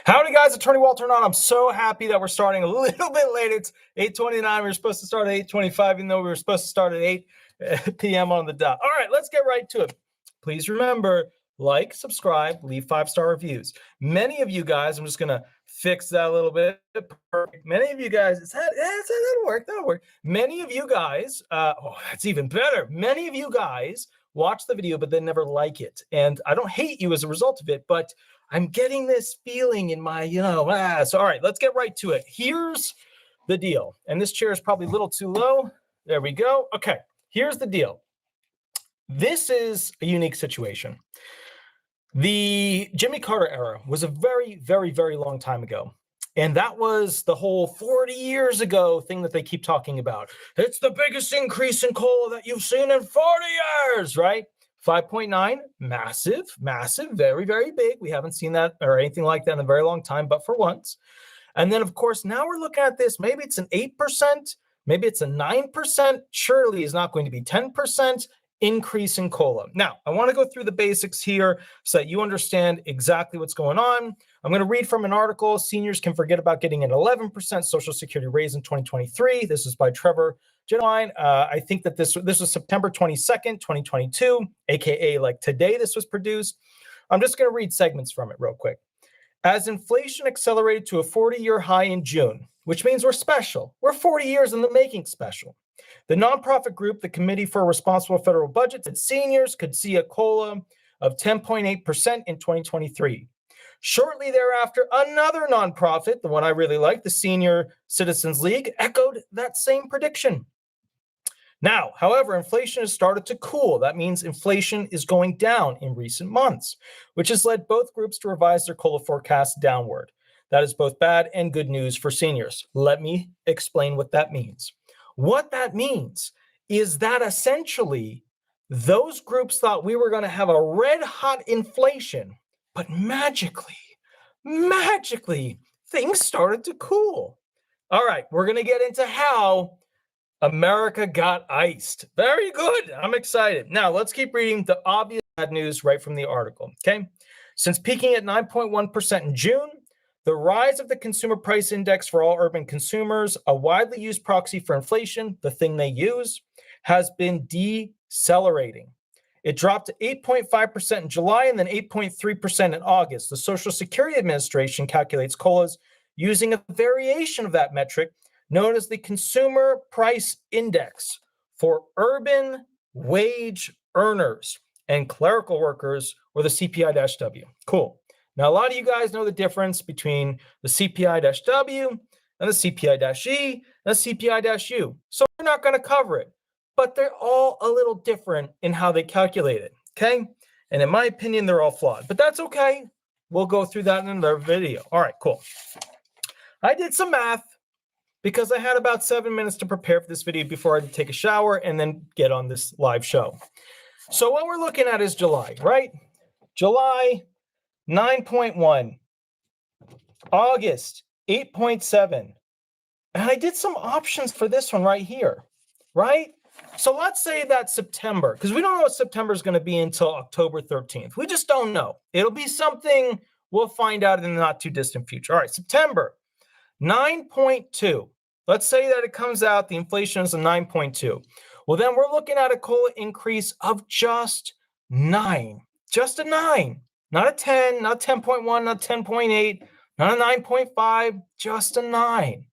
Howdy, guys. Attorney Walter Hnot. I'm so happy that we're starting a little bit late. It's 8:29. We were supposed to start at 8:25, even though we were supposed to start at 8 p.m. on the dot. All right, let's get right to it. Please remember, like, subscribe, leave 5-star reviews. Many of you guys, I'm just going to fix that a little bit. Perfect. Many of you guys, that'll work. Many of you guys, that's even better. Many of you guys watch the video, but then never like it. And I don't hate you as a result of it, but I'm getting this feeling in my, so all right, let's get right to it. Here's the deal. And this chair is probably a little too low. There we go. Okay, here's the deal. This is a unique situation. The Jimmy Carter era was a very, very, very long time ago. And that was the whole 40 years ago thing that they keep talking about. It's the biggest increase in coal that you've seen in 40 years, right? 5.9, massive, very, very big. We haven't seen that or anything like that in a very long time, but for once. And then, of course, now we're looking at this. Maybe it's an 8%, maybe it's a 9%. Surely is not going to be 10% increase in COLA. Now, I want to go through the basics here so that you understand exactly what's going on. I'm going to read from an article. Seniors can forget about getting an 11% Social Security raise in 2023. This is by Trevor Genuine. I think that this was September 22nd, 2022, aka like today this was produced. I'm just going to read segments from it real quick. As inflation accelerated to a 40-year high in June, which means we're special. We're 40 years in the making special. The nonprofit group, the Committee for a Responsible Federal Budget, said seniors could see a COLA of 10.8% in 2023. Shortly thereafter, another nonprofit, the one I really like, the Senior Citizens League, echoed that same prediction. Now, however, inflation has started to cool. That means inflation is going down in recent months, which has led both groups to revise their COLA forecasts downward. That is both bad and good news for seniors. Let me explain what that means. What that means is that essentially those groups thought we were going to have a red hot inflation, but magically, things started to cool. All right, we're going to get into how America got iced. Very good. I'm excited. Now, let's keep reading the obvious bad news right from the article, okay? Since peaking at 9.1% in June, the rise of the consumer price index for all urban consumers, a widely used proxy for inflation, the thing they use, has been decelerating. It dropped to 8.5% in July and then 8.3% in August. The Social Security Administration calculates COLAs using a variation of that metric known as the Consumer Price Index for urban wage earners and clerical workers, or the CPI-W. Cool. Now, a lot of you guys know the difference between the CPI-W and the CPI-E and the CPI-U. So we're not going to cover it, but they're all a little different in how they calculate it, okay? And in my opinion, they're all flawed, but that's okay. We'll go through that in another video. All right, cool. I did some math because I had about 7 minutes to prepare for this video before I had to take a shower and then get on this live show. So what we're looking at is July, right? July, 9.1, August, 8.7. And I did some options for this one right here, right? So let's say that September, because we don't know what September is going to be until October 13th. We just don't know. It'll be something we'll find out in the not too distant future. All right, September, 9.2. Let's say that it comes out, the inflation is a 9.2. Well, then we're looking at a COLA increase of just 9. Just a 9. Not a 10, not 10.1, not 10.8, not a 9.5, just a 9.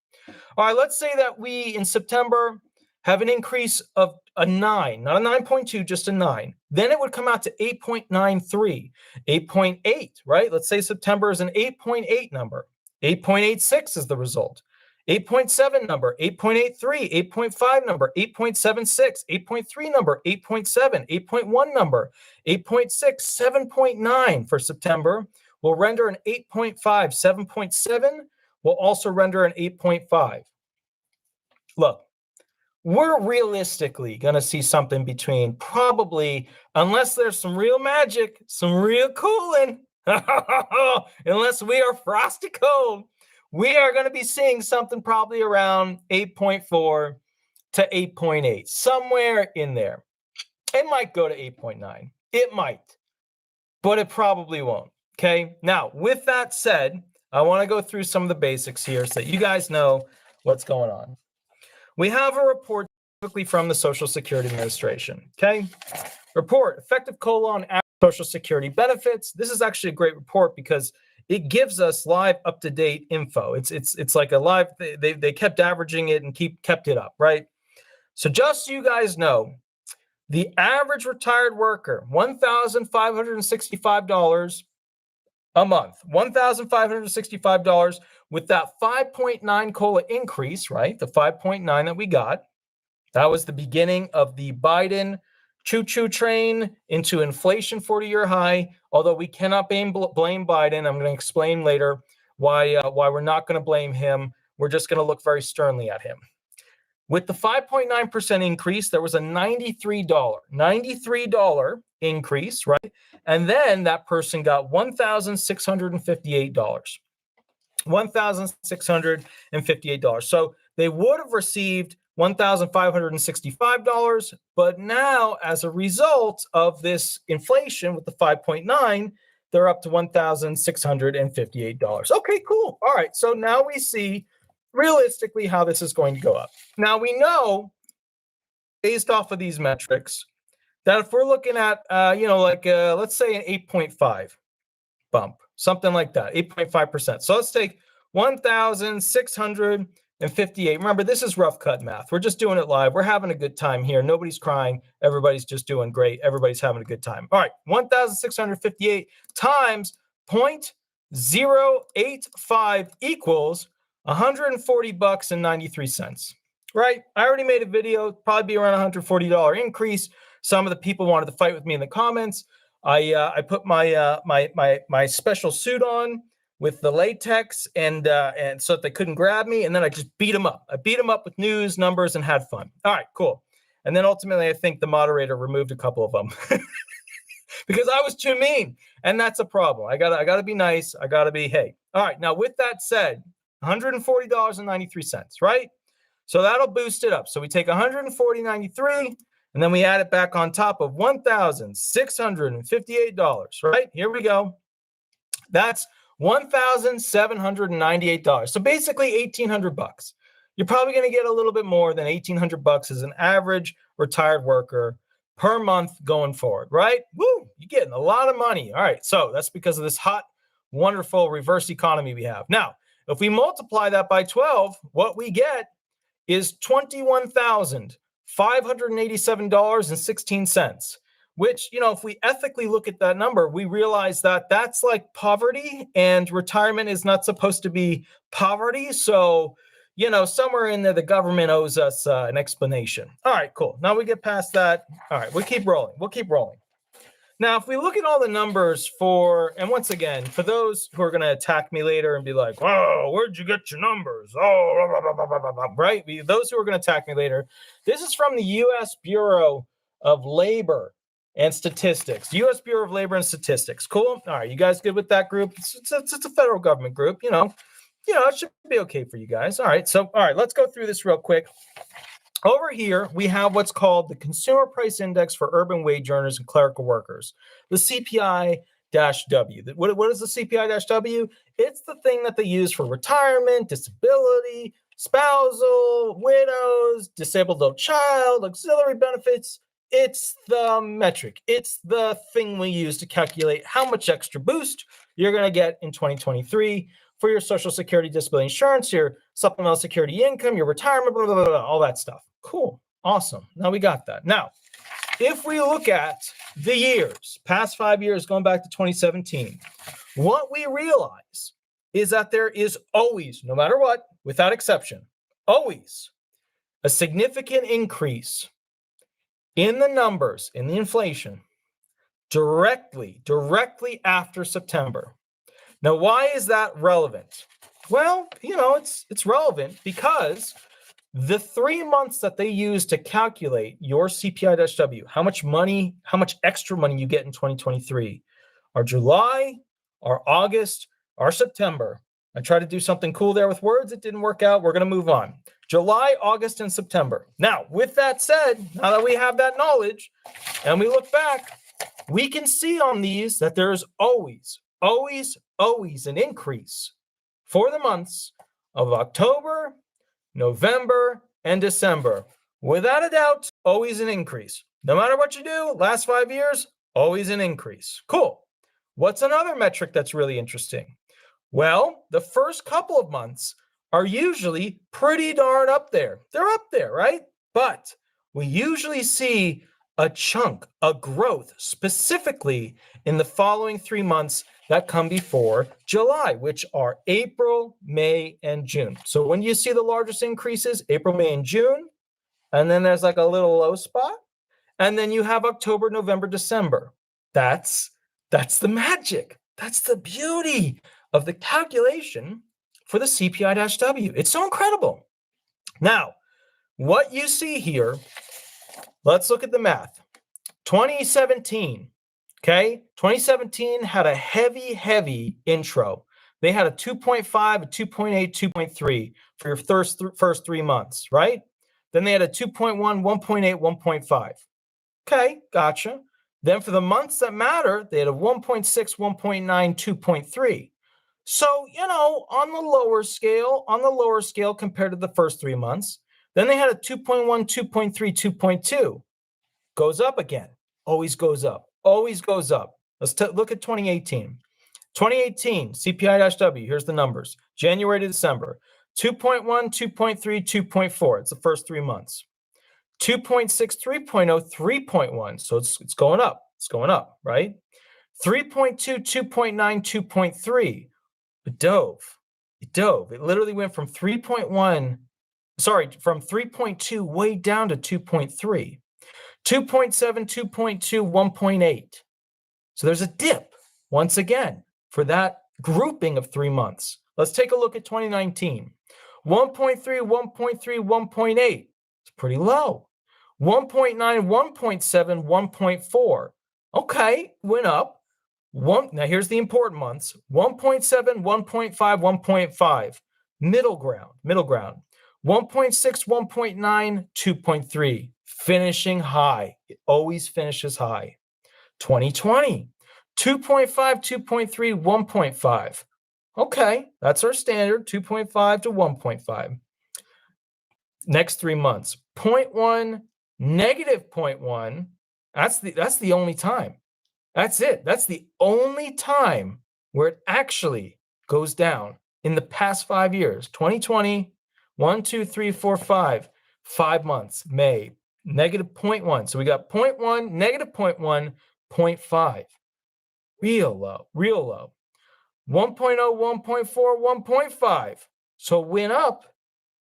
All right, let's say that we, in September, have an increase of a 9, not a 9.2, just a 9. Then it would come out to 8.93, 8.8, right? Let's say September is an 8.8 number. 8.86 is the result. 8.7 number, 8.83, 8.5 number, 8.76, 8.3 number, 8.7, 8.1 number, 8.6, 7.9 for September will render an 8.5, 7.7 will also render an 8.5. Look, we're realistically going to see something between probably, unless there's some real magic, some real cooling, unless we are frosty cold, we are going to be seeing something probably around 8.4 to 8.8, somewhere in there. It might go to 8.9. It might, but it probably won't. Okay. Now, with that said, I want to go through some of the basics here so that you guys know what's going on. We have a report typically from the Social Security Administration, okay? Report, effective COLA on average Social Security benefits. This is actually a great report because it gives us live up-to-date info. It's like a live, they kept averaging it and kept it up, right? So just so you guys know, the average retired worker, $1,565 a month, $1,565 with that 5.9 COLA increase, right? The 5.9 that we got. That was the beginning of the Biden choo-choo train into inflation 40-year high, although we cannot blame Biden. I'm going to explain later why we're not going to blame him. We're just going to look very sternly at him. With the 5.9% increase, there was a $93 increase, right? And then that person got $1,658. $1,658. So they would have received $1,565, but now as a result of this inflation with the 5.9, they're up to $1,658. Okay, cool. All right, so now we see realistically how this is going to go up. Now we know, based off of these metrics, that if we're looking at, let's say an 8.5 bump, something like that, 8.5%. So let's take 1,658. Remember, this is rough cut math. We're just doing it live. We're having a good time here. Nobody's crying. Everybody's just doing great. Everybody's having a good time. All right, 1,658 times 0.085 equals $140.93, right? I already made a video, probably be around $140 increase. Some of the people wanted to fight with me in the comments. I put my my special suit on with the latex and so that they couldn't grab me, and then I just beat them up. I beat them up with news, numbers, and had fun. All right, cool. And then ultimately, I think the moderator removed a couple of them because I was too mean, and that's a problem. I gotta be nice. I gotta be hey. All right. Now, with that said, $140.93, right? So that'll boost it up. So we take $140.93, and then we add it back on top of $1,658, right? Here we go. That's $1,798. So basically $1,800. You're probably going to get a little bit more than $1,800 as an average retired worker per month going forward, right? Woo, you're getting a lot of money. All right, so that's because of this hot, wonderful reverse economy we have. Now, if we multiply that by 12, what we get is $21,587.16, which, if we ethically look at that number, we realize that that's like poverty, and retirement is not supposed to be poverty. So, somewhere in there, the government owes us an explanation. All right, cool. Now we get past that. All right, we'll keep rolling. Now, if we look at all the numbers and once again, for those who are going to attack me later and be like, "Oh, where'd you get your numbers?" Oh, blah, blah, blah, blah, blah, blah, right? Those who are going to attack me later, this is from the U.S. Bureau of Labor and Statistics. U.S. Bureau of Labor and Statistics. Cool. All right, you guys good with that group? It's a federal government group. It should be okay for you guys. All right, let's go through this real quick. Over here, we have what's called the Consumer Price Index for urban wage earners and clerical workers, the CPI-W. What is the CPI-W? It's the thing that they use for retirement, disability, spousal, widows, disabled adult child, auxiliary benefits. It's the metric. It's the thing we use to calculate how much extra boost you're going to get in 2023 for your Social Security disability insurance, your supplemental security income, your retirement, blah, blah, blah, blah, all that stuff. Cool. Awesome. Now we got that. Now, if we look at the years, past 5 years, going back to 2017, what we realize is that there is always, no matter what, without exception, always a significant increase in the numbers, in the inflation, directly after September. Now, why is that relevant? Well, it's relevant because the 3 months that they use to calculate your CPI-W, how much extra money you get in 2023, are July, are August, are September. I tried to do something cool there with words. It didn't work out. We're going to move on. July, August, and September. Now, with that said, now that we have that knowledge and we look back, we can see on these that there's always an increase for the months of October, November, and December. Without a doubt, always an increase. No matter what you do, last 5 years, always an increase. Cool. What's another metric that's really interesting? Well, the first couple of months are usually pretty darn up there. They're up there, right? But we usually see a chunk, a growth, specifically in the following 3 months that come before July, which are April, May, and June. So when you see the largest increases, April, May, and June, and then there's like a little low spot, and then you have October, November, December. That's the magic. That's the beauty of the calculation for the CPI-W. It's so incredible. Now, what you see here, let's look at the math. 2017, okay? 2017 had a heavy intro. They had a 2.5, a 2.8, 2.3 for your first 3 months, right? Then they had a 2.1, 1.8, 1.5. Okay, gotcha. Then for the months that matter, they had a 1.6, 1.9, 2.3. So, on the lower scale compared to the first 3 months. Then they had a 2.1, 2.3, 2.2. Goes up again. Always goes up. Always goes up. Let's look at 2018. 2018, CPI-W, here's the numbers. January to December. 2.1, 2.3, 2.4. It's the first 3 months. 2.6, 3.0, 3.1. So it's going up. It's going up, right? 3.2, 2.9, 2.3. It dove. It literally went from 3.2 way down to 2.3. 2.7, 2.2, 1.8. So there's a dip once again for that grouping of 3 months. Let's take a look at 2019. 1.3, 1.3, 1.8. It's pretty low. 1.9, 1.7, 1.4. Okay, went up. Now here's the important months. 1.7, 1.5, 1.5. Middle ground. 1.6, 1.9, 2.3. Finishing high. It always finishes high. 2020. 2.5, 2.3, 1.5. Okay, that's our standard, 2.5 to 1.5. Next 3 months, 0.1, negative 0.1. That's the only time. That's it. That's the only time where it actually goes down in the past 5 years. 2020, 1, 2, 3, 4, 5. 5 months, May, negative 0.1. So we got 0.1, negative 0.1, 0.5. Real low. 1.0, 1.4, 1.5. So it went up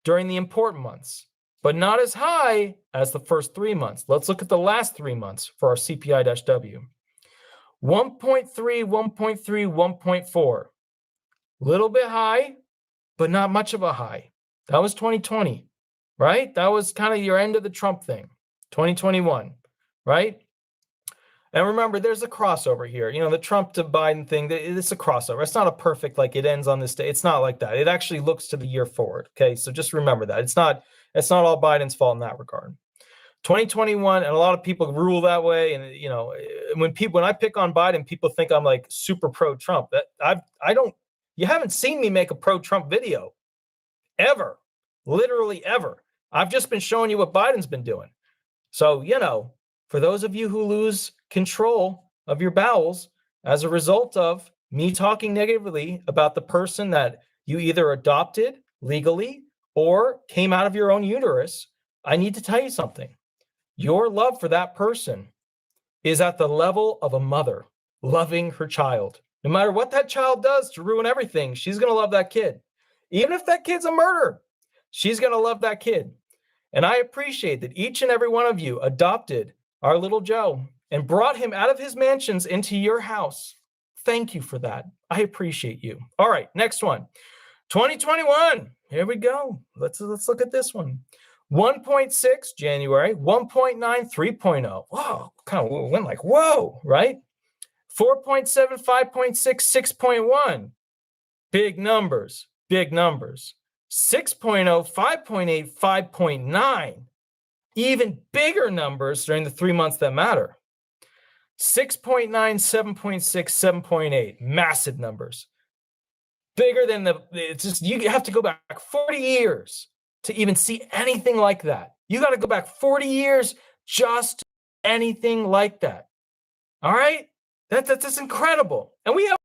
during the important months, but not as high as the first 3 months. Let's look at the last 3 months for our CPI-W. 1.3, 1.3, 1.4. Little bit high, but not much of a high. That was 2020, right? That was kind of your end of the Trump thing. 2021, right? And remember, there's a crossover here. The Trump to Biden thing, it's a crossover. It's not a perfect, like it ends on this day. It's not like that. It actually looks to the year forward. Okay, so just remember that. It's not all Biden's fault in that regard. 2021, and a lot of people rule that way. And when I pick on Biden, people think I'm like super pro-Trump. You haven't seen me make a pro-Trump video ever, literally ever. I've just been showing you what Biden's been doing. So, for those of you who lose control of your bowels as a result of me talking negatively about the person that you either adopted legally or came out of your own uterus, I need to tell you something. Your love for that person is at the level of a mother loving her child. No matter what that child does to ruin everything, she's going to love that kid. Even if that kid's a murderer, she's going to love that kid. And I appreciate that each and every one of you adopted our little Joe and brought him out of his mansions into your house. Thank you for that. I appreciate you. All right, next one. 2021. Here we go. Let's look at this one. 1.6 January, 1.9, 3.0. Wow, kind of went like, whoa, right? 4.7, 5.6, 6.1. Big numbers. 6.0, 5.8, 5.9. Even bigger numbers during the 3 months that matter. 6.9, 7.6, 7.8. Massive numbers. bigger than it's just, you have to go back 40 years to even see anything like that. You got to go back 40 years just to anything like that. All right? That's incredible. And we haven't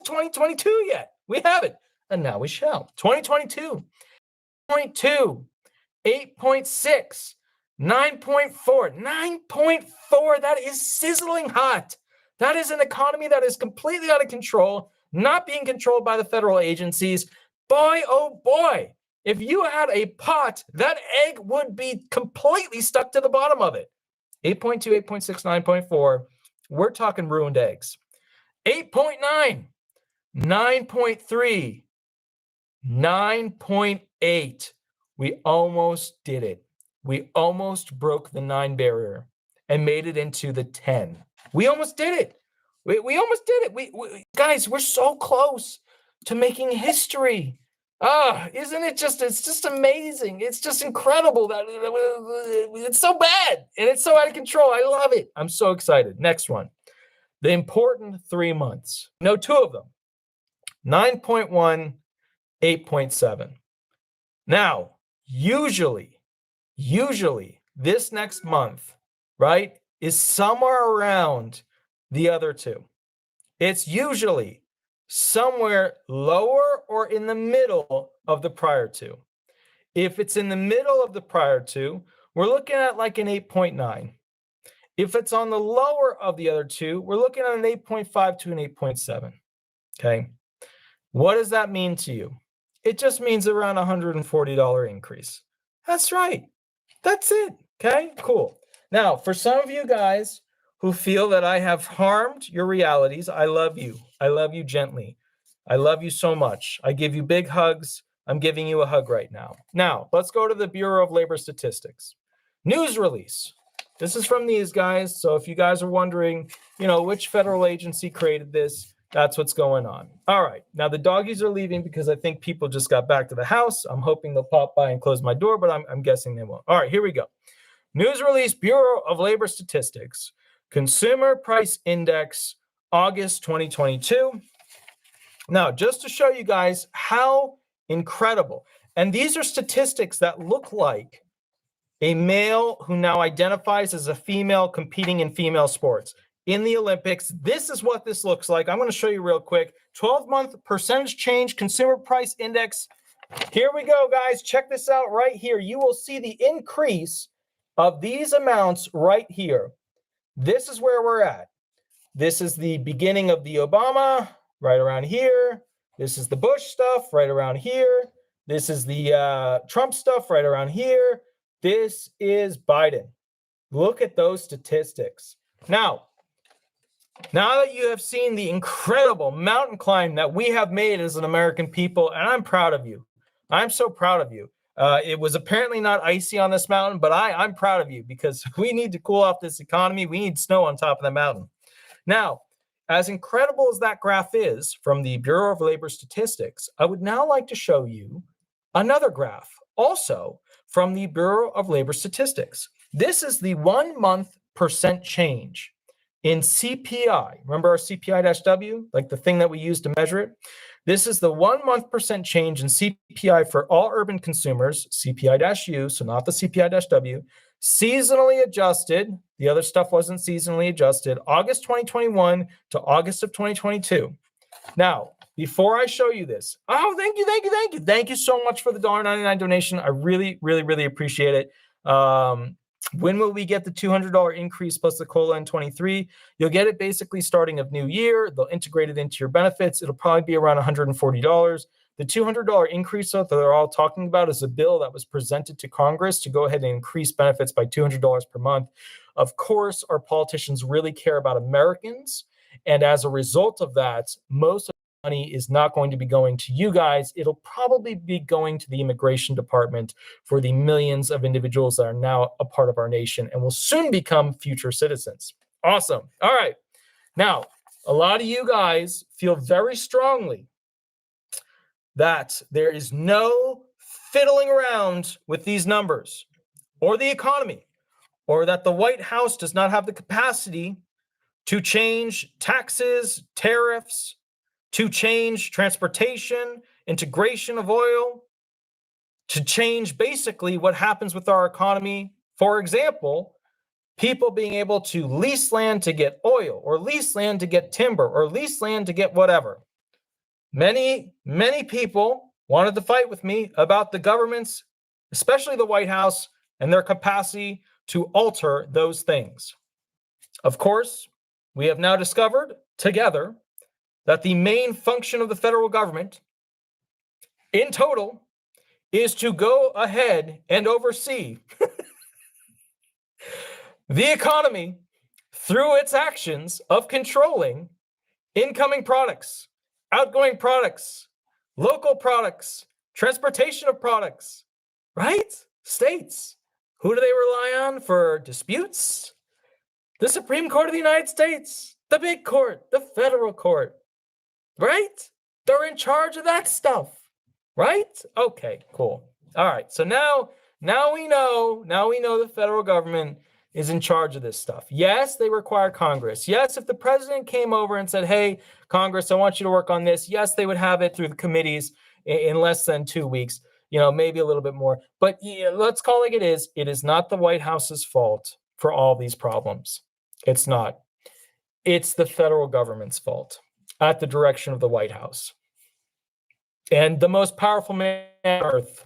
2022 yet. We haven't. And now we shall. 2022, 0.2, 8.6, 9.4, 9.4. That is sizzling hot. That is an economy that is completely out of control, not being controlled by the federal agencies. Boy, oh boy, if you had a pot, that egg would be completely stuck to the bottom of it. 8.2, 8.6, 9.4. We're talking ruined eggs. 8.9, 9.3, 9.8. We almost did it. We almost broke the 9 barrier and made it into the 10. We almost did it. We almost did it. We guys, we're so close to making history. Isn't it just, it's just amazing. It's just incredible that it's so bad and it's so out of control. I love it. I'm so excited. Next one. The important 3 months. No, 2 of them. 9.1, 8.7. Now, usually this next month, right, is somewhere around the other 2. It's usually somewhere lower or in the middle of the prior 2. If it's in the middle of the prior 2, we're looking at like an 8.9. If it's on the lower of the other 2, we're looking at an 8.5 to an 8.7. Okay. What does that mean to you? It just means around $140 increase. That's right. That's it. Okay, cool. Now, for some of you guys who feel that I have harmed your realities, I love you. I love you gently. I love you so much. I give you big hugs. I'm giving you a hug right now. Now, let's go to the Bureau of Labor Statistics. News release. This is from these guys. So if you guys are wondering, which federal agency created this, that's what's going on. All right. Now the doggies are leaving because I think people just got back to the house. I'm hoping they'll pop by and close my door, but I'm guessing they won't. All right, here we go. News release, Bureau of Labor Statistics, Consumer Price Index, August 2022. Now, just to show you guys how incredible, and these are statistics that look like a male who now identifies as a female competing in female sports. In the Olympics, this is what this looks like. I'm going to show you real quick. 12-month percentage change consumer price index. Here we go, guys. Check this out right here. You will see the increase of these amounts right here. This is where we're at. This is the beginning of the Obama, right around here. This is the Bush stuff, right around here. This is the Trump stuff, right around here. This is Biden. Look at those statistics. Now that you have seen the incredible mountain climb that we have made as an American people, and I'm proud of you. I'm so proud of you. It was apparently not icy on this mountain, but I'm proud of you because we need to cool off this economy. We need snow on top of the mountain. Now, as incredible as that graph is from the Bureau of Labor Statistics, I would now like to show you another graph, also from the Bureau of Labor Statistics. This is the 1 month percent change in CPI. Remember our CPI-W, like the thing that we use to measure it? This is the 1 month percent change in CPI for all urban consumers, CPI-U, so not the CPI-W, seasonally adjusted. The other stuff wasn't seasonally adjusted, August 2021 to August of 2022. Now, before I show you this, thank you. Thank you so much for the $1.99 donation. I really, really, really appreciate it. When will we get the $200 increase plus the COLA in 23? You'll get it basically starting of new year. They'll integrate it into your benefits. It'll probably be around $140. The $200 increase that they're all talking about is a bill that was presented to Congress to go ahead and increase benefits by $200 per month. Of course, our politicians really care about Americans. And as a result of that, most of the money is not going to be going to you guys. It'll probably be going to the immigration department for the millions of individuals that are now a part of our nation and will soon become future citizens. Awesome. All right. Now, a lot of you guys feel very strongly that there is no fiddling around with these numbers or the economy, or that the White House does not have the capacity to change taxes, tariffs, to change transportation, integration of oil, to change basically what happens with our economy. For example, people being able to lease land to get oil, or lease land to get timber, or lease land to get whatever. Many people wanted to fight with me about the government's, especially the White House, and their capacity to alter those things. Of course, we have now discovered together that the main function of the federal government in total is to go ahead and oversee the economy through its actions of controlling incoming products, outgoing products, local products, transportation of products, right? States. Who do they rely on for disputes? The Supreme Court of the United States, the big court, the federal court, right? They're in charge of that stuff, right? Okay, cool. All right, so now we know the federal government is in charge of this stuff. Yes, they require Congress. Yes, if the president came over and said, hey, Congress, I want you to work on this, yes, they would have it through the committees in less than 2 weeks, maybe a little bit more. But let's call it like it is. It is not the White House's fault for all these problems. It's not. It's the federal government's fault at the direction of the White House. And the most powerful man on earth,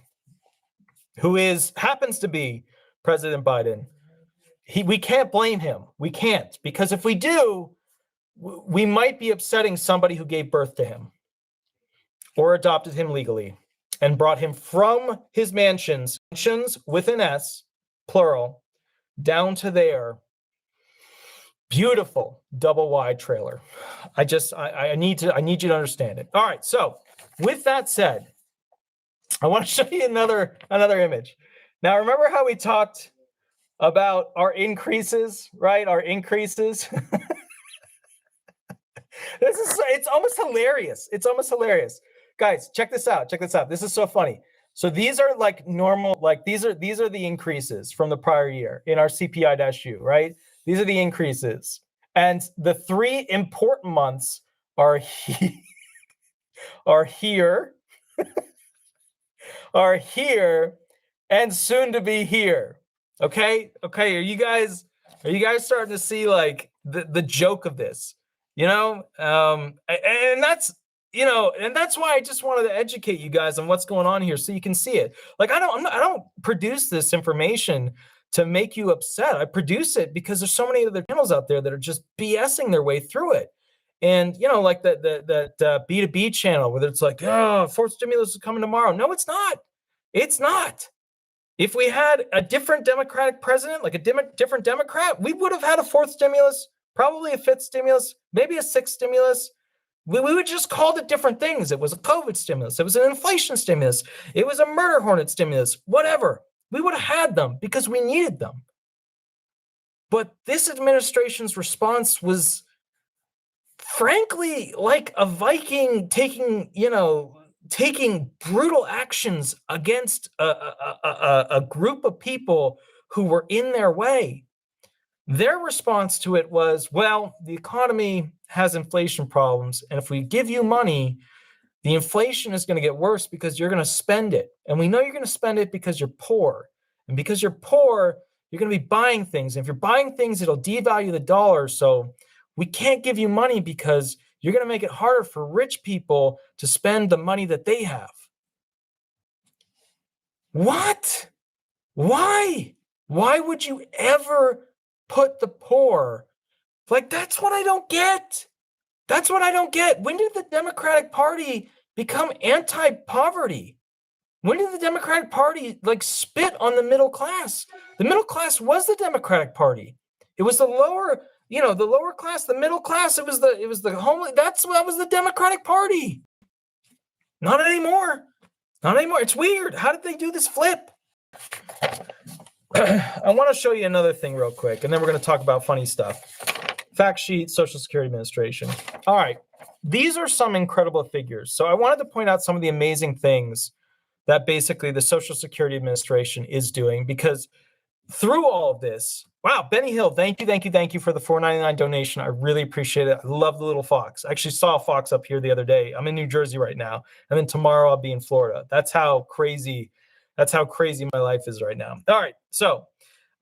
who happens to be President Biden, we can't blame him. We can't, because if we do, we might be upsetting somebody who gave birth to him or adopted him legally and brought him from his mansions with an S, plural, down to their beautiful double wide trailer. I need you to understand it. All right. So with that said, I want to show you another image. Now, remember how we talked about our increases, right? Our increases. It's almost hilarious. It's almost hilarious. Guys, check this out. This is so funny. So these are like normal, like these are the increases from the prior year in our CPI-U, right? These are the increases. And the 3 important months are here, are here, and soon to be here. Okay. Are you guys starting to see like the joke of this? And that's why I just wanted to educate you guys on what's going on here so you can see it. Like I don't produce this information to make you upset. I produce it because there's so many other channels out there that are just BSing their way through it. And like that B2B channel where it's like, oh, fourth stimulus is coming tomorrow. No, it's not. It's not. If we had a different Democratic president, like a different Democrat, we would have had a 4th stimulus, probably a 5th stimulus, maybe a 6th stimulus. We would just called it different things. It was a COVID stimulus. It was an inflation stimulus. It was a murder hornet stimulus, whatever. We would have had them because we needed them. But this administration's response was, frankly, like a Viking taking brutal actions against a group of people who were in their way. Their response to it was, well, the economy has inflation problems, and if we give you money, the inflation is going to get worse because you're going to spend it. And we know you're going to spend it because you're poor. And because you're poor, you're going to be buying things. And if you're buying things, it'll devalue the dollar. So we can't give you money because you're going to make it harder for rich people to spend the money that they have. What? Why? Why would you ever put the poor? Like, that's what I don't get. That's what I don't get. When did the Democratic Party become anti-poverty? When did the Democratic Party spit on the middle class? The middle class was the Democratic Party. It was the lower, the lower class, the middle class. It was the homeless. That was the Democratic Party. Not anymore. Not anymore. It's weird. How did they do this flip? I want to show you another thing real quick, and then we're going to talk about funny stuff. Fact sheet, Social Security Administration. All right. These are some incredible figures. So I wanted to point out some of the amazing things that basically the Social Security Administration is doing, because through all of this, wow, Benny Hill, thank you for the $4.99 donation. I really appreciate it. I love the little fox. I actually saw a fox up here the other day. I'm in New Jersey right now, and then tomorrow I'll be in Florida. That's how crazy my life is right now. All right, so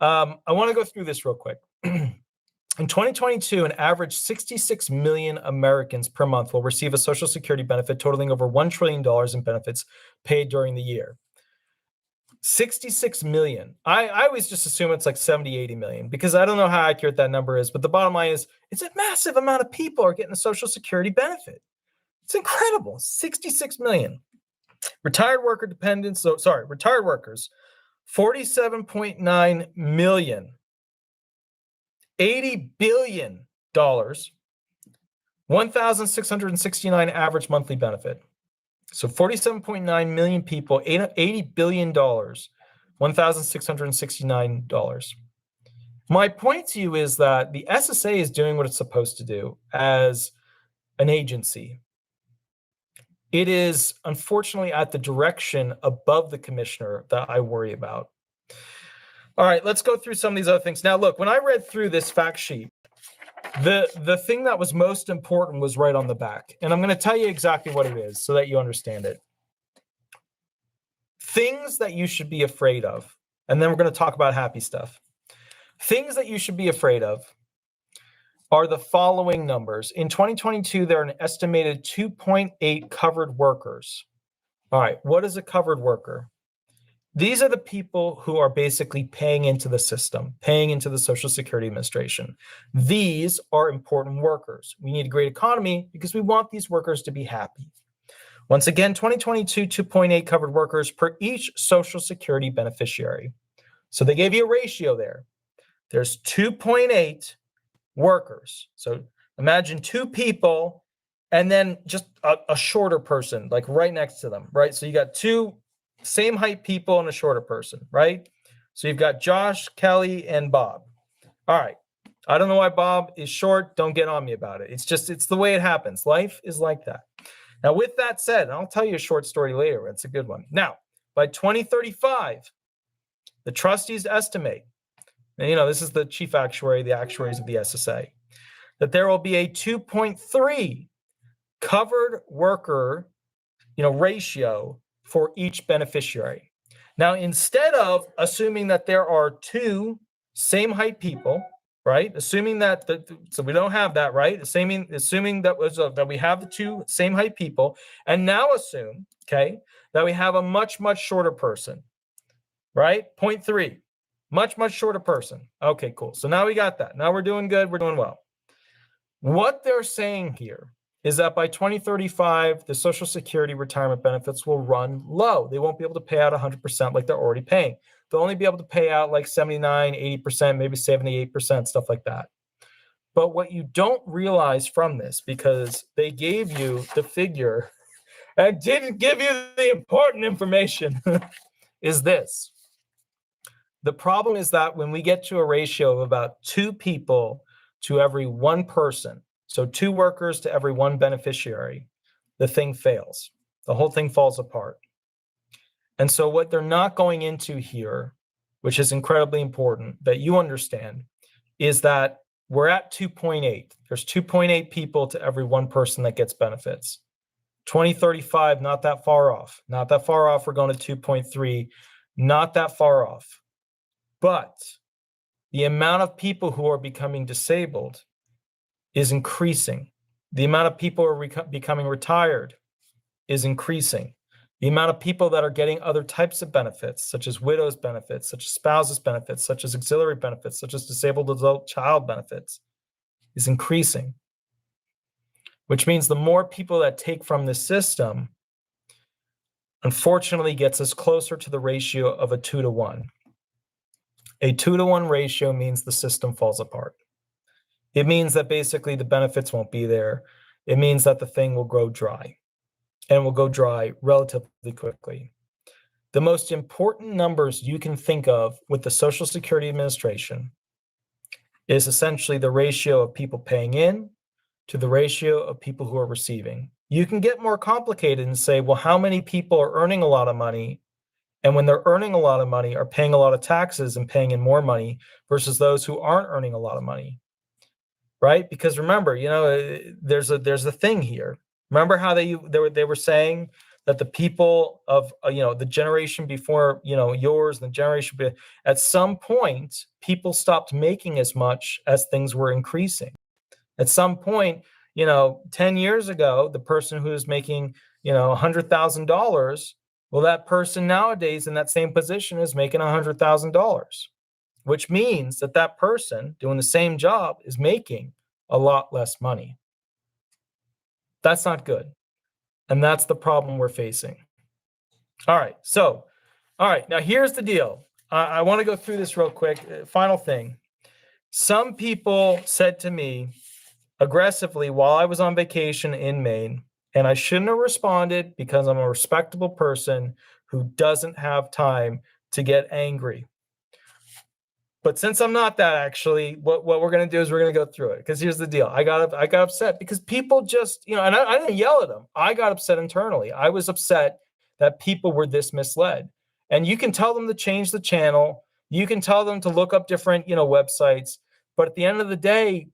I want to go through this real quick. In 2022, an average 66 million Americans per month will receive a Social Security benefit totaling over $1 trillion in benefits paid during the year. 66 million. I always just assume it's like 70, 80 million because I don't know how accurate that number is. But the bottom line is it's a massive amount of people are getting a Social Security benefit. It's incredible. 66 million. Retired workers, 47.9 million. $80 billion. 1,669 average monthly benefit. So 47.9 million people, $80 billion, $1,669. My point to you is that the SSA is doing what it's supposed to do as an agency. It is unfortunately at the direction above the commissioner that I worry about. All right, let's go through some of these other things. Now, look, when I read through this fact sheet, the thing that was most important was right on the back. And I'm going to tell you exactly what it is so that you understand it. Things that you should be afraid of. And then we're going to talk about happy stuff. Things that you should be afraid of are the following numbers. In 2022, there are an estimated 2.8 covered workers. All right, what is a covered worker? These are the people who are basically paying into the system, paying into the Social Security Administration. These are important workers. We need a great economy because we want these workers to be happy. Once again, 2022, 2.8 covered workers per each Social Security beneficiary. So they gave you a ratio there. There's 2.8 workers. So imagine two people and then just a shorter person, like right next to them, right? So you got two same height people and a shorter person, right? So you've got Josh, Kelly, and Bob. All right. I don't know why Bob is short. Don't get on me about it. It's the way it happens. Life is like that. Now, with that said, I'll tell you a short story later. It's a good one. Now, by 2035, the trustees estimate, and this is the chief actuary, the actuaries of the SSA, that there will be a 2.3 covered worker, ratio for each beneficiary. Now, instead of assuming that there are two same height people, right? Assuming that, so we don't have that, right? Assuming that we have the two same height people, and now assume, okay, that we have a much, much shorter person, right? 0.3, much, much shorter person. Okay, cool. So now we got that. Now we're doing good. We're doing well. What they're saying here is that by 2035, the Social Security retirement benefits will run low. They won't be able to pay out 100% like they're already paying. They'll only be able to pay out like 79, 80%, maybe 78%, stuff like that. But what you don't realize from this, because they gave you the figure and didn't give you the important information, is this. The problem is that when we get to a ratio of about 2 people to every 1 person, so 2 workers to every 1 beneficiary, the thing fails. The whole thing falls apart. And so what they're not going into here, which is incredibly important that you understand, is that we're at 2.8. There's 2.8 people to every 1 person that gets benefits. 2035, not that far off. Not that far off. We're going to 2.3, not that far off. But the amount of people who are becoming disabled is increasing. The amount of people who are becoming retired is increasing. The amount of people that are getting other types of benefits, such as widows benefits, such as spouses benefits, such as auxiliary benefits, such as disabled adult child benefits, is increasing. Which means the more people that take from the system, unfortunately gets us closer to the ratio of a 2 to 1. A 2 to 1 ratio means the system falls apart. It means that basically the benefits won't be there. It means that the thing will go dry, and will go dry relatively quickly. The most important numbers you can think of with the Social Security Administration is essentially the ratio of people paying in to the ratio of people who are receiving. You can get more complicated and say, well, how many people are earning a lot of money and when they're earning a lot of money, are paying a lot of taxes and paying in more money versus those who aren't earning a lot of money, right? Because remember, there's a thing here. Remember how they were saying that the people of the generation before yours and the generation at some point people stopped making as much as things were increasing. At some point, 10 years ago, the person who was making $100,000, well, that person nowadays in that same position is making $100,000, which means that that person doing the same job is making a lot less money. That's not good. And that's the problem we're facing. All right. Now here's the deal. I want to go through this real quick. Final thing. Some people said to me aggressively while I was on vacation in Maine, and I shouldn't have responded because I'm a respectable person who doesn't have time to get angry. But since I'm not that, actually, what we're going to do is we're going to go through it. Because here's the deal. I got upset because people just, and I didn't yell at them. I got upset internally. I was upset that people were this misled. And you can tell them to change the channel. You can tell them to look up different, websites. But at the end of the day,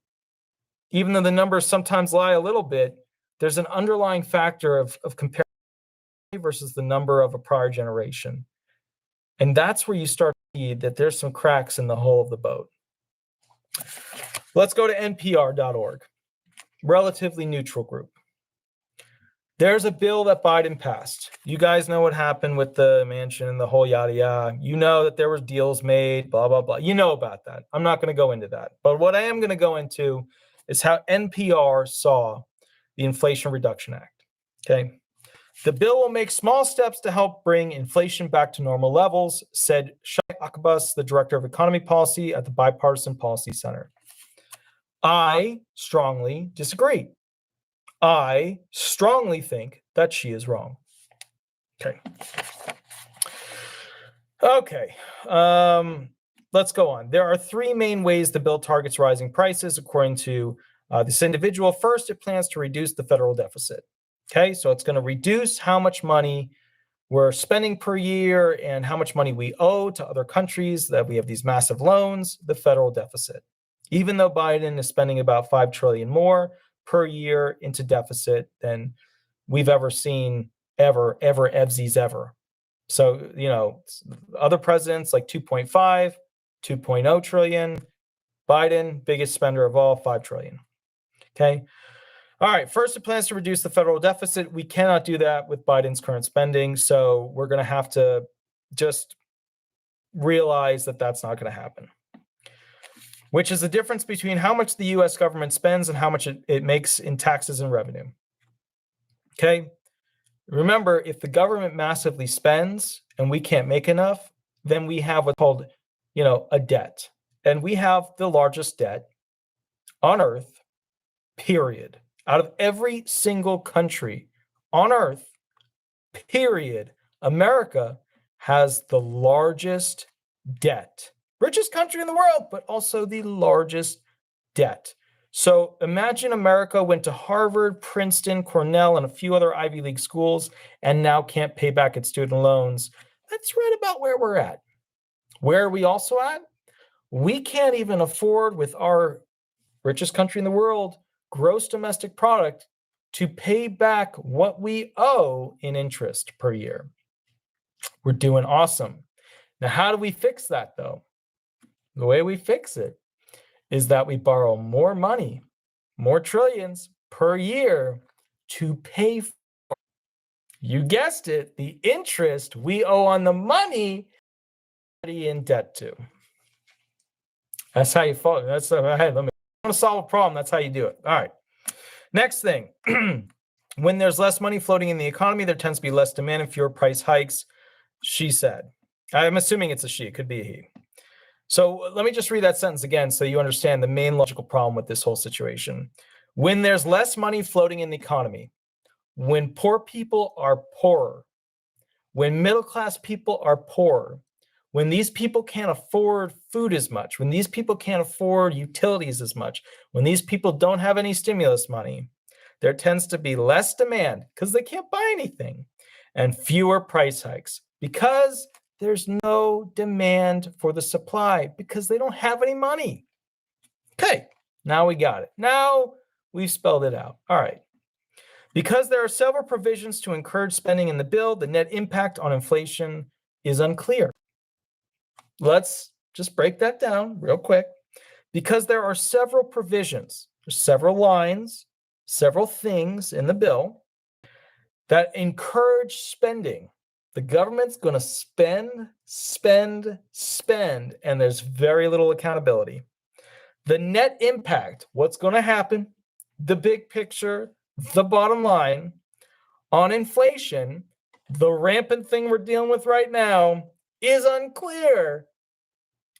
even though the numbers sometimes lie a little bit, there's an underlying factor of comparison versus the number of a prior generation. And that's where you start to see that there's some cracks in the hull of the boat. Let's go to npr.org, relatively neutral group. There's a bill that Biden passed. You guys know what happened with the mansion and the whole yada yada. You know that there were deals made, blah, blah, blah. You know about that. I'm not going to go into that. But what I am going to go into is how NPR saw the Inflation Reduction Act. Okay. The bill will make small steps to help bring inflation back to normal levels, said Shai Akbas, the director of economy policy at the Bipartisan Policy Center. I strongly disagree. I strongly think that she is wrong. Okay. Let's go on. There are three main ways the bill targets rising prices, according to this individual. First, it plans to reduce the federal deficit. Okay, so it's going to reduce how much money we're spending per year and how much money we owe to other countries that we have these massive loans, the federal deficit. Even though Biden is spending about $5 trillion more per year into deficit than we've ever seen, ever, evsies ever. So, other presidents like 2.5, 2.0 trillion, Biden, biggest spender of all, 5 trillion. Okay. All right. First, it plans to reduce the federal deficit. We cannot do that with Biden's current spending. So we're going to have to just realize that that's not going to happen, which is the difference between how much the U.S. government spends and how much it makes in taxes and revenue. Okay. Remember, if the government massively spends and we can't make enough, then we have what's called, a debt. And we have the largest debt on earth, period. Out of every single country on earth, period, America has the largest debt. Richest country in the world, but also the largest debt. So imagine America went to Harvard, Princeton, Cornell, and a few other Ivy League schools and now can't pay back its student loans. That's right about where we're at. Where are we also at? We can't even afford, with our richest country in the world, gross domestic product, to pay back what we owe in interest per year. We're doing awesome. Now, how do we fix that, though? The way we fix it is that we borrow more money, more trillions per year to pay for, you guessed it, the interest we owe on the money in debt to. That's how you follow. That's hey, let me want to solve a problem. That's how you do it. All right. Next thing, when there's less money floating in the economy, there tends to be less demand and fewer price hikes, she said. I'm assuming it's a she. It could be a he. So let me just read that sentence again so you understand the main logical problem with this whole situation. When there's less money floating in the economy, when poor people are poorer, when middle-class people are poorer, when these people can't afford food as much, when these people can't afford utilities as much, when these people don't have any stimulus money, there tends to be less demand because they can't buy anything and fewer price hikes because there's no demand for the supply because they don't have any money. Okay, now we got it. Now we've spelled it out. All right. Because there are several provisions to encourage spending in the bill, the net impact on inflation is unclear. Let's just break that down real quick. Because there are several provisions, there's several lines, several things in the bill that encourage spending. The government's going to spend, and there's very little accountability. The net impact, what's going to happen, the big picture, the bottom line on inflation, the rampant thing we're dealing with right now is unclear,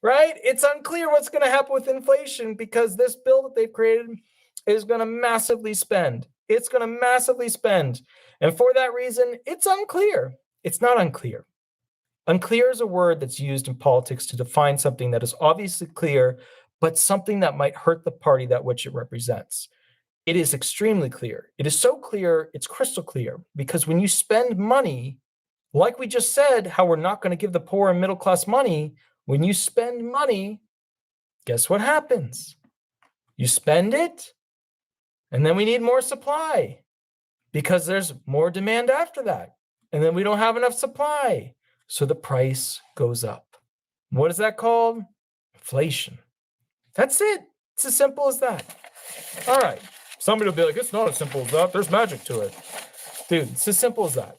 right? It's unclear what's going to happen with inflation because this bill that they've created is going to massively spend. It's going to massively spend. And for that reason, it's unclear. It's not unclear. Unclear is a word that's used in politics to define something that is obviously clear, but something that might hurt the party that which it represents. It is extremely clear. It is so clear, it's crystal clear, because when you spend money, like we just said, how we're not going to give the poor and middle class money, when you spend money, guess what happens? You spend it, and then we need more supply because there's more demand after that. And then we don't have enough supply. So the price goes up. What is that called? Inflation. That's it. It's as simple as that. All right. Somebody will be like, it's not as simple as that. There's magic to it. Dude, it's as simple as that.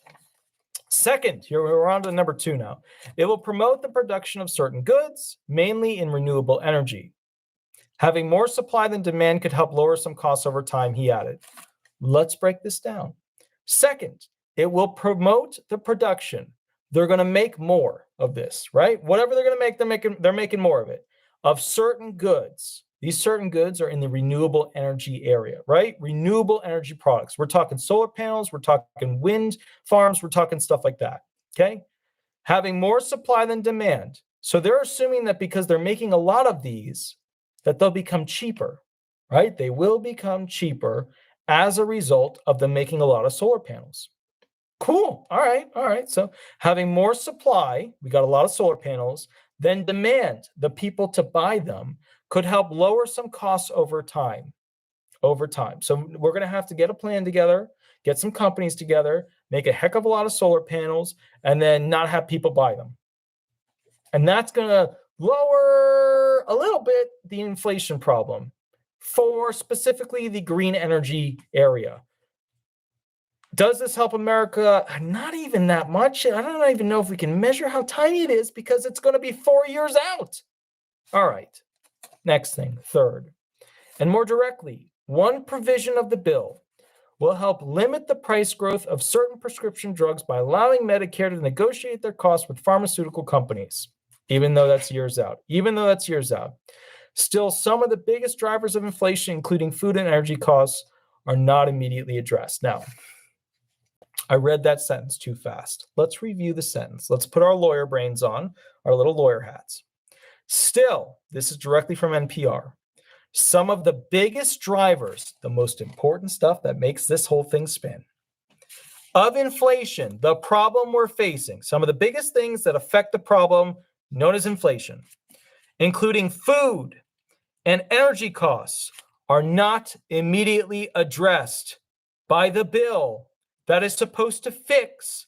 Second, here we're on to number 2 now. It will promote the production of certain goods, mainly in renewable energy. Having more supply than demand could help lower some costs over time, he added. Let's break this down. Second, it will promote the production. They're going to make more of this, right? Whatever they're going to make, they're making more of it, of certain goods. These certain goods are in the renewable energy area, right? Renewable energy products. We're talking solar panels, we're talking wind farms, we're talking stuff like that, okay? Having more supply than demand. So they're assuming that because they're making a lot of these, that they'll become cheaper, right? They will become cheaper as a result of them making a lot of solar panels. Cool. All right. So having more supply, we got a lot of solar panels, then demand, the people to buy them, could help lower some costs over time. So we're going to have to get a plan together, get some companies together, make a heck of a lot of solar panels, and then not have people buy them. And that's going to lower a little bit the inflation problem for specifically the green energy area. Does this help America? Not even that much. I don't even know if we can measure how tiny it is because it's going to be 4 years out. All right. Next thing, third. And more directly, one provision of the bill will help limit the price growth of certain prescription drugs by allowing Medicare to negotiate their costs with pharmaceutical companies, even though that's years out. Still, some of the biggest drivers of inflation, including food and energy costs, are not immediately addressed. Now, I read that sentence too fast. Let's review the sentence. Let's put our lawyer brains on, our little lawyer hats. Still, this is directly from NPR. Some of the biggest drivers, the most important stuff that makes this whole thing spin, of inflation, the problem we're facing, some of the biggest things that affect the problem known as inflation, including food and energy costs, are not immediately addressed by the bill that is supposed to fix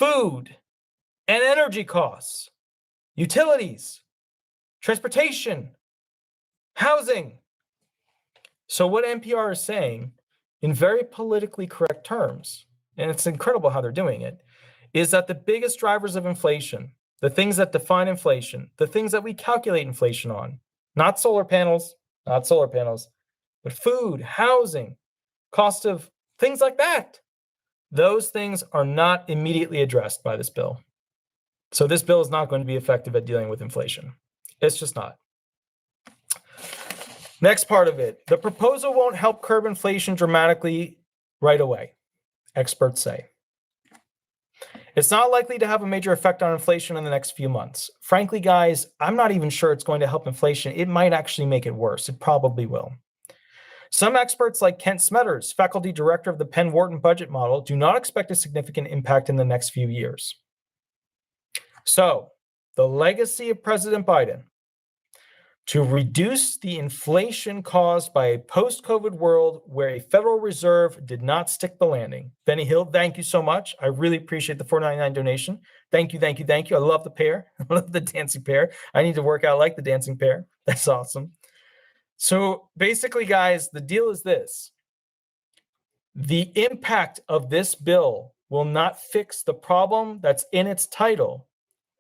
food and energy costs, utilities, transportation, housing. So what NPR is saying in very politically correct terms, and it's incredible how they're doing it, is that the biggest drivers of inflation, the things that define inflation, the things that we calculate inflation on, not solar panels, but food, housing, cost of things like that, those things are not immediately addressed by this bill. So this bill is not going to be effective at dealing with inflation. It's just not. Next part of it, the proposal won't help curb inflation dramatically right away, experts say. It's not likely to have a major effect on inflation in the next few months. Frankly, guys, I'm not even sure it's going to help inflation. It might actually make it worse. It probably will. Some experts like Kent Smetters, faculty director of the Penn Wharton budget model, do not expect a significant impact in the next few years. So the legacy of President Biden to reduce the inflation caused by a post-COVID world where a Federal Reserve did not stick the landing. Benny Hill, thank you so much. I really appreciate the $4.99 donation. Thank you, thank you, thank you. I love the pair. I love the dancing pair. I need to work out like the dancing pair. That's awesome. So basically, guys, the deal is this. The impact of this bill will not fix the problem that's in its title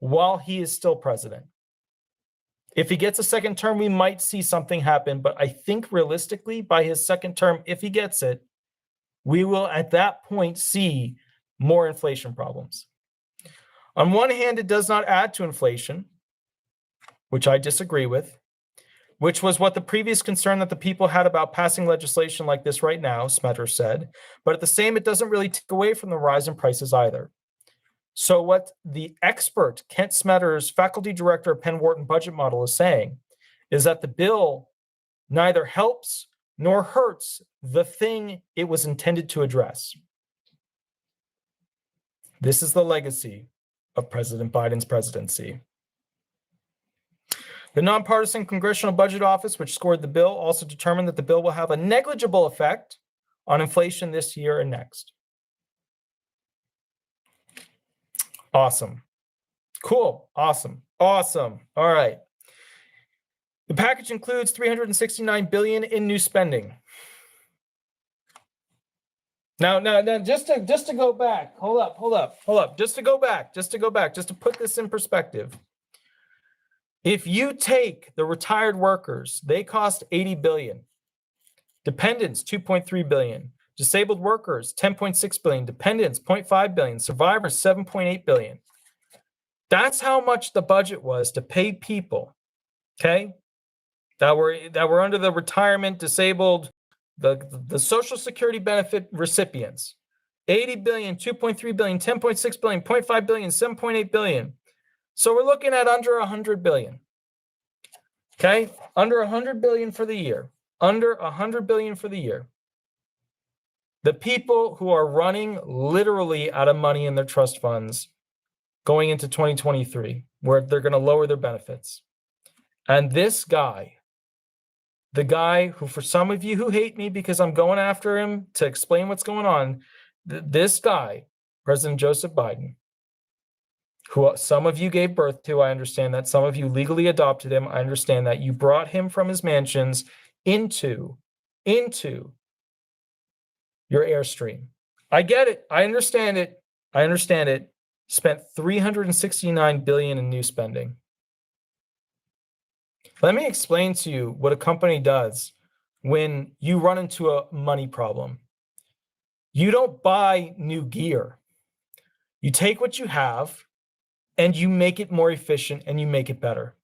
while he is still president. If he gets a second term, we might see something happen. But I think realistically, by his second term, if he gets it, we will at that point see more inflation problems. On one hand, it does not add to inflation, which I disagree with, which was what the previous concern that the people had about passing legislation like this right now, Smetter said. But at the same, it doesn't really take away from the rise in prices either. So what the expert, Kent Smetters, faculty director of Penn Wharton budget model, is saying is that the bill neither helps nor hurts the thing it was intended to address. This is the legacy of President Biden's presidency. The nonpartisan Congressional Budget Office, which scored the bill, also determined that the bill will have a negligible effect on inflation this year and next. Awesome. Cool. Awesome. Awesome. All right. The package includes $369 billion in new spending. Now, just to go back, hold up. Just to go back, just to put this in perspective. If you take the retired workers, they cost $80 billion. Dependents, $2.3 billion. Disabled workers, $10.6 billion. Dependents, $0.5 billion. Survivors, $7.8 billion. That's how much the budget was to pay people, okay, that were under the retirement, disabled, the Social Security benefit recipients. $80 billion, $2.3 billion, $10.6 billion, $0.5 billion, $7.8 billion. So we're looking at under $100 billion. Okay, under $100 billion for the year. Under $100 billion for the year. The people who are running literally out of money in their trust funds going into 2023, where they're going to lower their benefits. And this guy, the guy who, for some of you who hate me because I'm going after him to explain what's going on, this guy, President Joseph Biden, who some of you gave birth to, I understand that. Some of you legally adopted him. I understand that. You brought him from his mansions into your Airstream. I get it. I understand it. Spent $369 billion in new spending. Let me explain to you what a company does when you run into a money problem. You don't buy new gear. You take what you have and you make it more efficient and you make it better.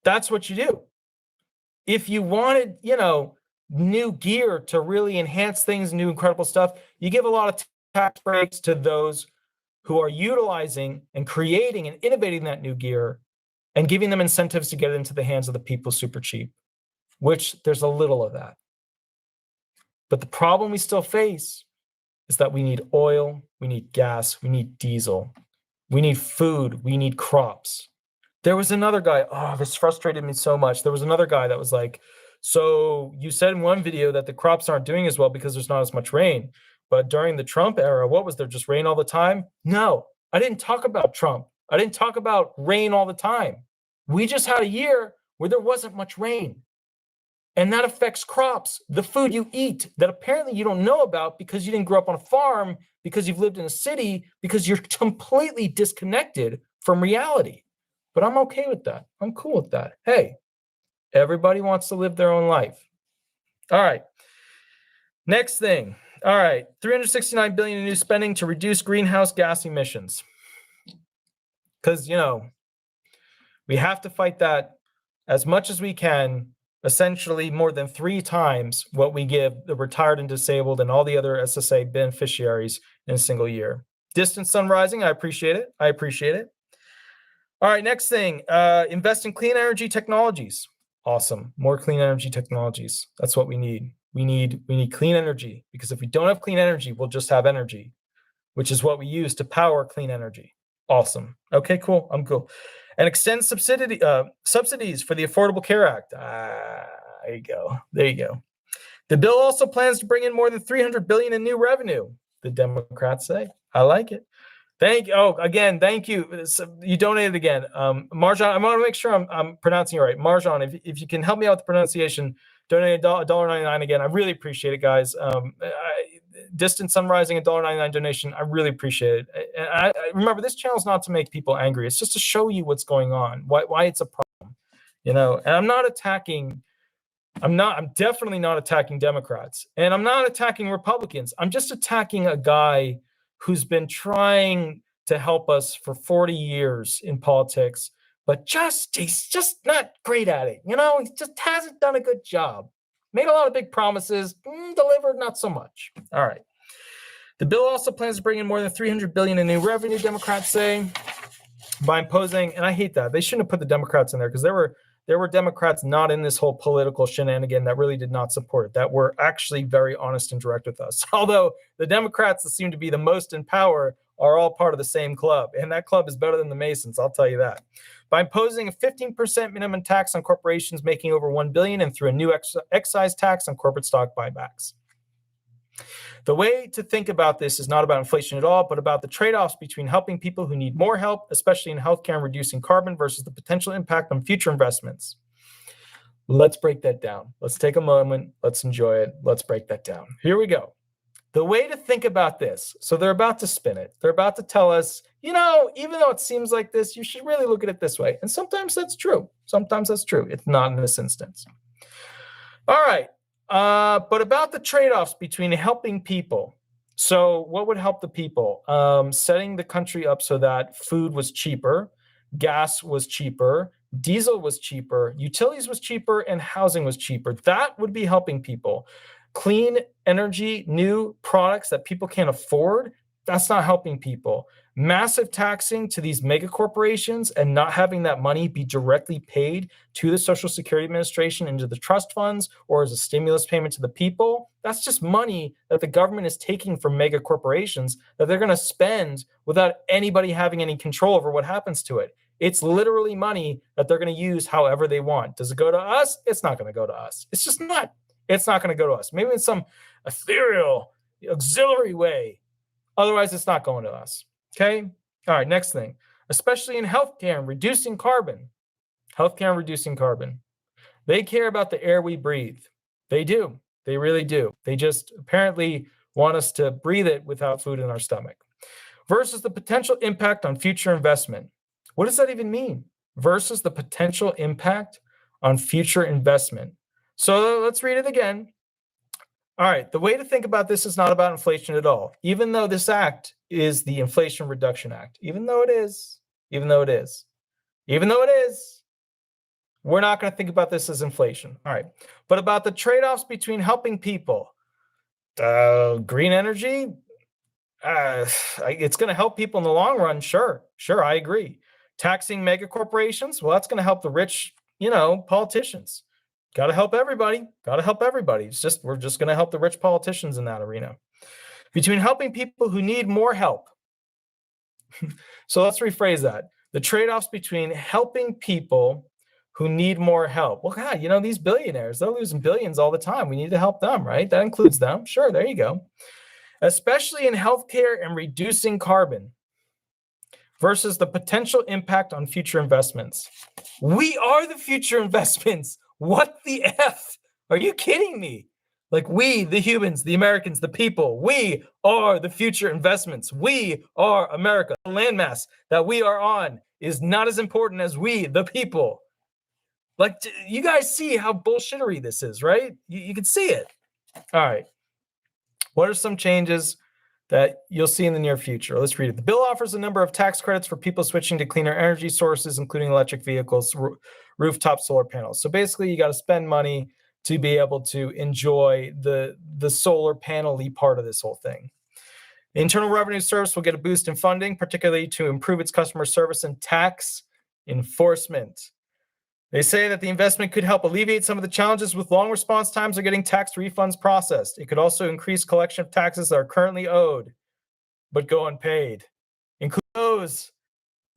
That's what you do. If you wanted, new gear to really enhance things, new incredible stuff, you give a lot of tax breaks to those who are utilizing and creating and innovating that new gear and giving them incentives to get it into the hands of the people super cheap, which there's a little of that. But the problem we still face is that we need oil, we need gas, we need diesel, we need food, we need crops. There was another guy, this frustrated me so much. There was another guy that was like, so you said in one video that the crops aren't doing as well because there's not as much rain. But during the Trump era, what was there, just rain all the time? No, I didn't talk about Trump. I didn't talk about rain all the time. We just had a year where there wasn't much rain. And that affects crops, the food you eat that apparently you don't know about because you didn't grow up on a farm, because you've lived in a city, because you're completely disconnected from reality. But I'm okay with that. I'm cool with that. Hey, everybody wants to live their own life. All right. Next thing. All right. $369 billion in new spending to reduce greenhouse gas emissions. Because, we have to fight that as much as we can, essentially more than 3 times what we give the retired and disabled and all the other SSA beneficiaries in a single year. Distant sun rising. I appreciate it. All right, next thing, invest in clean energy technologies. Awesome, more clean energy technologies. That's what we need. We need clean energy, because if we don't have clean energy, we'll just have energy, which is what we use to power clean energy. Awesome. Okay, cool. I'm cool. And extend subsidies for the Affordable Care Act. There you go. There you go. The bill also plans to bring in more than $300 billion in new revenue, the Democrats say. I like it. Thank you. Oh, again, thank you. You donated again. Marjan, I want to make sure I'm pronouncing it right. Marjan, if you can help me out with the pronunciation, donate $1.99 again. I really appreciate it, guys. Distant Sunrising, $1.99 donation. I really appreciate it. And I remember, this channel is not to make people angry. It's just to show you what's going on, why it's a problem. And I'm definitely not attacking Democrats, and I'm not attacking Republicans. I'm just attacking a guy who's been trying to help us for 40 years in politics, but he's just not great at it. He just hasn't done a good job. Made a lot of big promises, delivered not so much. All right. The bill also plans to bring in more than $300 billion in new revenue, Democrats say, by imposing, and I hate that. They shouldn't have put the Democrats in there, because there were Democrats not in this whole political shenanigan that really did not support it, that were actually very honest and direct with us. Although the Democrats that seem to be the most in power are all part of the same club, and that club is better than the Masons, I'll tell you that. By imposing a 15% minimum tax on corporations making over $1 billion, and through a new excise tax on corporate stock buybacks. The way to think about this is not about inflation at all, but about the trade-offs between helping people who need more help, especially in healthcare and reducing carbon, versus the potential impact on future investments. Let's break that down. Let's take a moment. Let's enjoy it. Let's break that down. Here we go. The way to think about this, so they're about to spin it. They're about to tell us, even though it seems like this, you should really look at it this way. And sometimes that's true. Sometimes that's true. It's not in this instance. All right. But about the trade-offs between helping people. So what would help the people? Setting the country up so that food was cheaper, gas was cheaper, diesel was cheaper, utilities was cheaper, and housing was cheaper. That would be helping people. Clean energy, new products that people can't afford, that's not helping people. Massive taxing to these mega corporations and not having that money be directly paid to the Social Security Administration into the trust funds or as a stimulus payment to the people, that's just money that the government is taking from mega corporations that they're going to spend without anybody having any control over what happens to it. It's literally money that they're going to use however they want. Does it go to us? It's not going to go to us. It's just not. It's not going to go to us. Maybe in some ethereal, auxiliary way. Otherwise, it's not going to us. Okay? All right, next thing. Especially in healthcare and reducing carbon. Healthcare and reducing carbon. They care about the air we breathe. They do. They really do. They just apparently want us to breathe it without food in our stomach. Versus the potential impact on future investment. What does that even mean? Versus the potential impact on future investment. So let's read it again. All right, the way to think about this is not about inflation at all, even though this act is the Inflation Reduction Act, even though it is, we're not going to think about this as inflation. All right, but about the trade-offs between helping people. Green energy, it's going to help people in the long run. Sure, I agree. Taxing mega corporations, well, that's going to help the rich, politicians. Got to help everybody. We're just going to help the rich politicians in that arena. Between helping people who need more help. So let's rephrase that. The trade-offs between helping people who need more help. Well, God, these billionaires, they're losing billions all the time. We need to help them, right? That includes them. Sure, there you go. Especially in healthcare and reducing carbon. Versus the potential impact on future investments. We are the future investments. What the F? Are you kidding me? Like, we, the humans, the Americans, the people, we are the future investments. We are America. The landmass that we are on is not as important as we, the people. Like, you guys see how bullshittery this is, right? You can see it. All right. What are some changes that you'll see in the near future? Let's read it. The bill offers a number of tax credits for people switching to cleaner energy sources, including electric vehicles, rooftop solar panels. So basically, you got to spend money to be able to enjoy the solar panel-y part of this whole thing. The Internal Revenue Service will get a boost in funding, particularly to improve its customer service and tax enforcement. They say that the investment could help alleviate some of the challenges with long response times or getting tax refunds processed. It could also increase collection of taxes that are currently owed but go unpaid, include those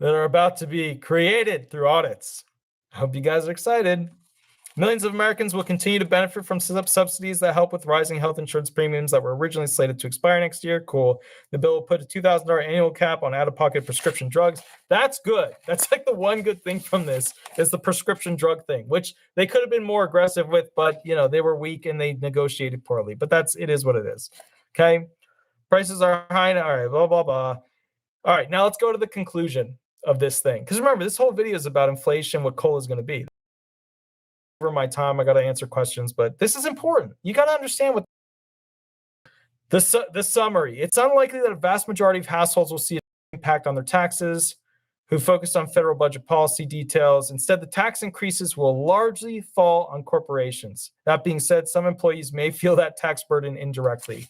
that are about to be created through audits. I hope you guys are excited. Millions of Americans will continue to benefit from subsidies that help with rising health insurance premiums that were originally slated to expire next year. Cool. The bill will put a $2,000 annual cap on out-of-pocket prescription drugs. That's good. That's like the one good thing from this is the prescription drug thing, which they could have been more aggressive with, but they were weak and they negotiated poorly. But it is what it is. Okay. Prices are high. All right. Blah, blah, blah. All right. Now let's go to the conclusion of this thing. Because remember, this whole video is about inflation, what coal is going to be. Over my time, I got to answer questions, but this is important. You got to understand what the summary. It's unlikely that a vast majority of households will see an impact on their taxes who focused on federal budget policy details. Instead, the tax increases will largely fall on corporations. That being said, some employees may feel that tax burden indirectly.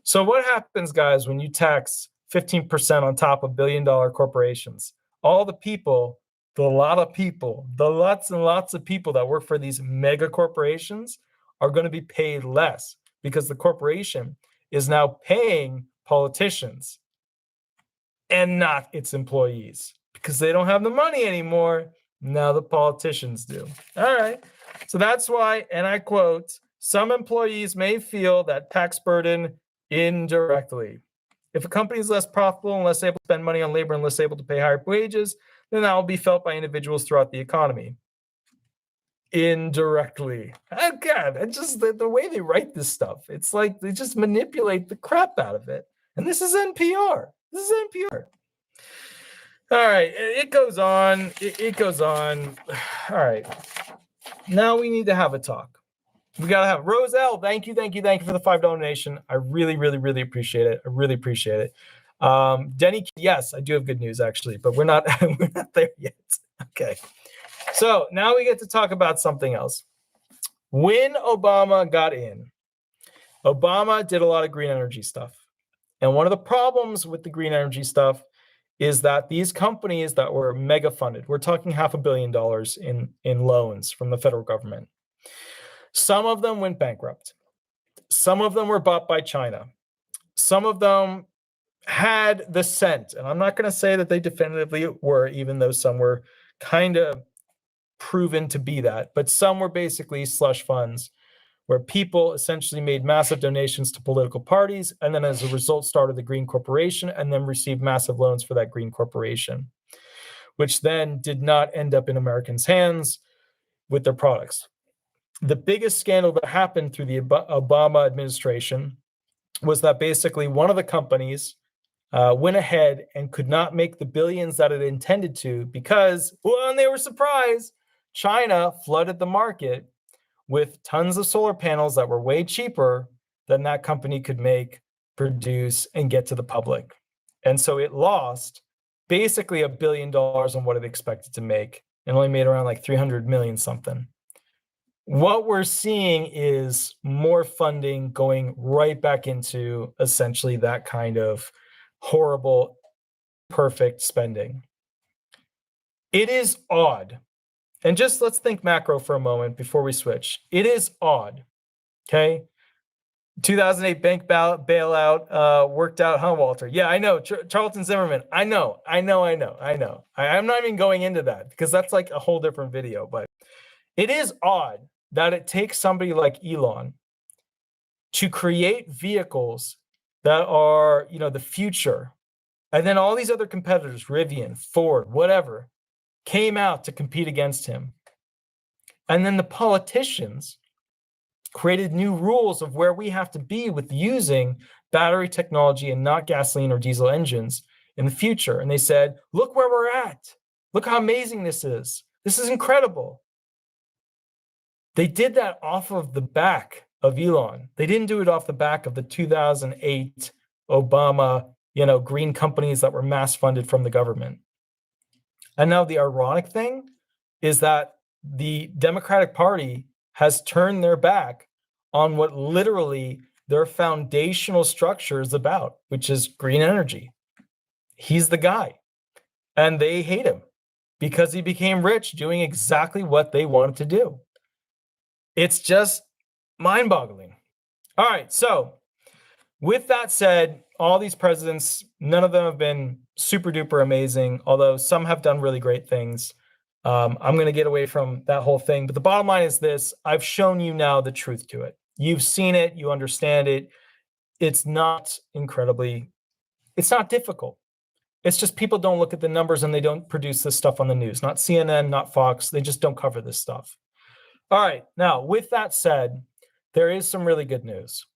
So what happens, guys, when you tax 15% on top of billion-dollar corporations? All the people, the lots and lots of people that work for these mega corporations are going to be paid less because the corporation is now paying politicians and not its employees because they don't have the money anymore. Now the politicians do. All right. So that's why, and I quote, some employees may feel that tax burden indirectly. If a company is less profitable and less able to spend money on labor and less able to pay higher wages, then that will be felt by individuals throughout the economy. Indirectly. Oh God, it's just the way they write this stuff. It's like they just manipulate the crap out of it. And this is NPR. All right, it goes on. It goes on. All right. Now we need to have a talk. We got to have Roselle. Thank you for the $5 donation. I really appreciate it. I really appreciate it. Denny, yes, I do have good news actually, but we're not there yet. Okay. So now we get to talk about something else. When Obama got in, Obama did a lot of green energy stuff. And one of the problems with the green energy stuff is that these companies that were mega funded, we're talking $500 million in loans from the federal government. Some of them went bankrupt. Some of them were bought by China. Some of them had the scent. And I'm not going to say that they definitively were, even though some were kind of proven to be that. But some were basically slush funds where people essentially made massive donations to political parties and then as a result started the Green Corporation and then received massive loans for that Green Corporation, which then did not end up in Americans' hands with their products. The biggest scandal that happened through the Obama administration was that basically one of the companies went ahead and could not make the billions that it intended to because, well, and they were surprised, China flooded the market with tons of solar panels that were way cheaper than that company could make, produce, and get to the public. And so it lost basically $1 billion on what it expected to make and only made around like 300 million something. What we're seeing is more funding going right back into essentially that kind of horrible, perfect spending. It is odd. And just let's think macro for a moment before we switch. It is odd, okay? 2008 bank bailout worked out, huh, Walter? Yeah, I know. Charlton Zimmerman. I know. I'm not even going into that because that's like a whole different video. But it is odd that it takes somebody like Elon to create vehicles that are, the future. And then all these other competitors, Rivian, Ford, whatever, came out to compete against him. And then the politicians created new rules of where we have to be with using battery technology and not gasoline or diesel engines in the future. And they said, look where we're at. Look how amazing this is. This is incredible. They did that off of the back of Elon. They didn't do it off the back of the 2008 Obama, green companies that were mass funded from the government. And now the ironic thing is that the Democratic Party has turned their back on what literally their foundational structure is about, which is green energy. He's the guy. And they hate him because he became rich doing exactly what they wanted to do. It's just mind-boggling. All right, so with that said, all these presidents, none of them have been super duper amazing, although some have done really great things. I'm going to get away from that whole thing. But the bottom line is this. I've shown you now the truth to it. You've seen it. You understand it. It's not difficult. It's just people don't look at the numbers and they don't produce this stuff on the news. Not CNN, not Fox. They just don't cover this stuff. All right. Now, with that said, there is some really good news.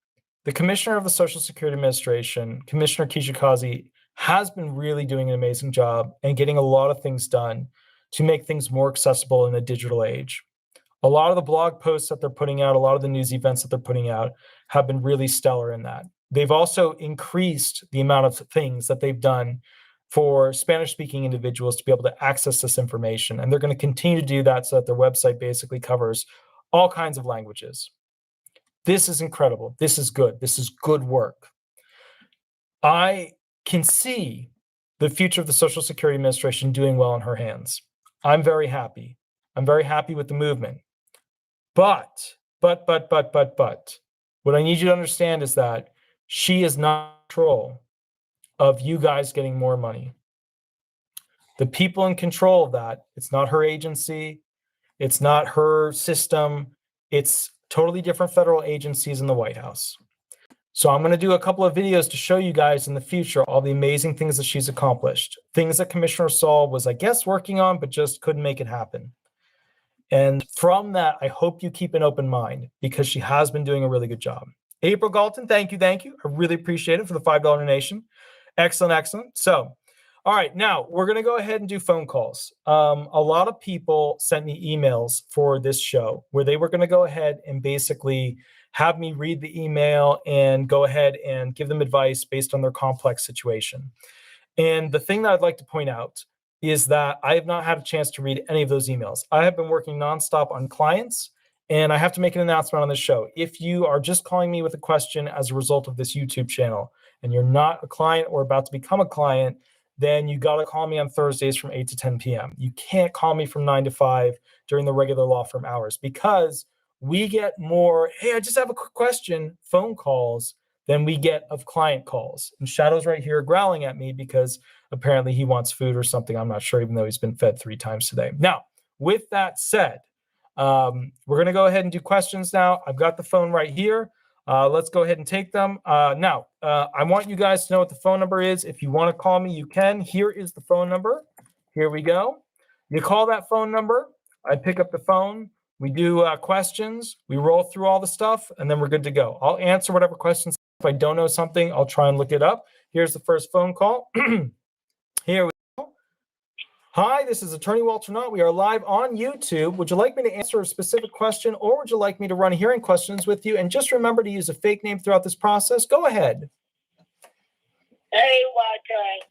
The Commissioner of the Social Security Administration, Commissioner Kijikazi, has been really doing an amazing job and getting a lot of things done to make things more accessible in a digital age. A lot of the blog posts that they're putting out, a lot of the news events that they're putting out have been really stellar in that. They've also increased the amount of things that they've done for Spanish-speaking individuals to be able to access this information. And they're going to continue to do that so that their website basically covers all kinds of languages. This is incredible. This is good. This is good work. I can see the future of the Social Security Administration doing well in her hands. I'm very happy. I'm very happy with the movement. But, what I need you to understand is that she is not in control of you guys getting more money. The people in control of that, it's not her agency, it's not her system, it's totally different federal agencies in the White House. So I'm going to do a couple of videos to show you guys in the future all the amazing things that she's accomplished. Things that Commissioner Saul was, I guess, working on, but just couldn't make it happen. And from that, I hope you keep an open mind because she has been doing a really good job. April Galton, thank you. I really appreciate it for the $5 donation. Excellent. So, all right, now we're going to go ahead and do phone calls. A lot of people sent me emails for this show where they were going to go ahead and basically have me read the email and go ahead and give them advice based on their complex situation. And the thing that I'd like to point out is that I have not had a chance to read any of those emails. I have been working nonstop on clients, and I have to make an announcement on this show. If you are just calling me with a question as a result of this YouTube channel, and you're not a client or about to become a client, then you got to call me on Thursdays from 8 to 10 p.m. You can't call me from 9 to 5 during the regular law firm hours because we get more, hey, I just have a quick question, phone calls than we get of client calls. And Shadow's right here growling at me because apparently he wants food or something. I'm not sure, even though he's been fed 3 times today. Now, with that said, we're going to go ahead and do questions now. I've got the phone right here. Let's go ahead and take them. Now, I want you guys to know what the phone number is. If you want to call me, you can. Here is the phone number. Here we go. You call that phone number. I pick up the phone. We do questions. We roll through all the stuff, and then we're good to go. I'll answer whatever questions. If I don't know something, I'll try and look it up. Here's the first phone call. Here we go. Hi, this is Attorney Walter Hnot. We are live on YouTube. Would you like me to answer a specific question, or would you like me to run hearing questions with you? And just remember to use a fake name throughout this process. Go ahead. Hey, Walter.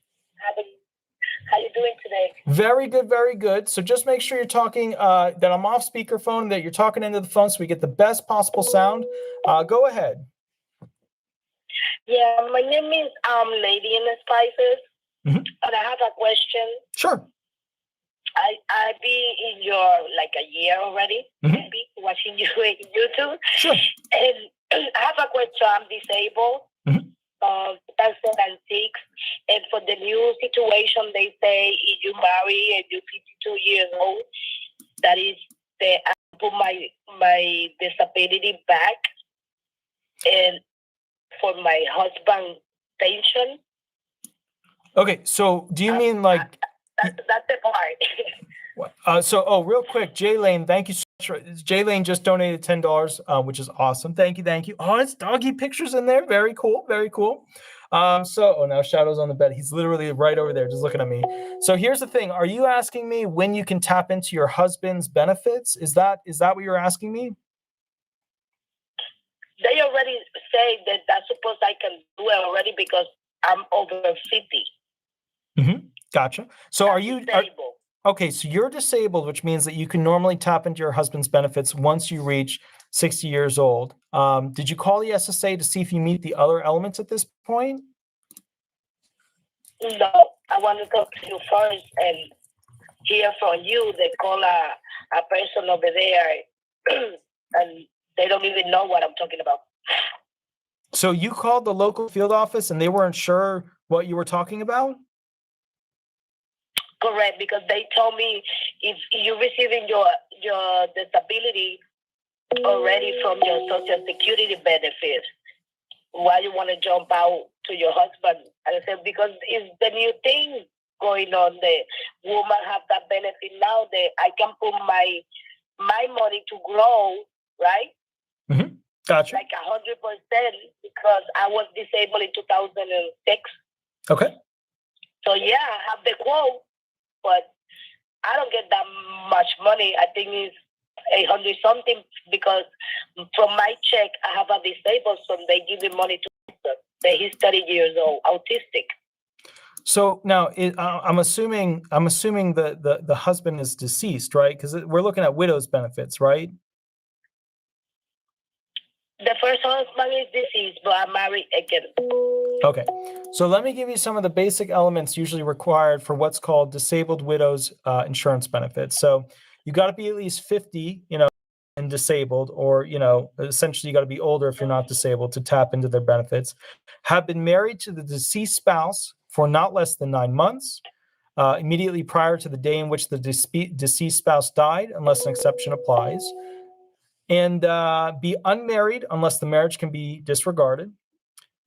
How you doing today? Very good, very good. So just make sure you're talking, that I'm off speakerphone, that you're talking into the phone so we get the best possible sound. Go ahead. Yeah, my name is Lady in the Spices, and I have a question. Sure. I be in your like a year already, maybe watching you in YouTube. Sure. And I have a question. I'm disabled. 2006, and for the new situation, they say if you marry and you're 52 years old, that is I put my disability back, and for my husband's pension. Okay, so do you mean like that's the part? Real quick, Jay Lane, thank you so much. Jay Lane just donated $10, which is awesome. Thank you. Oh, it's doggy pictures in there. Very cool. Now Shadow's on the bed. He's literally right over there, just looking at me. So here's the thing. Are you asking me when you can tap into your husband's benefits? Is that what you're asking me? They already say that that's supposed I can do it already because I'm over 50. Gotcha. So are you disabled? Okay, so you're disabled, which means that you can normally tap into your husband's benefits once you reach 60 years old. Did you call the SSA to see if you meet the other elements at this point? No, I want to talk to you first and hear from you. They call a person over there and they don't even know what I'm talking about. So you called the local field office and they weren't sure what you were talking about? Correct, because they told me if you're receiving your disability already from your Social Security benefit, why you want to jump out to your husband? And I said, because it's the new thing going on. The woman have that benefit now that I can put my money to grow, right? Mm-hmm. Gotcha. Like 100% because I was disabled in 2006. Okay. So yeah, I have the quote, but I don't get that much money. I think it's 800 something because from my check I have a disabled son. They give me money to that he's 30 years old, autistic. So now I'm assuming the husband is deceased, right? Because we're looking at widow's benefits, right? The first husband is deceased, but I'm married again. Okay. So let me give you some of the basic elements usually required for what's called disabled widows insurance benefits. So you got to be at least 50, and disabled, or, essentially you got to be older if you're not disabled to tap into their benefits. Have been married to the deceased spouse for not less than 9 months, immediately prior to the day in which the deceased spouse died, unless an exception applies. And be unmarried unless the marriage can be disregarded.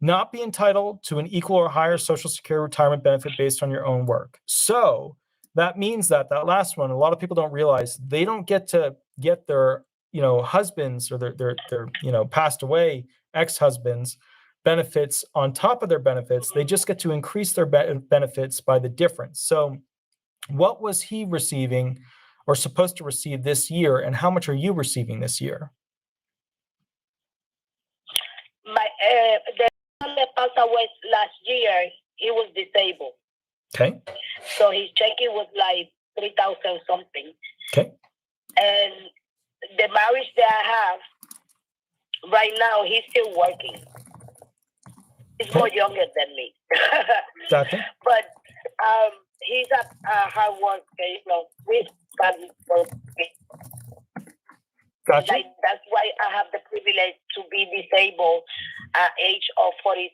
Not be entitled to an equal or higher Social Security retirement benefit based on your own work. So that means that last one, a lot of people don't realize they don't get to get their, husbands or their passed away ex-husbands benefits on top of their benefits. They just get to increase their benefits by the difference. So what was he receiving or supposed to receive this year, and how much are you receiving this year? The one that passed away last year, he was disabled. Okay. So his checking was like 3,000 something. Okay. And the marriage that I have right now, he's still working. He's more younger than me. Gotcha. But he's a hard worker, with family for me. Gotcha. Like, that's why I have the privilege to be disabled at age of 40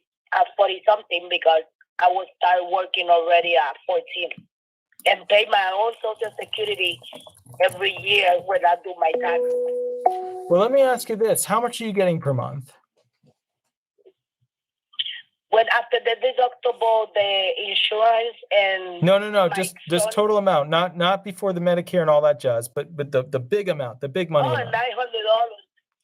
something, because I will start working already at 14 and pay my own Social Security every year when I do my taxes. Well, let me ask you this. How much are you getting per month? When after the deductible, the insurance and No, just total amount, not before the Medicare and all that jazz, but the big amount, the big money amount. $900.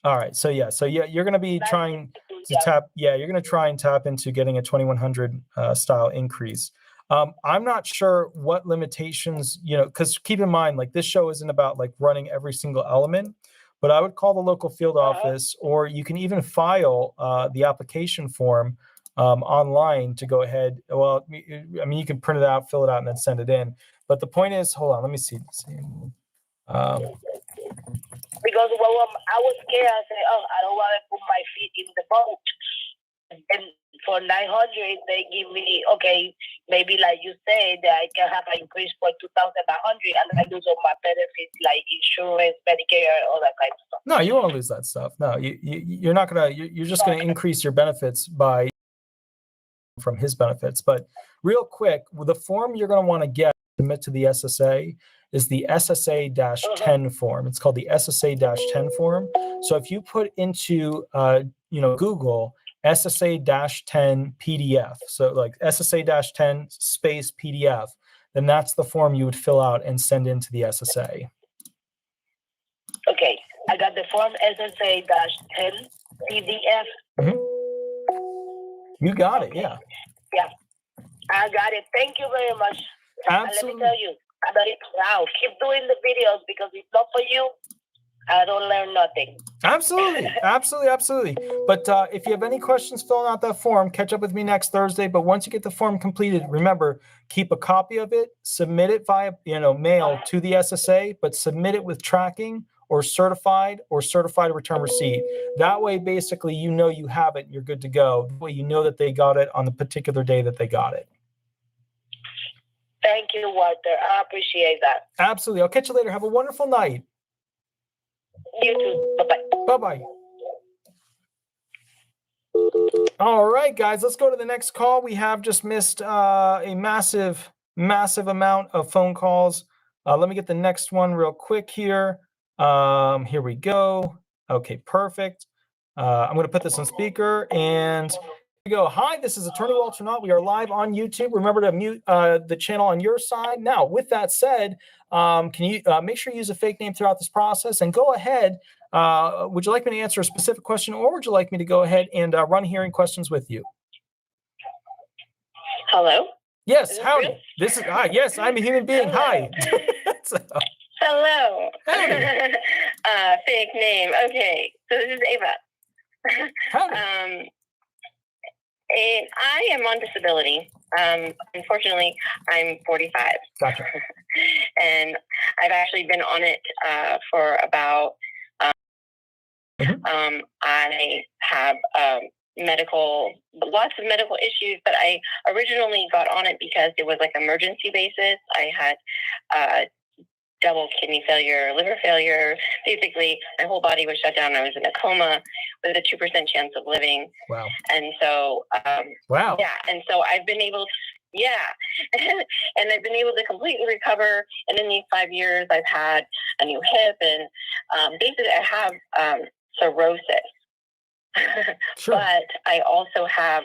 All right, so you're going to be trying to tap. Yeah, you're going to try and tap into getting a 2100 style increase. I'm not sure what limitations, because keep in mind, like, this show isn't about like running every single element, but I would call the local field office, or you can even file the application form online to go ahead. Well, I mean, you can print it out, fill it out, and then send it in. But the point is, hold on, let me see. Because I was scared, I said, I don't want to put my feet in the boat. And for 900, they give me, okay, maybe like you said, that I can have an increase for 2,100, and I lose all my benefits like insurance, Medicare, all that kind of stuff. No, you won't lose that stuff. No, you're not gonna. You're just gonna increase your benefits from his benefits. But real quick, the form you're gonna want to submit to the SSA is the SSA-10 form. It's called the SSA-10 form. So if you put into Google SSA-10 PDF, so like SSA-10 space PDF, then that's the form you would fill out and send into the SSA. Okay, I got the form SSA-10 PDF. Mm-hmm. You got it, yeah. Yeah, I got it. Thank you very much. Absolutely. And let me tell you, I'm very proud. Keep doing the videos, because if not for you, I don't learn nothing. Absolutely. But if you have any questions filling out that form, catch up with me next Thursday. But once you get the form completed, remember, keep a copy of it, submit it via mail to the SSA, but submit it with tracking or certified return receipt. That way, basically, you have it, you're good to go. That way, you know that they got it on the particular day that they got it. Thank you, Walter. I appreciate that. Absolutely. I'll catch you later. Have a wonderful night. You too. Bye-bye. Bye-bye. All right, guys, let's go to the next call. We have just missed a massive amount of phone calls. Let me get the next one real quick here. Here we go. Okay, perfect. I'm going to put this on speaker and here we go. Hi, this is Attorney Walter Hnot. We are live on YouTube. Remember to mute the channel on your side. Now, with that said, can you make sure you use a fake name throughout this process and go ahead. Would you like me to answer a specific question, or would you like me to go ahead and run hearing questions with you? Hello? Yes, howdy. This is yes, I'm a human being. Hi. So, Hello. howdy. Fake name. Okay. So this is Ava. Howdy. I am on disability. Unfortunately, I'm 45. Gotcha. And I've actually been on it for about I have lots of medical issues, but I originally got on it because it was like emergency basis. I had double kidney failure, liver failure. Basically, my whole body was shut down. I was in a coma with a 2% chance of living. Wow. And so, wow. Yeah. And so I've been able to, and I've been able to completely recover. And in these 5 years, I've had a new hip, and basically I have cirrhosis. Sure. But I also have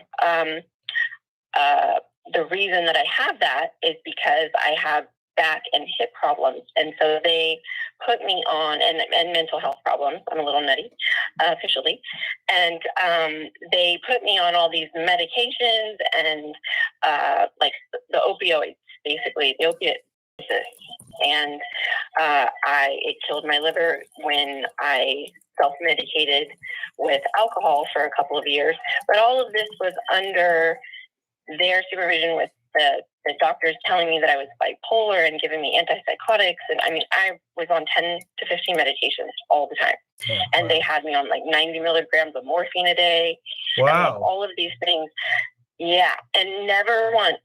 the reason that I have that is because I have back and hip problems, and so they put me on and mental health problems. I'm a little nutty officially, and they put me on all these medications and like the opioids, basically the opiate. And it killed my liver when I self-medicated with alcohol for a couple of years. But all of this was under their supervision, with the doctors telling me that I was bipolar and giving me antipsychotics. And I mean, I was on 10 to 15 medications all the time. Oh, and wow. They had me on like 90 milligrams of morphine a day. Wow. And like all of these things. Yeah. And never once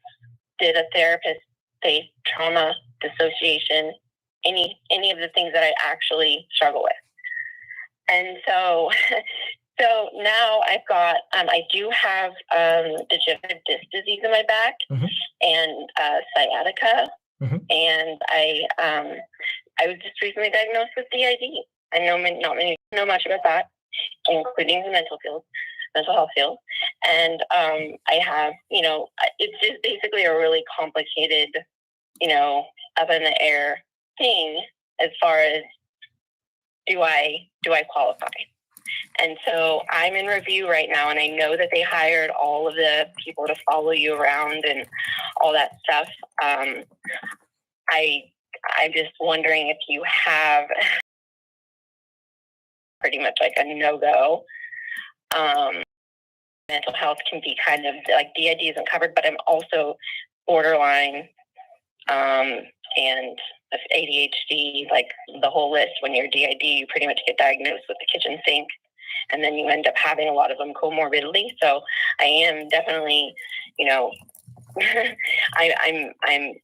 did a therapist say trauma, dissociation, any of the things that I actually struggle with. And so now I've got, I do have degenerative disc disease in my back, and sciatica, and I was just recently diagnosed with DID. I know not many know much about that, including the mental health field, and I have, it's just basically a really complicated, up in the air thing as far as do I qualify? And so I'm in review right now, and I know that they hired all of the people to follow you around and all that stuff. I'm just wondering if you have pretty much like a no-go. Mental health can be kind of like DID isn't covered, but I'm also borderline and ADHD, like the whole list. When you're DID, you pretty much get diagnosed with the kitchen sink, and then you end up having a lot of them comorbidly. So I am definitely, I'm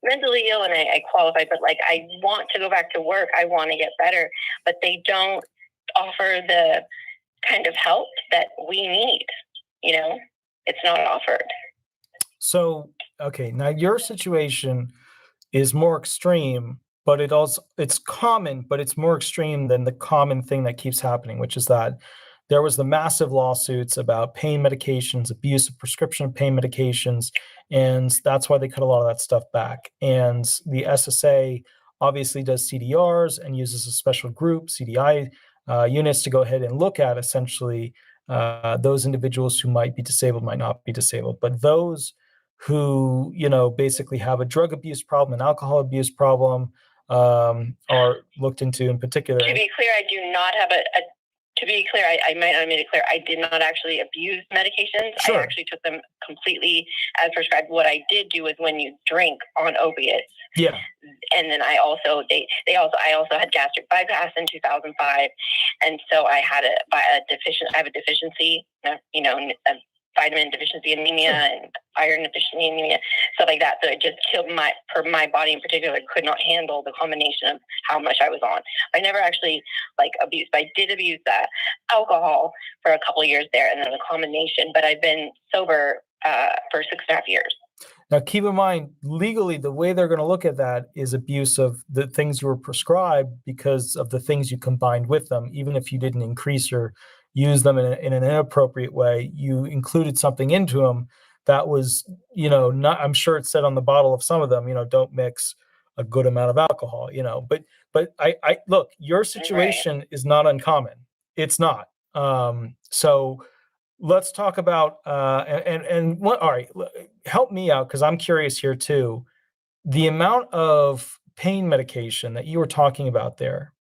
mentally ill and I qualify, but like I want to go back to work. I want to get better, but they don't offer the kind of help that we need. It's not offered. So, okay, now your situation is more extreme, but it's common, but it's more extreme than the common thing that keeps happening, which is that there was the massive lawsuits about pain medications, abuse of prescription pain medications, and that's why they cut a lot of that stuff back. And the SSA obviously does CDRs and uses a special group, CDI units, to go ahead and look at essentially those individuals who might be disabled, might not be disabled, but those who, basically have a drug abuse problem, an alcohol abuse problem, are looked into in particular. To be clear, I do not have to be clear, I might not have made it clear, I did not actually abuse medications. Sure. I actually took them completely as prescribed. What I did do is when you drink on opiates. Yeah. And then I also had gastric bypass in 2005, and so I had I have a deficiency, vitamin deficiency anemia and iron deficiency anemia, stuff like that. So it just killed my body in particular could not handle the combination of how much I was on. I never actually abused, but I did abuse that alcohol for a couple of years there, and then the combination. But I've been sober for 6.5 years. Now, keep in mind, legally, the way they're going to look at that is abuse of the things you were prescribed because of the things you combined with them. Even if you didn't increase or use them in an inappropriate way, you included something into them that was, not, I'm sure it said on the bottle of some of them, don't mix a good amount of alcohol, but I look, your situation is not uncommon. It's not. So let's talk about and what. All right, help me out because I'm curious here too. The amount of pain medication that you were talking about there,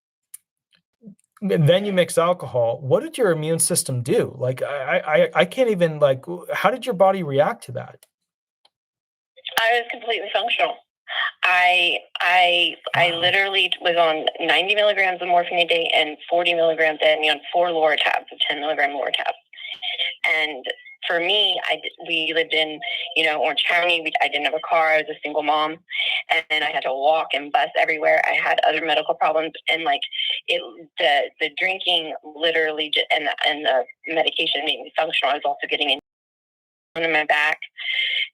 and then you mix alcohol. What did your immune system do? Like, I can't even how did your body react to that? I was completely functional. I literally was on 90 milligrams of morphine a day and 40 milligrams on 4 Loratabs of 10 milligram Loratabs. And for me, we lived in, Orange County. I didn't have a car. I was a single mom, and I had to walk and bus everywhere. I had other medical problems, and the drinking literally and the medication made me functional. I was also getting in my back,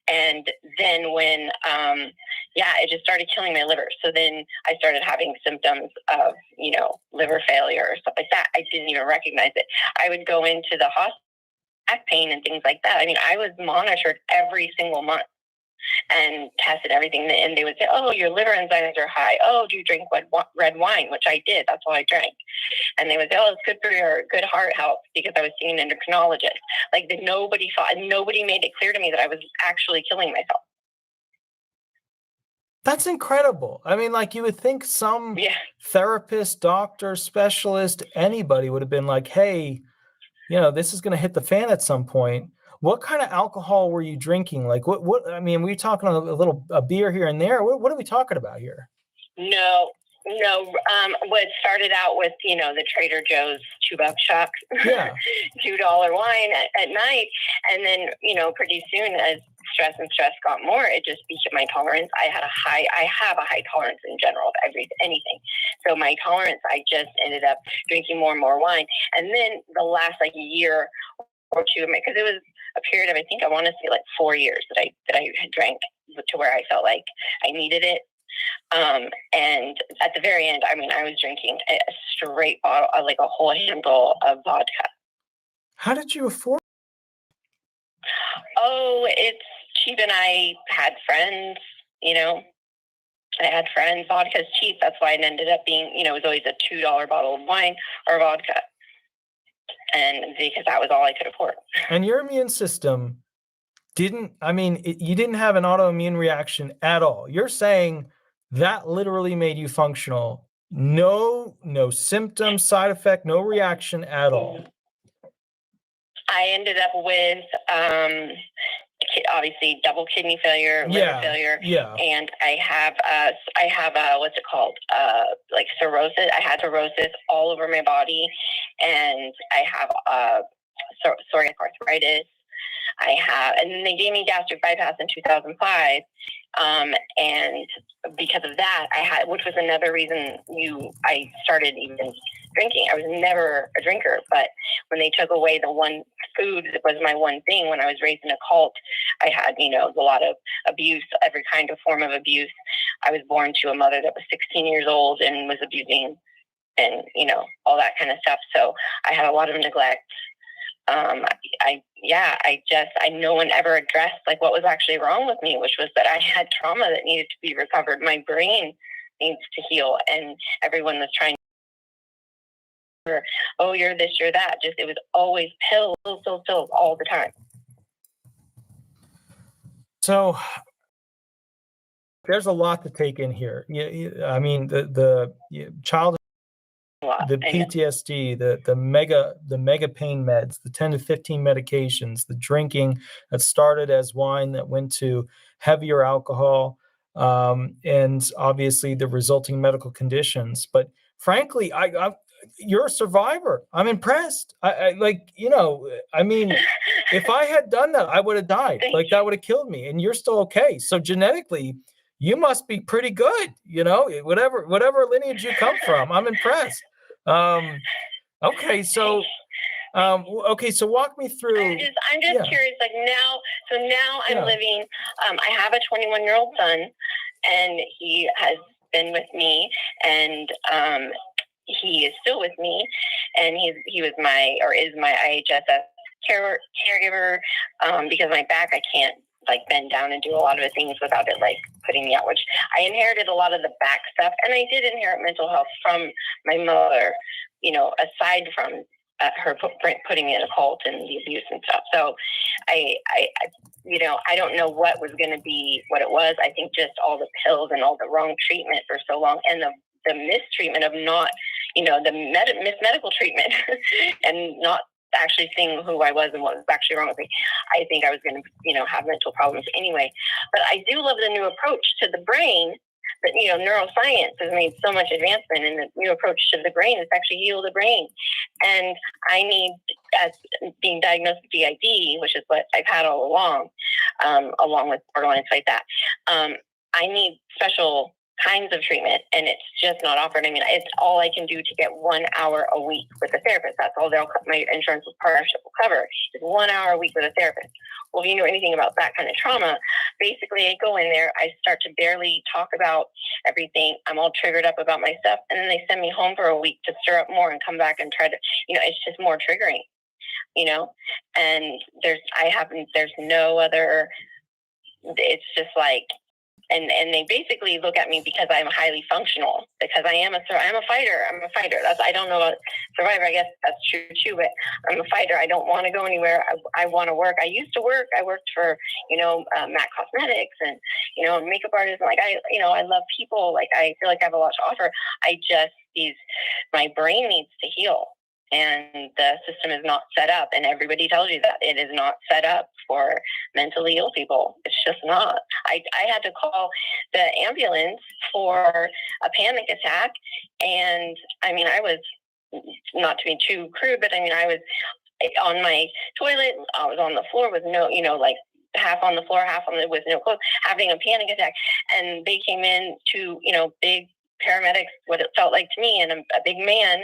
and then when it just started killing my liver. So then I started having symptoms of liver failure or stuff like that. I didn't even recognize it. I would go into the hospital, back pain and things like that. I mean, I was monitored every single month and tested everything, and they would say, "Oh, your liver enzymes are high. Oh, do you drink red wine?" Which I did. That's all I drank. And they would say, "Oh, it's good for your good heart health," because I was seeing an endocrinologist. Nobody made it clear to me that I was actually killing myself. That's incredible. I mean, you would think some therapist, doctor, specialist, anybody would have been like, "Hey, this is going to hit the fan at some point." What kind of alcohol were you drinking? What? I mean, were you talking a beer here and there? What are we talking about here? No. What started out with, the Trader Joe's $2 shop, yeah, $2 wine at night. And then, pretty soon as stress got more, it just became my tolerance. I have a high tolerance in general of anything. So my tolerance, I just ended up drinking more and more wine. And then the last year or two, because it was a period of, I think I want to say 4 years that I had drank to where I felt like I needed it. And at the very end, I mean, I was drinking a straight bottle, a whole handle of vodka. How did you afford? Oh, it's cheap, and I had friends. I had friends. Vodka's cheap. That's why it ended up being, it was always a $2 bottle of wine or vodka, and because that was all I could afford. And your immune system you didn't have an autoimmune reaction at all. You're saying that literally made you functional. No symptom, side effect, no reaction at all. I ended up with obviously double kidney failure, liver failure, and I have what's it called? Cirrhosis. I had cirrhosis all over my body, and I have psoriatic arthritis. And then they gave me gastric bypass in 2005. And because of that, which was another reason I started even drinking. I was never a drinker, but when they took away the one food that was my one thing, when I was raised in a cult, I had, a lot of abuse, every kind of form of abuse. I was born to a mother that was 16 years old and was abusing and, all that kind of stuff. So I had a lot of neglect. No one ever addressed what was actually wrong with me, which was that I had trauma that needed to be recovered. My brain needs to heal, and everyone was trying to, oh, you're this, you're that. It was always pills all the time. So there's a lot to take in here. I mean, the child, the PTSD, the mega pain meds, the 10 to 15 medications, the drinking that started as wine that went to heavier alcohol, and obviously the resulting medical conditions. But frankly, you're a survivor. I'm impressed. I like, I mean, if I had done that, I would have died. Like that would have killed me, and you're still okay. So genetically, you must be pretty good, whatever lineage you come from. I'm impressed. Okay, so so walk me through. I'm just curious, like now I'm living, I have a 21-year-old son, and he has been with me, and he is still with me, and he was is my IHSS caregiver, because my back, I can't like bend down and do a lot of the things without it like putting me out, which I inherited a lot of the back stuff, and I did inherit mental health from my mother, aside from her putting me in a cult and the abuse and stuff. So I don't know what was going to be what it was. I think just all the pills and all the wrong treatment for so long, and the mistreatment of not, the medical treatment and not actually seeing who I was and what was actually wrong with me. I think I was going to, have mental problems anyway. But I do love the new approach to the brain. That neuroscience has made so much advancement in the new approach to the brain. It's actually heal the brain, and I need, as being diagnosed with DID, which is what I've had all along, along with borderline like that. I need special kinds of treatment, and it's just not offered. I mean, it's all I can do to get 1 hour a week with a therapist. That's all my insurance partnership will cover, is 1 hour a week with a therapist. Well, if you know anything about that kind of trauma, basically I go in there, I start to barely talk about everything. I'm all triggered up about my stuff, and then they send me home for a week to stir up more and come back and try to, it's just more triggering, and there's no other, it's just like, and they basically look at me because I'm highly functional, because I'm a fighter. I don't know about survivor. I guess that's true too, but I'm a fighter. I don't want to go anywhere. I want to work. I used to work. I worked for, MAC Cosmetics and, makeup artists. And I love people. Like, I feel like I have a lot to offer. My brain needs to heal. And the system is not set up, and everybody tells you that it is not set up for mentally ill people. It's just not. I had to call the ambulance for a panic attack, and I mean, I was, not to be too crude, but I mean, I was on my toilet. I was on the floor with no, like half on the floor, with no clothes, having a panic attack, and they came in to, big paramedics, what it felt like to me, and a big man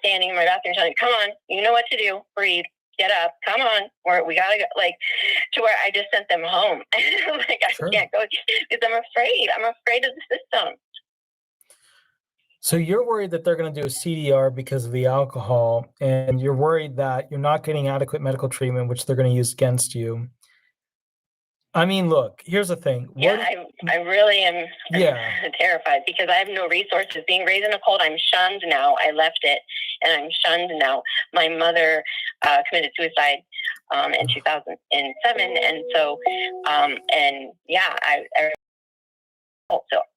standing in my bathroom telling me, "Come on, you know what to do, breathe, get up, come on, we gotta go," like, to where I just sent them home. Like, I can't go because I'm afraid of the system. So you're worried that they're going to do a CDR because of the alcohol, and you're worried that you're not getting adequate medical treatment, which they're going to use against you. I mean, look, here's the thing. I really am terrified because I have no resources. Being raised in a cult, I'm shunned now. I left it, and I'm shunned now. My mother committed suicide in 2007, and so,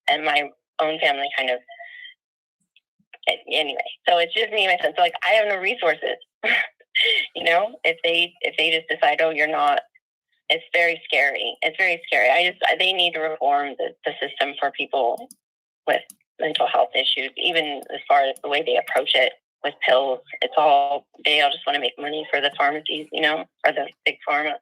and my own family kind of, anyway. So it's just me and my son. So, like, I have no resources. If they just decide, "Oh, you're not," it's very scary. It's very scary. They need to reform the system for people with mental health issues, even as far as the way they approach it with pills. They all just want to make money for the pharmacies, or the big pharma.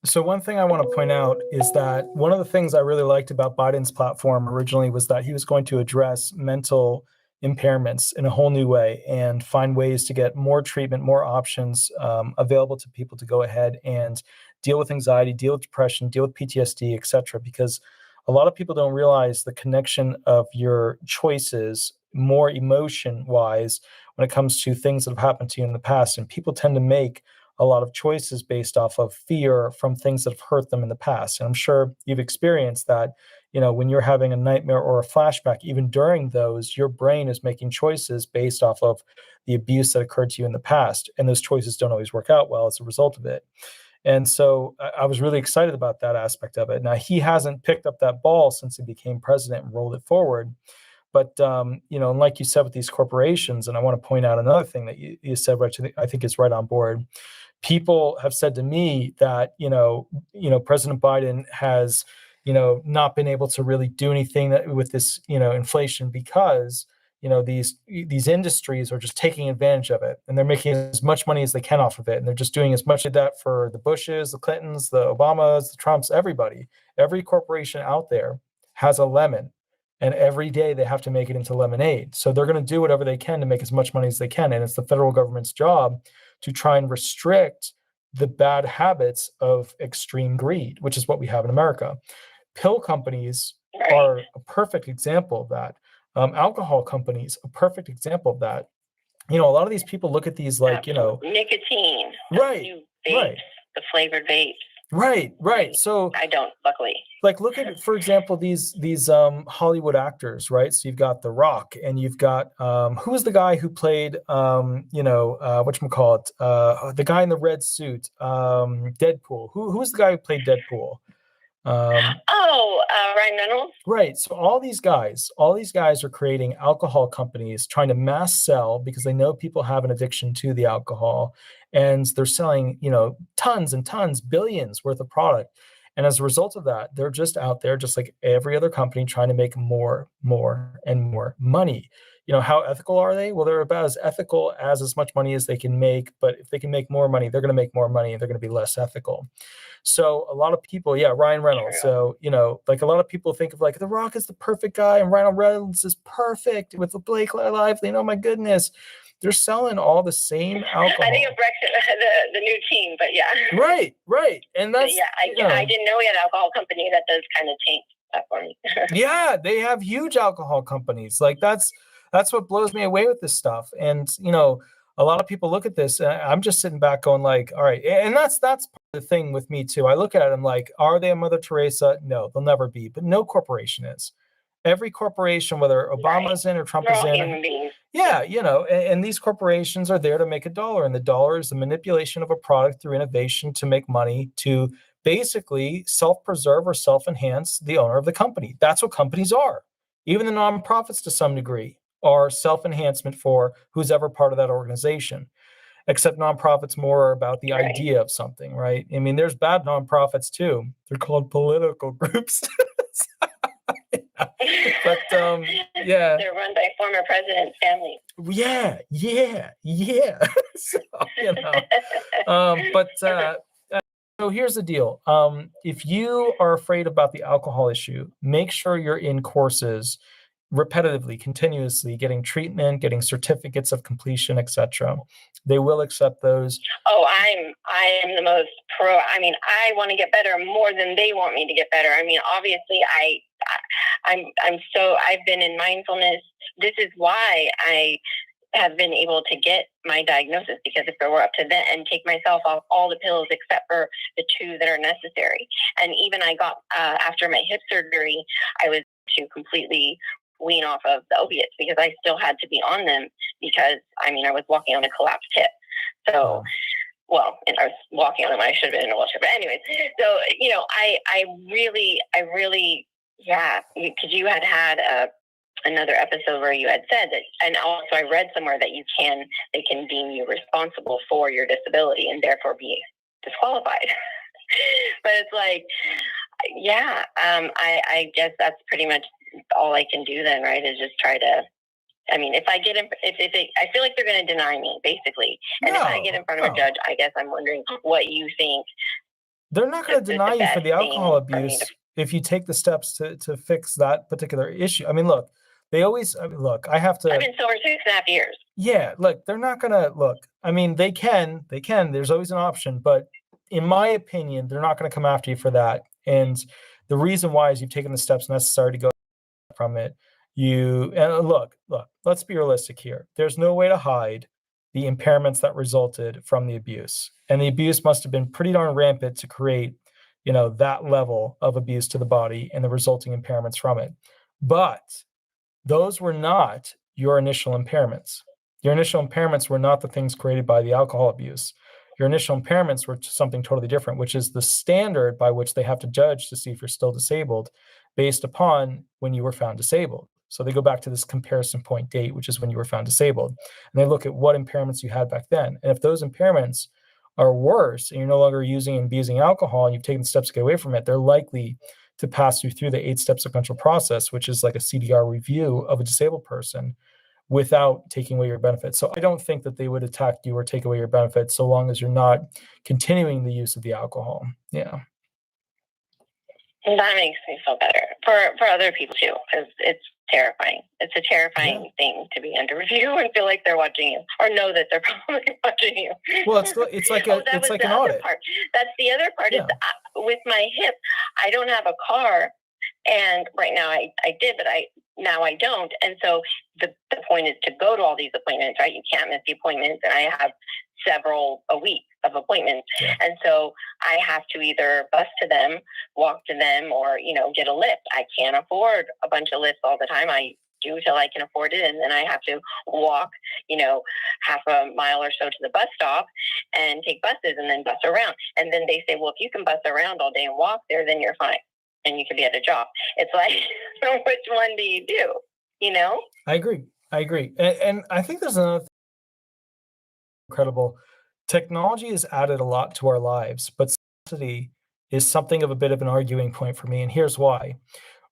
So one thing I want to point out is that one of the things I really liked about Biden's platform originally was that he was going to address mental impairments in a whole new way and find ways to get more treatment, more options available to people to go ahead and deal with anxiety, deal with depression, deal with PTSD, et cetera, because a lot of people don't realize the connection of your choices more emotion-wise when it comes to things that have happened to you in the past. And people tend to make a lot of choices based off of fear from things that have hurt them in the past. And I'm sure you've experienced that, when you're having a nightmare or a flashback, even during those, your brain is making choices based off of the abuse that occurred to you in the past. And those choices don't always work out well as a result of it. And so I was really excited about that aspect of it. Now, he hasn't picked up that ball since he became president and rolled it forward. But, and like you said with these corporations, and I want to point out another thing that you said, which I think is right on board. People have said to me that, President Biden has, not been able to really do anything with this, inflation because, these industries are just taking advantage of it, and they're making as much money as they can off of it, and they're just doing as much of that for the Bushes, the Clintons, the Obamas, the Trumps, everybody. Every corporation out there has a lemon, and every day they have to make it into lemonade. So they're going to do whatever they can to make as much money as they can, and it's the federal government's job to try and restrict the bad habits of extreme greed, which is what we have in America. Pill companies are a perfect example of that. Alcohol companies, a perfect example of that. A lot of these people look at these like, nicotine, right, new vapes, the flavored vapes. Right. So I don't, luckily. Like, look at, for example, these Hollywood actors, right? So you've got The Rock, and you've got who was the guy who played whatchamacallit, the guy in the red suit, Deadpool. Who was the guy who played Deadpool? Ryan Reynolds. Right. So all these guys are creating alcohol companies, trying to mass sell because they know people have an addiction to the alcohol, and they're selling, tons and tons, billions worth of product. And as a result of that, they're just out there, just like every other company, trying to make more and more money. How ethical are they? Well, they're about as ethical as much money as they can make. But if they can make more money, they're going to make more money, and they're going to be less ethical. So a lot of people, Ryan Reynolds. So, like a lot of people think of like The Rock is the perfect guy, and Ryan Reynolds is perfect with the Blake Lively. My goodness, they're selling all the same alcohol. I think of Brexit, the new team, but yeah. Right. And that's, I didn't know we had an alcohol company that does kind of change that for me. Yeah, they have huge alcohol companies. Like that's what blows me away with this stuff. And, a lot of people look at this, and I'm just sitting back going like, all right. And that's part of the thing with me too. I look at it, I'm like, are they a Mother Teresa? No, they'll never be. But no corporation is. Every corporation, whether Obama's in or Trump is in. Yeah, and these corporations are there to make a dollar. And the dollar is the manipulation of a product through innovation to make money, to basically self-preserve or self-enhance the owner of the company. That's what companies are. Even the nonprofits to some degree are self-enhancement for who's ever part of that organization, except nonprofits more about the idea of something, right? I mean, there's bad nonprofits too. They're called political groups. But they're run by former president's family. Yeah. So here's the deal. If you are afraid about the alcohol issue, make sure you're in courses repetitively, continuously, getting treatment, getting certificates of completion, etc. They will accept those. Oh, I am the most pro. I mean, I want to get better more than they want me to get better. I mean, obviously, I've been in mindfulness. This is why I have been able to get my diagnosis, because if it were up to them, and take myself off all the pills except for the 2 that are necessary. And even I got, after my hip surgery, I was to completely wean off of the opiates, because I still had to be on them, because I was walking on a collapsed hip. So, and I was walking on them. I should have been in a wheelchair. But anyways, so, I really, because you had another episode where you had said that, and also I read somewhere that they can deem you responsible for your disability and therefore be disqualified. But it's like, I guess that's pretty much all I can do then, right? Is just try to. I mean, if I get in, I feel like they're going to deny me, basically. And if I get in front of a judge, I guess I'm wondering what you think. They're not going to deny you for the alcohol abuse if you take the steps to fix that particular issue. I mean, look, they always look. I have to. I've been sober 6.5 years. Yeah, look, they're not going to look. I mean, they can. There's always an option, but in my opinion, they're not going to come after you for that. And the reason why is you've taken the steps necessary to go from it. Look, let's be realistic here. There's no way to hide the impairments that resulted from the abuse. And the abuse must have been pretty darn rampant to create, that level of abuse to the body and the resulting impairments from it. But those were not your initial impairments. Your initial impairments were not the things created by the alcohol abuse. Your initial impairments were something totally different, which is the standard by which they have to judge to see if you're still disabled based upon when you were found disabled. So they go back to this comparison point date, which is when you were found disabled. And they look at what impairments you had back then. And if those impairments are worse and you're no longer using and abusing alcohol and you've taken steps to get away from it, they're likely to pass you through the 8-step sequential process, which is like a CDR review of a disabled person, without taking away your benefits. So I don't think that they would attack you or take away your benefits so long as you're not continuing the use of the alcohol. Yeah. That makes me feel better for other people too, because it's terrifying. It's a terrifying thing to be under review and feel like they're watching you, or know that they're probably watching you. Well, it's like an audit. Part. That's the other part. Yeah. Is with my hip, I don't have a car, and right now I did, but now I don't. And so the point is to go to all these appointments, right? You can't miss the appointments, and I have several a week of appointments. Yeah. And so I have to either bus to them, walk to them, or, get a lift. I can't afford a bunch of lifts all the time. I do till I can afford it. And then I have to walk, half a mile or so to the bus stop and take buses and then bus around. And then they say, well, if you can bus around all day and walk there, then you're fine. And you could be at a job. It's like, which one do you do? I agree. And I think there's another thing incredible. Technology has added a lot to our lives, but simplicity is something of a bit of an arguing point for me. And here's why.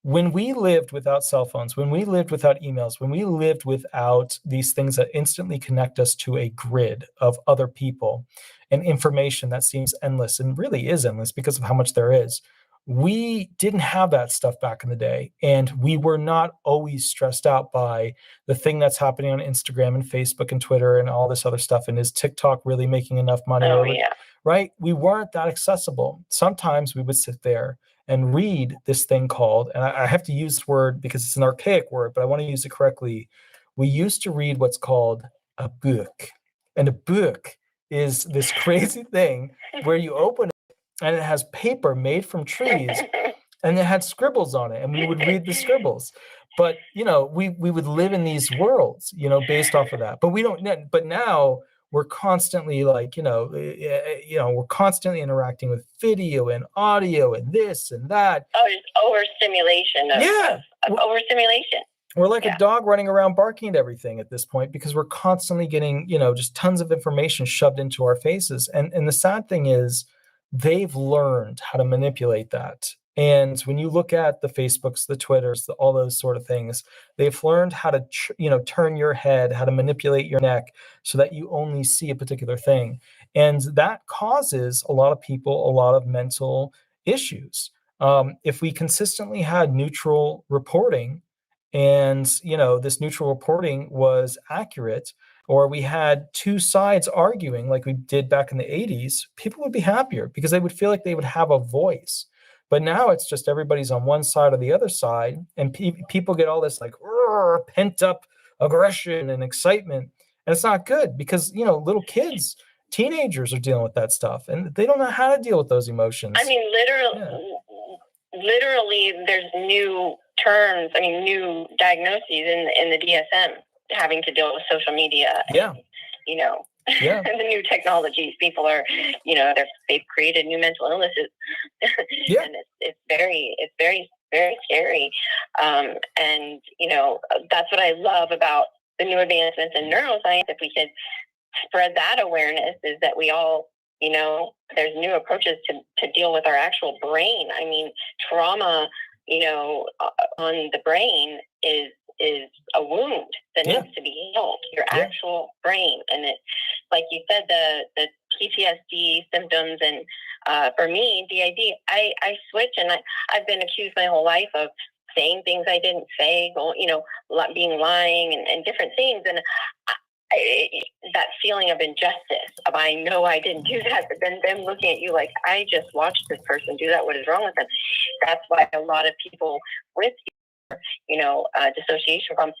When we lived without cell phones, when we lived without emails, when we lived without these things that instantly connect us to a grid of other people and information that seems endless and really is endless because of how much there is, we didn't have that stuff back in the day. And we were not always stressed out by the thing that's happening on Instagram and Facebook and Twitter and all this other stuff. And is TikTok really making enough money? Right? We weren't that accessible. Sometimes we would sit there and read this thing called, and I have to use this word because it's an archaic word, but I want to use it correctly. We used to read what's called a book. And a book is this crazy thing where you open it and it has paper made from trees and it had scribbles on it, and we would read the scribbles. But, we would live in these worlds, based off of that. But we don't, but now we're constantly we're constantly interacting with video and audio and this and that. Oh, it's overstimulation. Overstimulation. We're like a dog running around barking at everything at this point because we're constantly getting, just tons of information shoved into our faces. And the sad thing is they've learned how to manipulate that. And when you look at the Facebooks, the Twitters, all those sort of things, they've learned how to, turn your head, how to manipulate your neck so that you only see a particular thing. And that causes a lot of people a lot of mental issues. If we consistently had neutral reporting and, this neutral reporting was accurate, or we had two sides arguing like we did back in the 80s, people would be happier because they would feel like they would have a voice. But now it's just everybody's on one side or the other side, and people get all this like pent up aggression and excitement. And it's not good because, little kids, teenagers are dealing with that stuff and they don't know how to deal with those emotions. I mean, literally there's new terms, new diagnoses in the DSM having to deal with social media. Yeah. And the new technologies, people are, they've created new mental illnesses. Yeah. And it's very, very scary. And, that's what I love about the new advancements in neuroscience. If we could spread that awareness, is that we all, there's new approaches to deal with our actual brain. I mean, trauma, on the brain is a wound that needs to be healed, your actual brain. And it, like you said, the PTSD symptoms, and for me, DID, I switch, and I've been accused my whole life of saying things I didn't say, being lying and different things. And that feeling of injustice of, I know I didn't do that, but then them looking at you like, I just watched this person do that. What is wrong with them? That's why a lot of people with dissociation problems,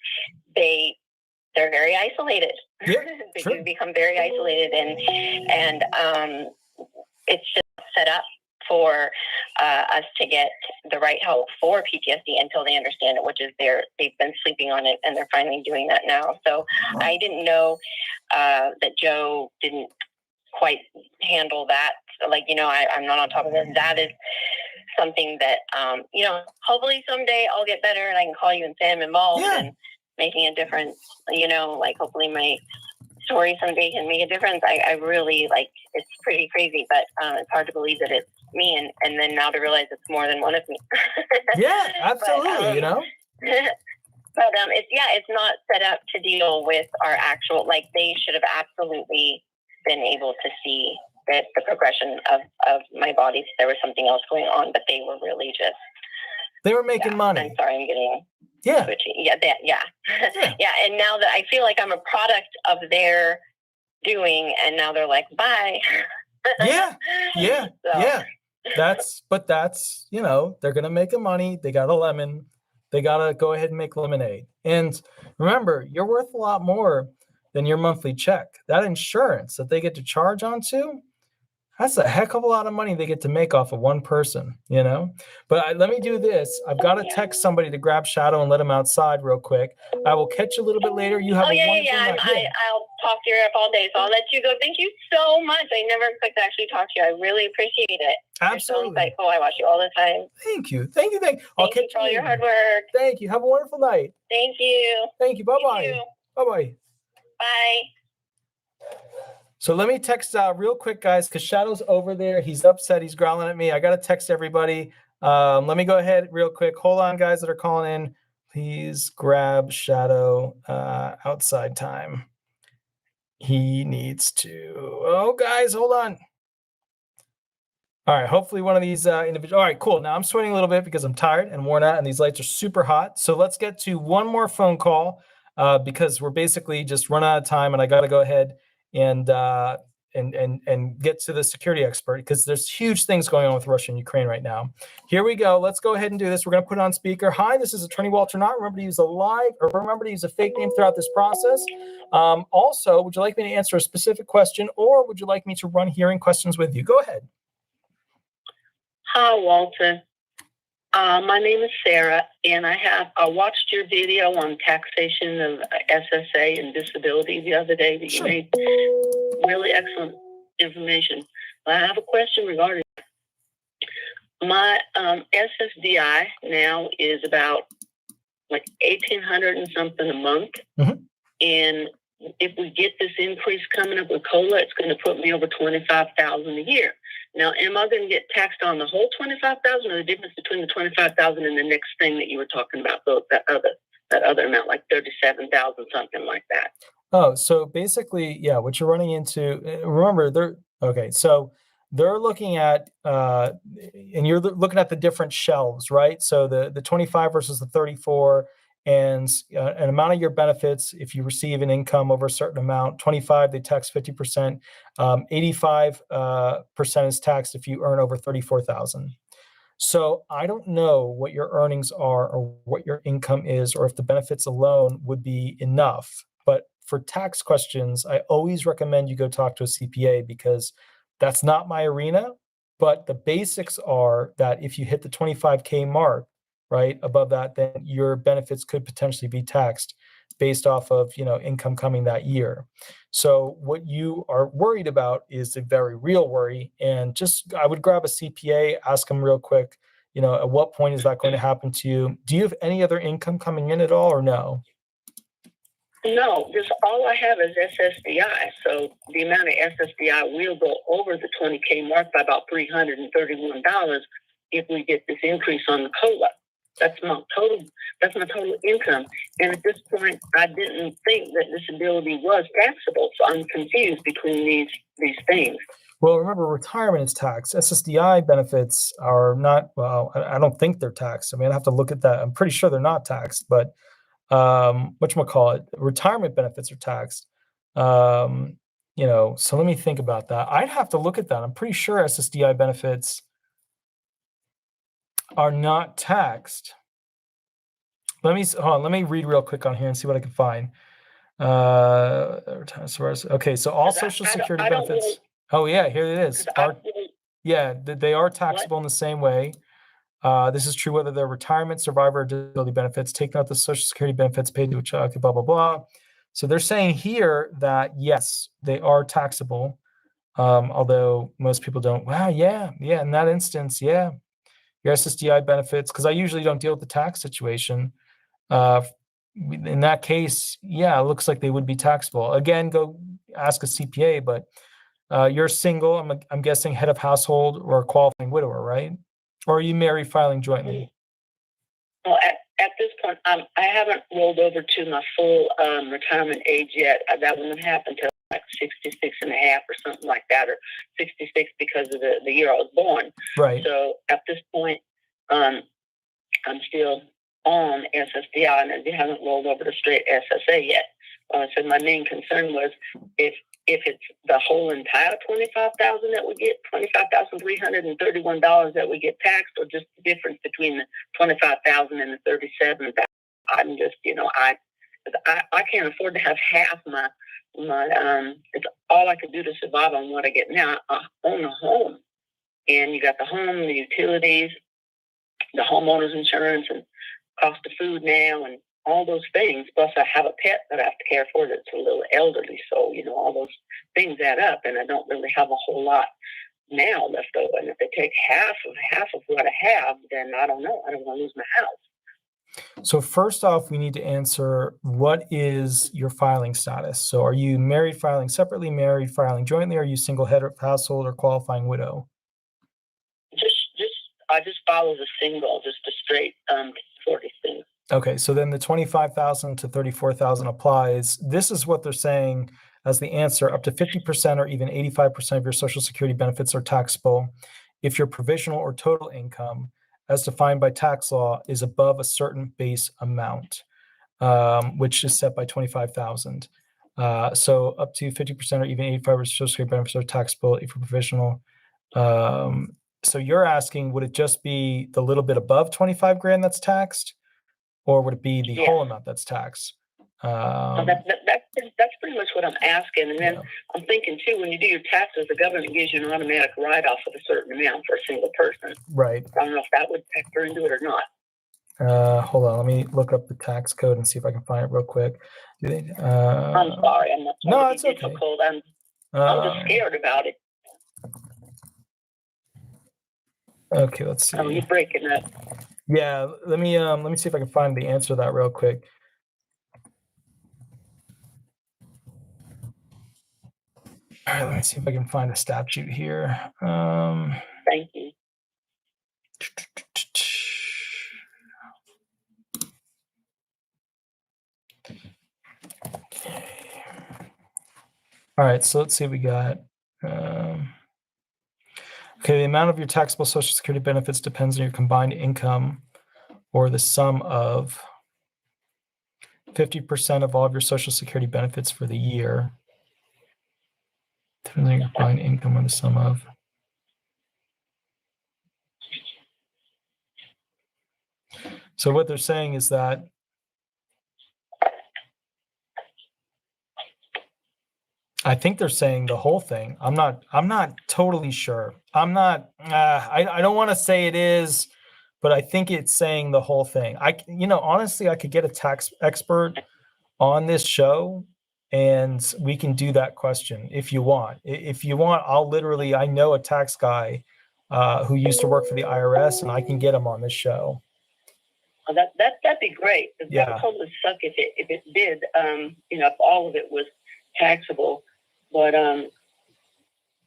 they're very isolated. They do become very isolated, and it's just set up for us to get the right help for PTSD until they understand it, which is they've been sleeping on it, and they're finally doing that now. So I didn't know that Joe didn't quite handle that. I'm not on top of it. That is something that, hopefully someday I'll get better and I can call you and say I'm involved and making a difference. Hopefully my story someday can make a difference. I really it's pretty crazy, but it's hard to believe that it's me, and then now to realize it's more than one of me. Yeah, absolutely. But it's not set up to deal with our actual, like they should have absolutely been able to see that the progression of my body, if there was something else going on, but they were really just. They were making money. I'm sorry, I'm getting switchy. Yeah. And now that I feel like I'm a product of their doing, and now they're like, bye. Yeah. That's, they're going to make a money. They got a lemon. They got to go ahead and make lemonade. And remember, you're worth a lot more than your monthly check. That insurance that they get to charge onto, that's a heck of a lot of money they get to make off of one person, But let me do this. I've got to text somebody to grab Shadow and let him outside real quick. I will catch you a little bit later. You have a wonderful night. I'll talk to you all day, so I'll let you go. Thank you so much. I never expect to actually talk to you. I really appreciate it. Absolutely. You're so insightful. I watch you all the time. Thank you. Thank you for all your hard work. Thank you. Have a wonderful night. Thank you. Thank you. Bye-bye. Bye-bye. Bye. So let me text real quick, guys, because Shadow's over there. He's upset. He's growling at me. I got to text everybody. Let me go ahead real quick. Hold on, guys that are calling in. Please grab Shadow outside time. He needs to. Oh, guys, hold on. All right. Hopefully one of these individuals. All right, cool. Now I'm sweating a little bit because I'm tired and worn out, and these lights are super hot. So let's get to one more phone call because we're basically just run out of time, and I got to go ahead and get to the security expert because there's huge things going on with Russia and Ukraine right now. Here we go. Let's go ahead and do this. We're going to put it on speaker. Hi, this is Attorney Walter Hnot. Remember to use a fake name throughout this process. Also, would you like me to answer a specific question, or would you like me to run hearing questions with you? Go ahead. Hi, Walter. My name is Sarah, and I watched your video on taxation of SSA and disability the other day that you made. Really excellent information. But I have a question regarding my SSDI now is about like $1,800 and something a month. Mm-hmm. And if we get this increase coming up with COLA, it's going to put me over $25,000 a year. Now, am I going to get taxed on the whole $25,000, or the difference between the $25,000 and the next thing that you were talking about, that other amount, like $37,000, something like that? Oh, so basically, yeah, what you're running into. Remember, they're looking at, and you're looking at the different shelves, right? So the 25 versus the 34. And an amount of your benefits, if you receive an income over a certain amount, 25, they tax 50%, 85% is taxed if you earn over 34,000. So I don't know what your earnings are or what your income is, or if the benefits alone would be enough. But for tax questions, I always recommend you go talk to a CPA because that's not my arena. But the basics are that if you hit the 25K mark, right above that, then your benefits could potentially be taxed based off of income coming that year. So what you are worried about is a very real worry, and I would grab a CPA, ask them real quick, at what point is that going to happen to you? Do you have any other income coming in at all, or no? No, just all I have is SSDI. So the amount of SSDI will go over the 20K mark by about $331 if we get this increase on the COLA. That's my total income. And at this point, I didn't think that disability was taxable. So I'm confused between these things. Well, remember, retirement is taxed. SSDI benefits are not, well, I don't think they're taxed. I mean, I have to look at that. I'm pretty sure they're not taxed, but whatchamacallit, retirement benefits are taxed. So let me think about that. I'd have to look at that. I'm pretty sure SSDI benefits are not taxed. Let me read real quick on here and see what I can find. Okay, so all Social Security benefits. Oh yeah, here it is. They are taxable in the same way. This is true whether they're retirement, survivor, or disability benefits. Take out the Social Security benefits paid to a child, blah, blah, blah. So they're saying here that yes, they are taxable. Although most people don't. Wow, yeah. In that instance, yeah. Your SSDI benefits, because I usually don't deal with the tax situation. In that case, yeah, it looks like they would be taxable. Again, go ask a CPA, but you're single, I'm guessing head of household or qualifying widower, right? Or are you married filing jointly? Well, at this point, I haven't rolled over to my full retirement age yet. That wouldn't happen until like 66 and a half or something like that, or 66 because of the year I was born. Right. So at this point, I'm still on SSDI, and it hasn't rolled over to straight SSA yet. So my main concern was if it's the whole entire $25,000 that we get, $25,331 that we get taxed, or just the difference between the $25,000 and the $37,000. I'm just, I can't afford to have half my it's all I could do to survive on what I get now. I own a home, and you got the home, the utilities, the homeowner's insurance, and cost of food now, and all those things. Plus, I have a pet that I have to care for that's a little elderly. So, all those things add up, and I don't really have a whole lot now left over. And if they take half of what I have, then I don't know. I don't want to lose my house. So first off, we need to answer, what is your filing status? So are you married, filing separately, married, filing jointly? Are you single head household or qualifying widow? I just follow the single, just a straight 40 thing. Okay, so then the 25,000 to 34,000 applies. This is what they're saying as the answer: up to 50% or even 85% of your Social Security benefits are taxable if your provisional or total income, as defined by tax law, is above a certain base amount, which is set by 25,000. So up to 50% or even 85% of Social Security benefits are taxable if you're provisional. So you're asking, would it just be the little bit above 25 grand that's taxed, or would it be the whole amount that's taxed? So that's pretty much what I'm asking. And then I'm thinking too, when you do your taxes, the government gives you an automatic write-off of a certain amount for a single person. Right. I don't know if that would factor into it or not. Hold on, let me look up the tax code and see if I can find it real quick. I'm sorry, I'm not trying to be difficult. I'm just scared about it. Okay, let's see. Oh, you're breaking up. Yeah, let me see if I can find the answer to that real quick. All right, let me see if I can find a statute here. Thank you. All right, so let's see what we got. Okay, the amount of your taxable Social Security benefits depends on your combined income, or the sum of 50% of all of your Social Security benefits for the year. Depends on your combined income, or the sum of. So what they're saying is that I think they're saying the whole thing. I'm not totally sure. I don't want to say it is, but I think it's saying the whole thing. Honestly, I could get a tax expert on this show and we can do that question if you want. If you want, I know a tax guy who used to work for the IRS, and I can get him on this show. Oh, that'd be great. That would totally suck if it did. If all of it was taxable.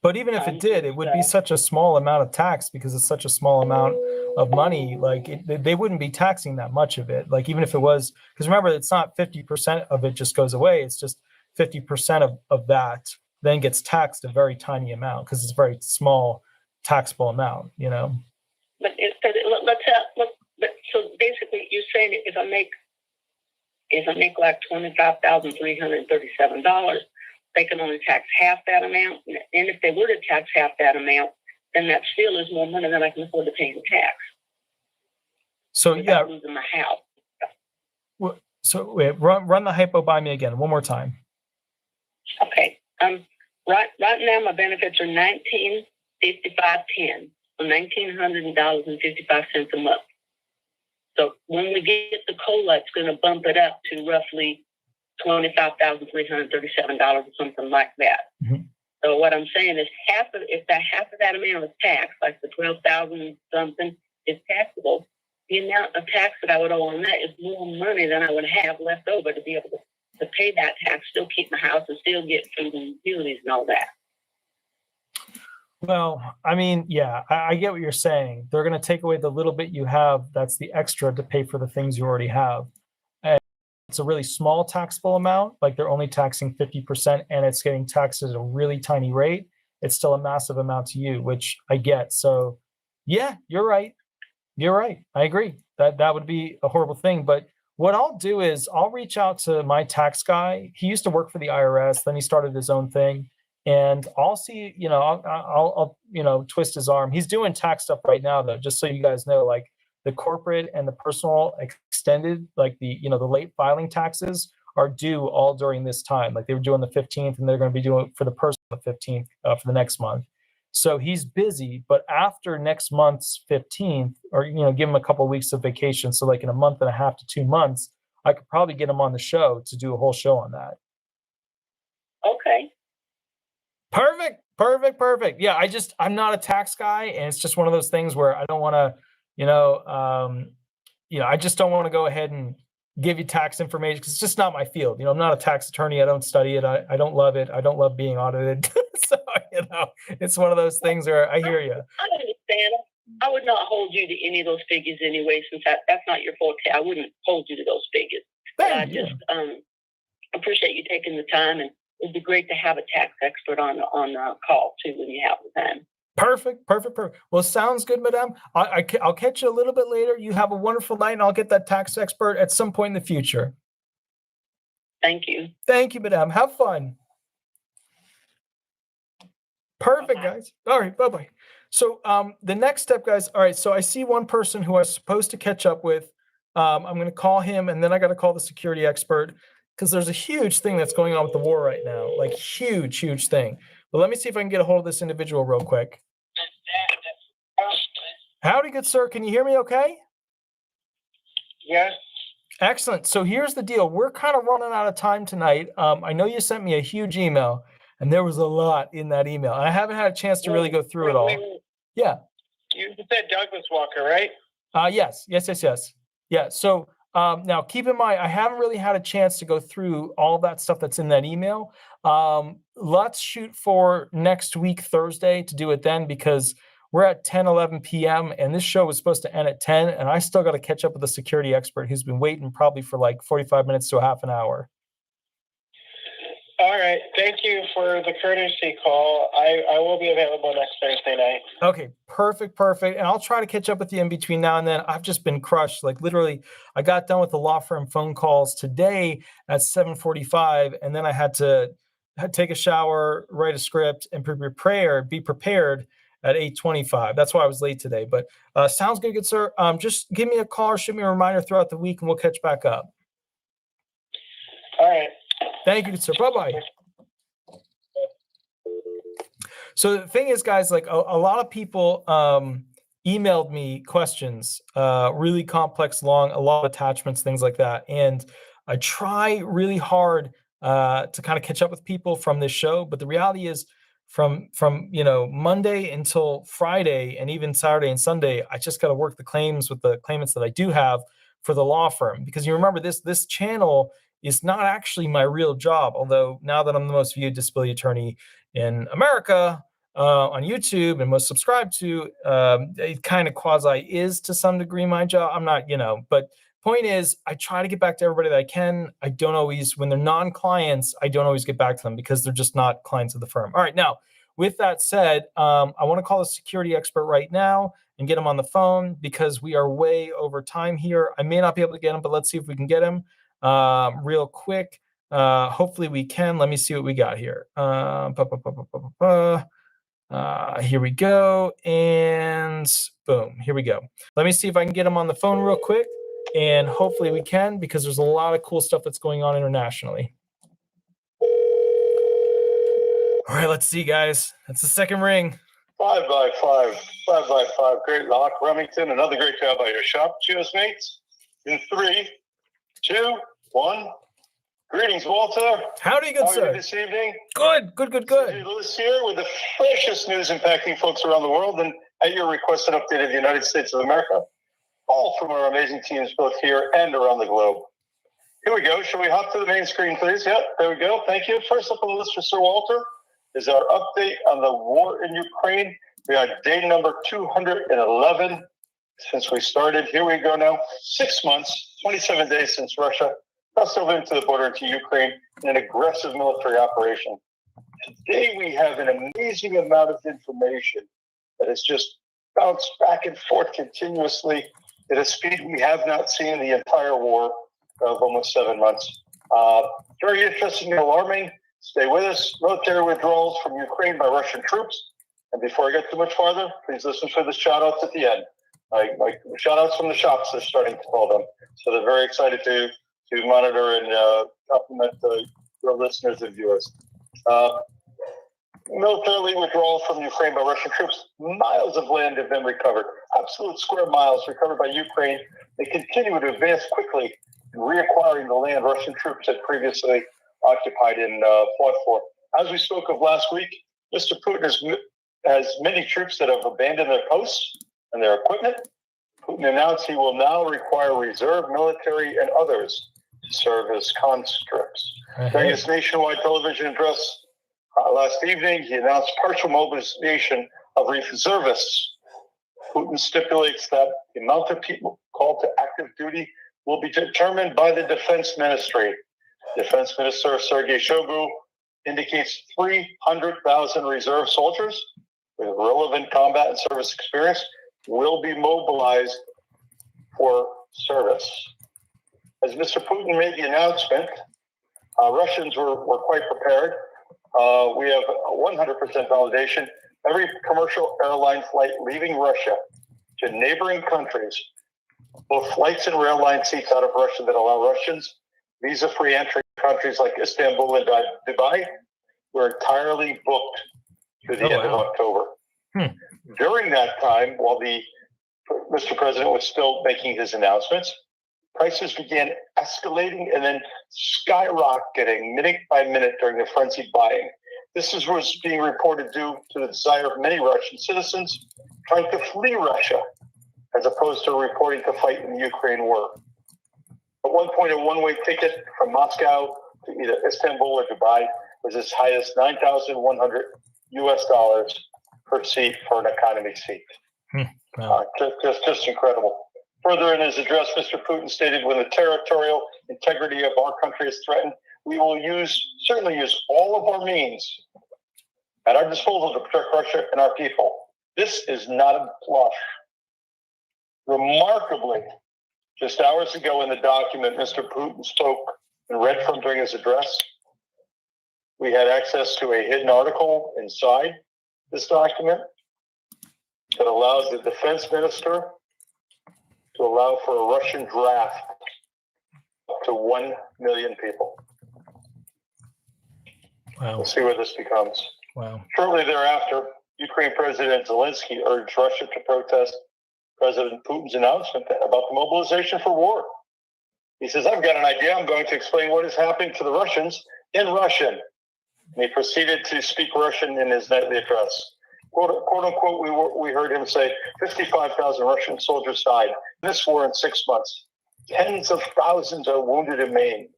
But even if it did, it would be such a small amount of tax, because it's such a small amount of money. Like they wouldn't be taxing that much of it. Like even if it was, because remember, it's not 50% of it just goes away. It's just 50% of that then gets taxed a very tiny amount, because it's a very small taxable amount. But so basically, you're saying if I make like $25,337. They can only tax half that amount. And if they were to tax half that amount, then that still is more money than I can afford to pay in tax. So without losing my house. So wait, run the hypo by me again one more time. Okay. Right now my benefits are $1,955.10, so $1,900.55 a month. So when we get the COLA, it's going to bump it up to roughly $25,337 or something like that. Mm-hmm. So what I'm saying is half of that amount is taxed, like the $12,000 something is taxable. The amount of tax that I would owe on that is more money than I would have left over to be able to pay that tax, still keep my house, and still get food and utilities and all that. Well, I mean, yeah, I get what you're saying. They're going to take away the little bit you have. That's the extra to pay for the things you already have. And it's a really small taxable amount. Like they're only taxing 50% and it's getting taxed at a really tiny rate. It's still a massive amount to you, which I get. So yeah, you're right. You're right. I agree. That would be a horrible thing. But what I'll do is I'll reach out to my tax guy. He used to work for the IRS, then he started his own thing, and I'll see. I'll twist his arm. He's doing tax stuff right now, though. Just so you guys know, like the corporate and the personal extended, like the late filing taxes are due all during this time. Like they were due on the 15th, and they're going to be doing it for the person on the 15th for the next month. So he's busy, but after next month's 15th, or give him a couple of weeks of vacation, so like in a month and a half to 2 months, I could probably get him on the show to do a whole show on that. Okay. Perfect. Yeah, I'm not a tax guy, and it's just one of those things where I don't want to, I just don't want to go ahead and give you tax information because it's just not my field. I'm not a tax attorney. I don't study it. I don't love it. I don't love being audited. So, it's one of those things where I hear you. I understand. I would not hold you to any of those figures anyway, since that's not your forte. I wouldn't hold you to those figures. But I just appreciate you taking the time, and it'd be great to have a tax expert on call too when you have the time. Perfect. Well, sounds good, madam. I'll catch you a little bit later. You have a wonderful night, and I'll get that tax expert at some point in the future. Thank you. Thank you, madam. Have fun. Perfect, guys. All right, bye-bye. So the next step, guys, all right, so I see one person who I was supposed to catch up with. I'm going to call him, and then I got to call the security expert because there's a huge thing that's going on with the war right now, like huge thing. But let me see if I can get a hold of this individual real quick. Howdy, good sir. Can you hear me okay? Yes. Excellent. So here's the deal. We're kind of running out of time tonight. I know you sent me a huge email, and there was a lot in that email. I haven't had a chance to really go through it all. Yeah. You said Douglas Walker, right? Yes. Yeah. So now keep in mind, I haven't really had a chance to go through all that stuff that's in that email. Let's shoot for next week, Thursday, to do it then, because we're at 10:11 p.m. and this show was supposed to end at 10, and I still got to catch up with the security expert who's been waiting probably for like 45 minutes to a half an hour. All right. Thank you for the courtesy call. I will be available next Thursday night. Okay, perfect. And I'll try to catch up with you in between now and then. I've just been crushed. Like literally, I got done with the law firm phone calls today at 7:45, and then I had to take a shower, write a script, and be prepared at 8:25. That's why I was late today. But sounds good, sir. Just give me a call or shoot me a reminder throughout the week, and we'll catch back up. All right. Thank you, sir. Bye-bye. So the thing is, guys, like a lot of people emailed me questions, really complex, long, a lot of attachments, things like that. And I try really hard to kind of catch up with people from this show. But the reality is from Monday until Friday and even Saturday and Sunday, I just got to work the claims with the claimants that I do have for the law firm. Because you remember this channel is not actually my real job. Although now that I'm the most viewed disability attorney in America on YouTube and most subscribed to, it kind of quasi is to some degree my job. I'm not, but point is I try to get back to everybody that I can. I don't always, when they're non-clients, I don't always get back to them because they're just not clients of the firm. All right. Now, with that said, I want to call a security expert right now and get him on the phone because we are way over time here. I may not be able to get him, but let's see if we can get him real quick. Hopefully we can. Let me see what we got here. Here we go. And boom, here we go. Let me see if I can get him on the phone real quick. And hopefully we can, because there's a lot of cool stuff that's going on internationally. All right, let's see, guys. That's the second ring. 5x5. Great luck, Remington. Another great job by your shop. Cheers, mates. In 3, 2, 1. Greetings, Walter. Howdy, good sir. How are you this evening? Good. Lewis here with the freshest news impacting folks around the world, and at your request, an update of the United States of America. All from our amazing teams both here and around the globe. Here we go. Shall we hop to the main screen, please? Yep, there we go. Thank you. First up on the list for Sir Walter, is our update on the war in Ukraine. We are day number 211 since we started. Here we go now, 6 months, 27 days since Russia crossed over into the border into Ukraine in an aggressive military operation. Today we have an amazing amount of information that has just bounced back and forth continuously at a speed we have not seen the entire war of almost 7 months. Very interesting and alarming. Stay with us. Military withdrawals from Ukraine by Russian troops. And before I get too much farther, please listen for the shout-outs at the end. Like shout-outs from the shops, they're starting to call them. So they're very excited to monitor and compliment your listeners and viewers. Military withdrawal from Ukraine by Russian troops. Miles of land have been recovered. Absolute square miles recovered by Ukraine. They continue to advance quickly in reacquiring the land Russian troops had previously occupied and fought for. As we spoke of last week, Mr. Putin has many troops that have abandoned their posts and their equipment. Putin announced he will now require reserve military and others to serve as conscripts. During his nationwide television address last evening, he announced partial mobilization of reservists. Putin stipulates that the amount of people called to active duty will be determined by the defense ministry. Defense Minister Sergei Shoigu indicates 300,000 reserve soldiers with relevant combat and service experience will be mobilized for service. As Mr. Putin made the announcement, Russians were quite prepared. We have 100% validation. Every commercial airline flight leaving Russia to neighboring countries, both flights and rail line seats out of Russia that allow Russians visa-free entry to countries like Istanbul and Dubai, were entirely booked through the end of October. During that time, while Mr. President was still making his announcements, prices began escalating and then skyrocketing minute by minute during the frenzied buying. This was being reported due to the desire of many Russian citizens trying to flee Russia, as opposed to reporting to fight in the Ukraine war. At one point, a one-way ticket from Moscow to either Istanbul or Dubai was as high as $9,100 US per seat for an economy seat. Wow. Just incredible. Further in his address, Mr. Putin stated, when the territorial integrity of our country is threatened, we will certainly use all of our means at our disposal to protect Russia and our people. This is not a bluff. Remarkably, just hours ago in the document Mr. Putin spoke and read from during his address, we had access to a hidden article inside this document that allows the defense minister to allow for a Russian draft up to 1 million people. Wow. We'll see where this becomes. Wow. Shortly thereafter, Ukraine President Zelensky urged Russia to protest President Putin's announcement about the mobilization for war. He says, I've got an idea. I'm going to explain what is happening to the Russians in Russian. And he proceeded to speak Russian in his nightly address. Quote unquote, we heard him say 55,000 Russian soldiers died in this war in 6 months. Tens of thousands are wounded and maimed.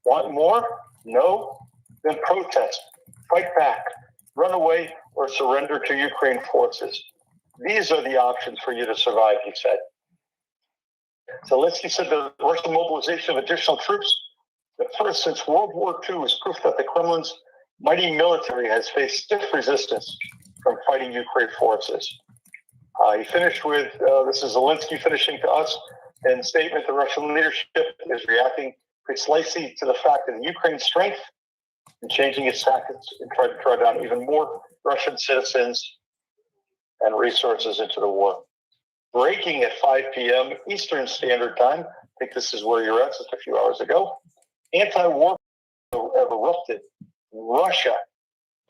Want more? No? Then protest, fight back, run away, or surrender to Ukraine forces. These are the options for you to survive, he said. Zelensky said the Russian mobilization of additional troops, the first since World War II, is proof that the Kremlin's mighty military has faced stiff resistance from fighting Ukraine forces. He finished with, this is Zelensky finishing to us, in statement, the Russian leadership is reacting precisely to the fact that Ukraine's strength and changing its tactics and trying to draw down even more Russian citizens and resources into the war. Breaking at 5 p.m. Eastern Standard Time, I think this is where you're at just a few hours ago, anti-war have erupted in Russia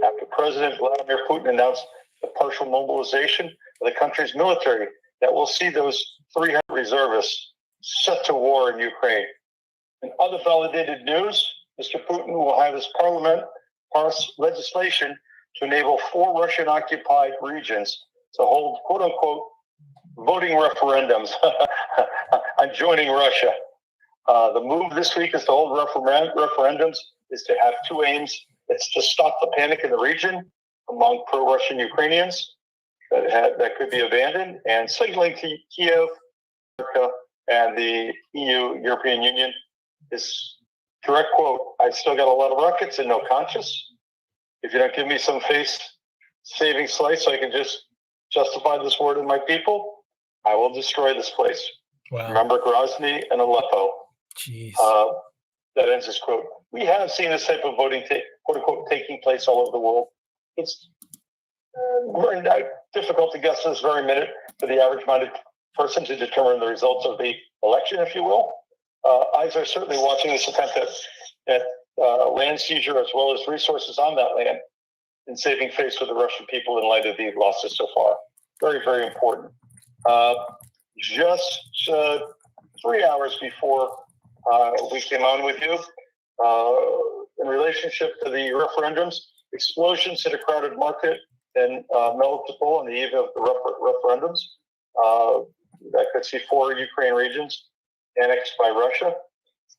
after President Vladimir Putin announced the partial mobilization of the country's military that will see those 300 reservists set to war in Ukraine. In other validated news, Mr. Putin will have his parliament pass legislation to enable 4 Russian-occupied regions to hold, quote-unquote, voting referendums on joining Russia. The move this week is to hold referendums is to have 2 aims. It's to stop the panic in the region among pro-Russian Ukrainians that could be abandoned, and signaling to Kiev, America, and the EU, European Union, is direct quote, "I still got a lot of rockets and no conscience. If you don't give me some face-saving slice so I can just justify this war to my people, I will destroy this place." Wow. Remember Grozny and Aleppo. Jeez. That ends this quote. We have seen this type of voting, quote unquote, taking place all over the world. It's very difficult to guess this very minute for the average-minded person to determine the results of the election, if you will. Eyes are certainly watching this attempt at land seizure as well as resources on that land and saving face with the Russian people in light of the losses so far. Very, very important. Just 3 hours before we came on with you, in relationship to the referendums, explosions hit a crowded market in Melitopol on the eve of the referendums. That could see 4 Ukraine regions annexed by Russia.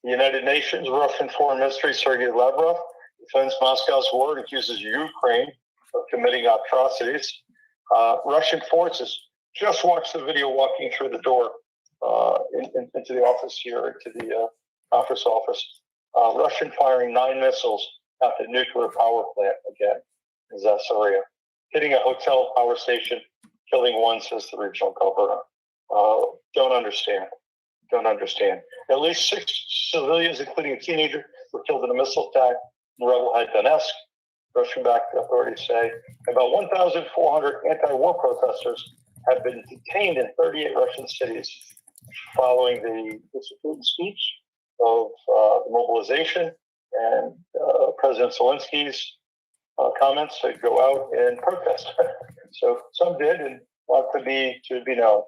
The United Nations, Russian Foreign Ministry Sergei Lavrov defends Moscow's war and accuses Ukraine of committing atrocities. Russian forces just watched the video walking through the door into the office here, into the conference office. Russian firing 9 missiles at the nuclear power plant again in Zasaria, hitting a hotel power station, killing 1, says the regional governor. Don't understand. At least 6 civilians, including a teenager, were killed in a missile attack in Rebel-held Donetsk, Russian-backed authorities say. About 1,400 anti-war protesters have been detained in 38 Russian cities following the Putin speech of the mobilization and President Zelensky's comments to go out and protest. So some did, and want to be known.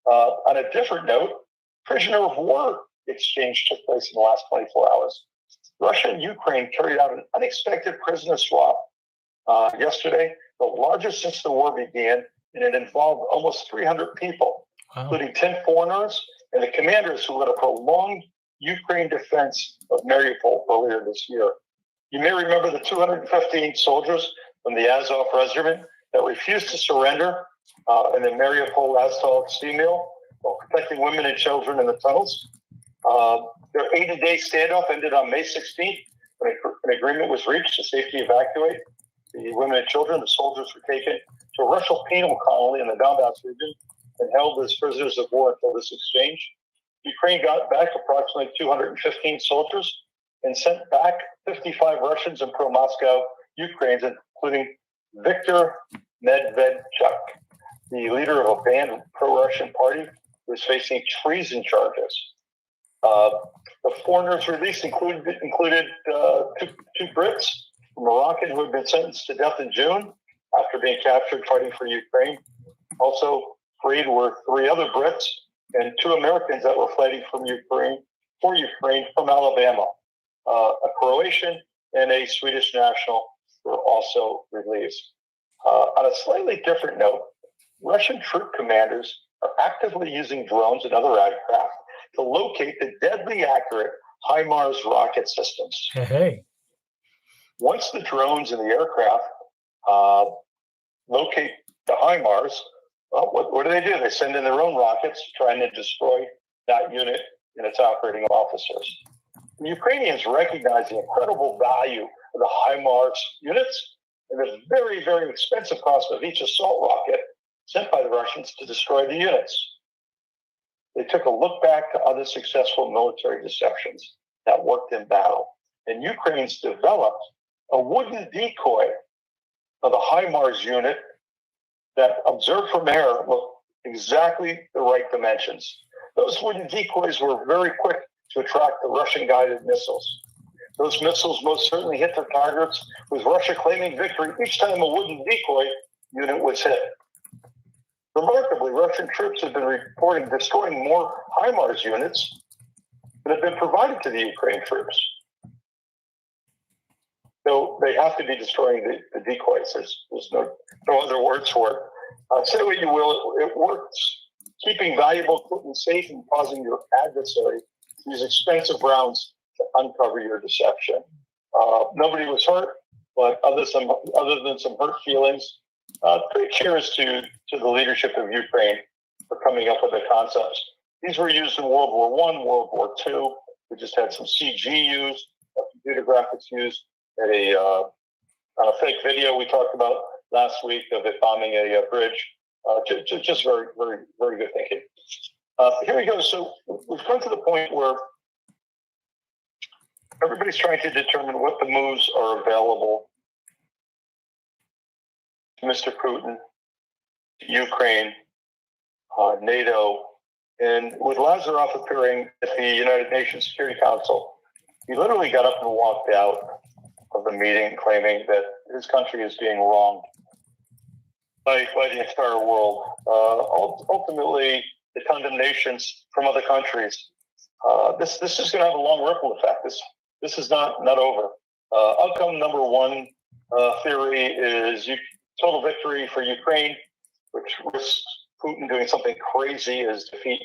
On a different note, prisoner of war exchange took place in the last 24 hours. Russia and Ukraine carried out an unexpected prisoner swap yesterday, the largest since the war began, and it involved almost 300 people, including 10 foreigners and the commanders who led a prolonged Ukraine defense of Mariupol earlier this year. You may remember the 215 soldiers from the Azov Regiment that refused to surrender in the Mariupol Azov steel mill while protecting women and children in the tunnels. Their 80-day standoff ended on May 16th when an agreement was reached to safely evacuate the women and children. The soldiers were taken to a Russian penal colony in the Donbass region and held as prisoners of war until this exchange. Ukraine got back approximately 215 soldiers and sent back 55 Russians and pro-Moscow Ukrainians, including Viktor Medvedchuk, the leader of a banned pro-Russian party who is facing treason charges. The foreigners released included two Brits, a Moroccan who had been sentenced to death in June after being captured fighting for Ukraine. Also freed were 3 other Brits and 2 Americans that were fighting from Ukraine from Alabama. A Croatian and a Swedish national were also released. On a slightly different note, Russian troop commanders are actively using drones and other aircraft to locate the deadly accurate HIMARS rocket systems. Hey. Once the drones and the aircraft locate the HIMARS, well, what do? They send in their own rockets trying to destroy that unit and its operating officers. The Ukrainians recognize the incredible value of the HIMARS units and the very, very expensive cost of each assault rocket sent by the Russians to destroy the units. They took a look back to other successful military deceptions that worked in battle, and Ukrainians developed a wooden decoy of the HIMARS unit that, observed from air, looked exactly the right dimensions. Those wooden decoys were very quick to attract the Russian-guided missiles. Those missiles most certainly hit their targets, with Russia claiming victory each time a wooden decoy unit was hit. Remarkably, Russian troops have been reporting destroying more HIMARS units than have been provided to the Ukraine troops. So they have to be destroying the decoys. There's no other words for it. Say what you will, it works, keeping valuable equipment safe and causing your adversary to use expensive rounds to uncover your deception. Nobody was hurt. But other than some hurt feelings, three cheers to the leadership of Ukraine for coming up with the concepts. These were used in World War I, World War II. We just had some CG used, computer graphics used, at on a fake video we talked about last week of it bombing a bridge. Just very, very, very good thinking. Here we go. So we've come to the point where everybody's trying to determine what the moves are available to Mr. Putin, Ukraine, NATO, and with Lazaroff appearing at the United Nations Security Council, he literally got up and walked out of the meeting claiming that his country is being wronged by the entire world. Ultimately, the condemnations from other countries. This is going to have a long ripple effect. This is not over. Outcome number one theory is total victory for Ukraine, which risks Putin doing something crazy as defeat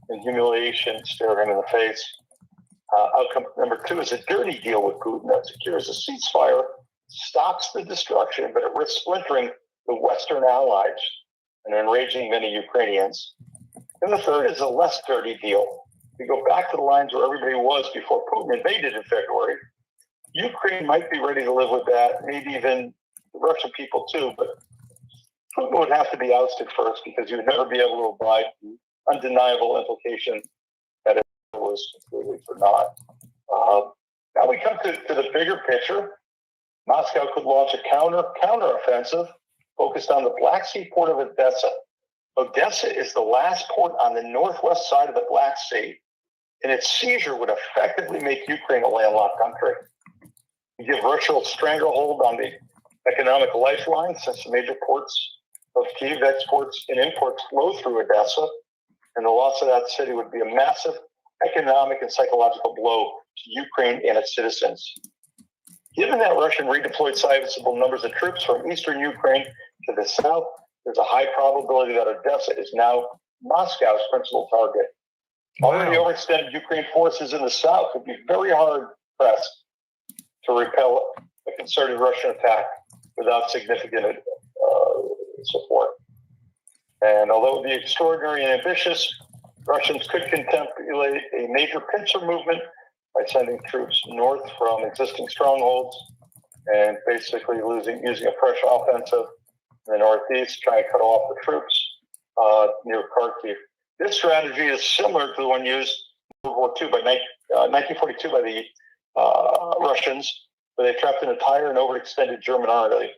and humiliation stare him in the face. Outcome number two is a dirty deal with Putin that secures a ceasefire, stops the destruction, but it risks splintering the Western allies and enraging many Ukrainians. And the third is a less dirty deal. We go back to the lines where everybody was before Putin invaded in February. Ukraine might be ready to live with that, maybe even the Russian people too, but Putin would have to be ousted first because he would never be able to abide the undeniable implication that it was completely for naught. Now we come to the bigger picture. Moscow could launch a counter-offensive focused on the Black Sea port of Odessa. Odessa is the last port on the northwest side of the Black Sea, and its seizure would effectively make Ukraine a landlocked country. You give Russia a stranglehold on the economic lifeline since the major ports of Kiev exports and imports flow through Odessa, and the loss of that city would be a massive economic and psychological blow to Ukraine and its citizens. Given that Russia redeployed sizable numbers of troops from eastern Ukraine to the south, there's a high probability that Odessa is now Moscow's principal target. Wow. Already overextended Ukraine forces in the south would be very hard pressed to repel a concerted Russian attack without significant support. And although it would be extraordinary and ambitious, Russians could contemplate a major pincer movement by sending troops north from existing strongholds and basically using a fresh offensive in the northeast, trying to cut off the troops near Kharkiv. This strategy is similar to the one used in World War II 1942 by the Russians, where they trapped an entire and overextended German army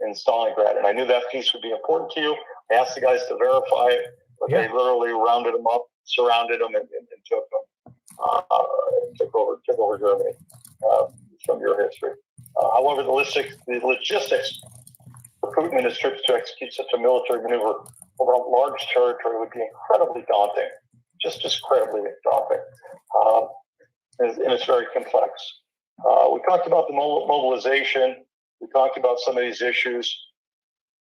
in Stalingrad. And I knew that piece would be important to you. I asked the guys to verify it, but they literally rounded them up, surrounded them, and took them. Took over Germany from your history. However, the logistics for Putin and his troops to execute such a military maneuver over a large territory would be incredibly daunting, just incredibly daunting, and it's very complex. We talked about the mobilization. We talked about some of these issues.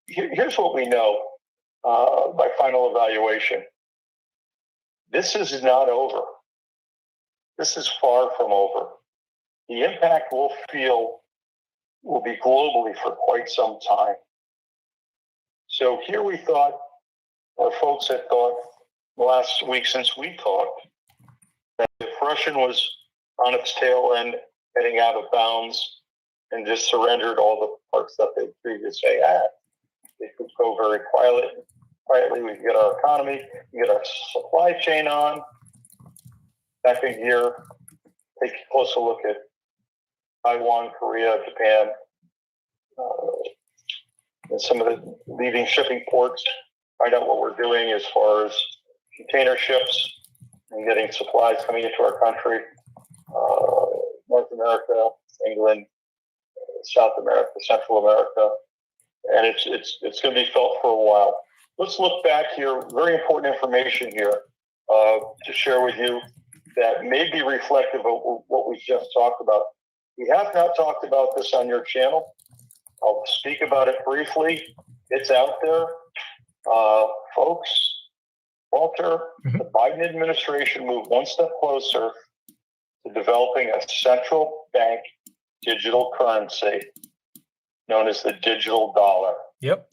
Here's what we know by final evaluation. This is not over. This is far from over. The impact we'll feel will be globally for quite some time. So here we thought, or folks had thought last week since we talked, that if Russia was on its tail end, heading out of bounds, and just surrendered all the parts that they previously had, they could go very quietly. We could get our economy, we get our supply chain on. Back in here, take a closer look at Taiwan, Korea, Japan, and some of the leading shipping ports. Find out what we're doing as far as container ships and getting supplies coming into our country. North America, England, South America, Central America, and it's going to be felt for a while. Let's look back here. Very important information here to share with you that may be reflective of what we just talked about. We have not talked about this on your channel. I'll speak about it briefly. It's out there. Folks, Walter, the Biden administration moved one step closer to developing a central bank digital currency known as the digital dollar, Yep.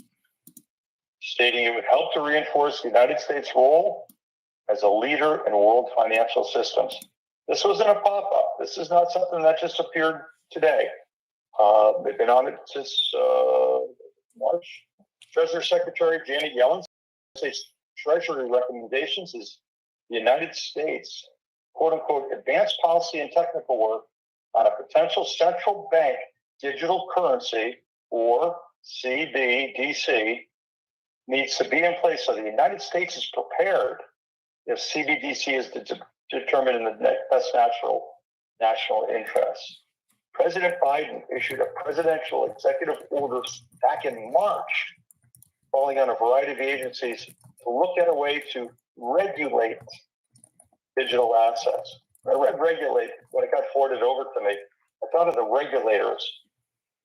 stating it would help to reinforce the United States' role as a leader in world financial systems. This wasn't a pop-up. This is not something that just appeared today. They've been on it since March. Treasury Secretary Janet Yellen's Treasury recommendations is the United States, quote-unquote, advanced policy and technical work on a potential central bank digital currency, or CBDC, needs to be in place so the United States is prepared if CBDC is determined in the best national interest. President Biden issued a presidential executive order back in March, calling on a variety of agencies to look at a way to regulate digital assets. I read regulate when it got forwarded over to me. I thought of the regulators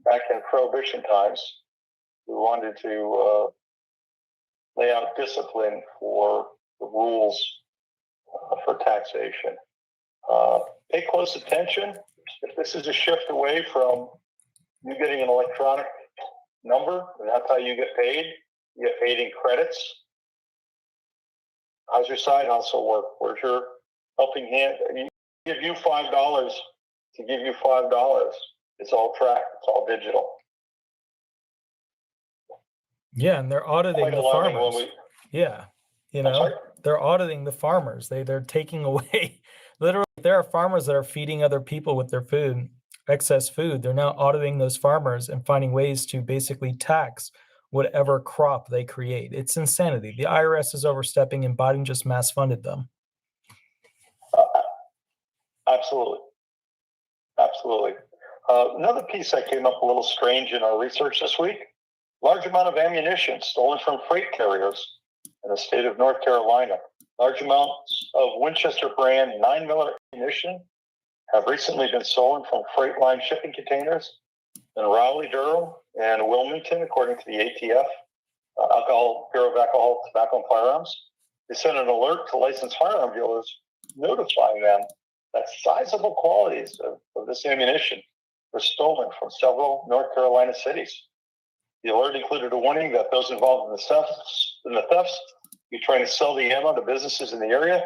back in Prohibition times who wanted to lay out discipline for the rules for taxation. Pay close attention. If this is a shift away from you getting an electronic number, and that's how you get paid in credits. How's your side hustle work? Where's your helping hand? Give you $5 to give you $5. It's all tracked. It's all digital. Yeah, and they're auditing the farmers. Yeah, they're auditing the farmers. They're taking away. Literally, there are farmers that are feeding other people with their food, excess food. They're now auditing those farmers and finding ways to basically tax whatever crop they create. It's insanity. The IRS is overstepping, and Biden just mass funded them. Absolutely. Another piece that came up a little strange in our research this week: large amount of ammunition stolen from freight carriers in the state of North Carolina. Large amounts of Winchester brand 9mm ammunition have recently been stolen from freight line shipping containers in Raleigh, Durham, and Wilmington, according to the ATF, Bureau of Alcohol, Tobacco, and Firearms. They sent an alert to licensed firearm dealers notifying them that sizable quantities of this ammunition were stolen from several North Carolina cities. The alert included a warning that those involved in the thefts be trying to sell the ammo to businesses in the area.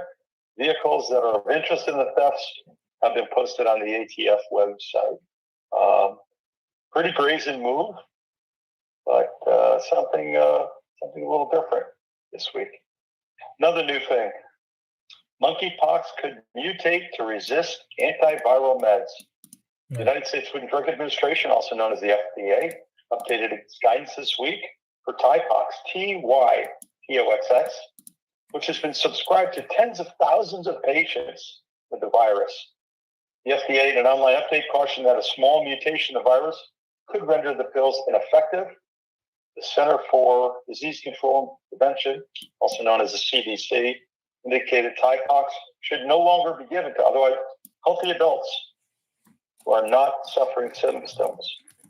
Vehicles that are of interest in the thefts have been posted on the ATF website. Pretty brazen move, but something a little different this week. Another new thing: monkeypox could mutate to resist antiviral meds. The United States Food and Drug Administration, also known as the FDA, updated its guidance this week for Typox, TYPOXX, which has been subscribed to tens of thousands of patients with the virus. The FDA, in an online update, cautioned that a small mutation of the virus could render the pills ineffective. The Center for Disease Control and Prevention, also known as the CDC, indicated Typox should no longer be given to otherwise healthy adults who are not suffering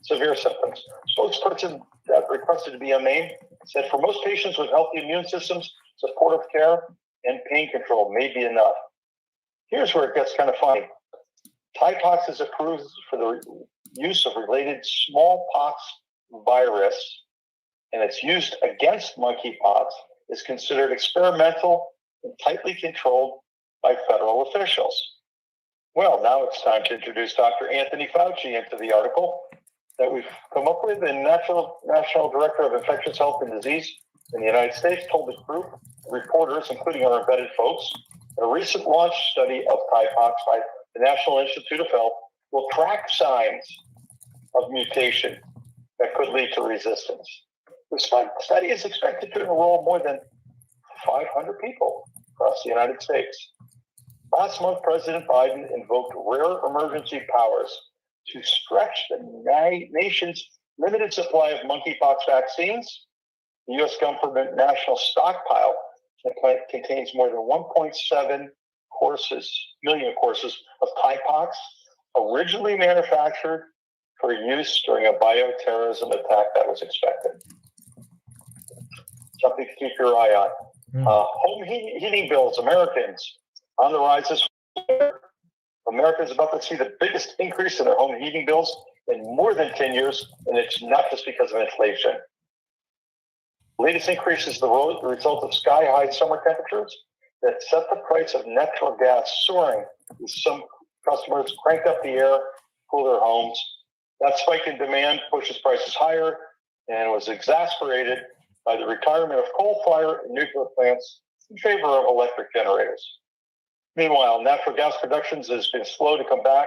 severe symptoms. Spokesperson that requested to be unnamed said for most patients with healthy immune systems, supportive care and pain control may be enough. Here's where it gets kind of funny. Typox is approved for the use of related smallpox virus, and it's used against monkeypox, is considered experimental and tightly controlled by federal officials. Well, now it's time to introduce Dr. Anthony Fauci into the article that we've come up with. The National Director of Infectious Health and Disease in the United States told the group of reporters, including our embedded folks, that a recent launch study of Typox by the National Institute of Health will track signs of mutation that could lead to resistance. The study is expected to enroll more than 500 people across the United States. Last month, President Biden invoked rare emergency powers to stretch the nation's limited supply of monkeypox vaccines. The U.S. government national stockpile contains more than 1.7 million courses of Typox, originally manufactured for use during a bioterrorism attack that was expected. Something to keep your eye on. Home heating bills, Americans, on the rise this winter. America is about to see the biggest increase in their home heating bills in more than 10 years, and it's not just because of inflation. Latest increase is the result of sky-high summer temperatures that set the price of natural gas soaring as some customers cranked up the air, cool their homes. That spike in demand pushes prices higher and was exacerbated by the retirement of coal-fired and nuclear plants in favor of electric generators. Meanwhile, natural gas production has been slow to come back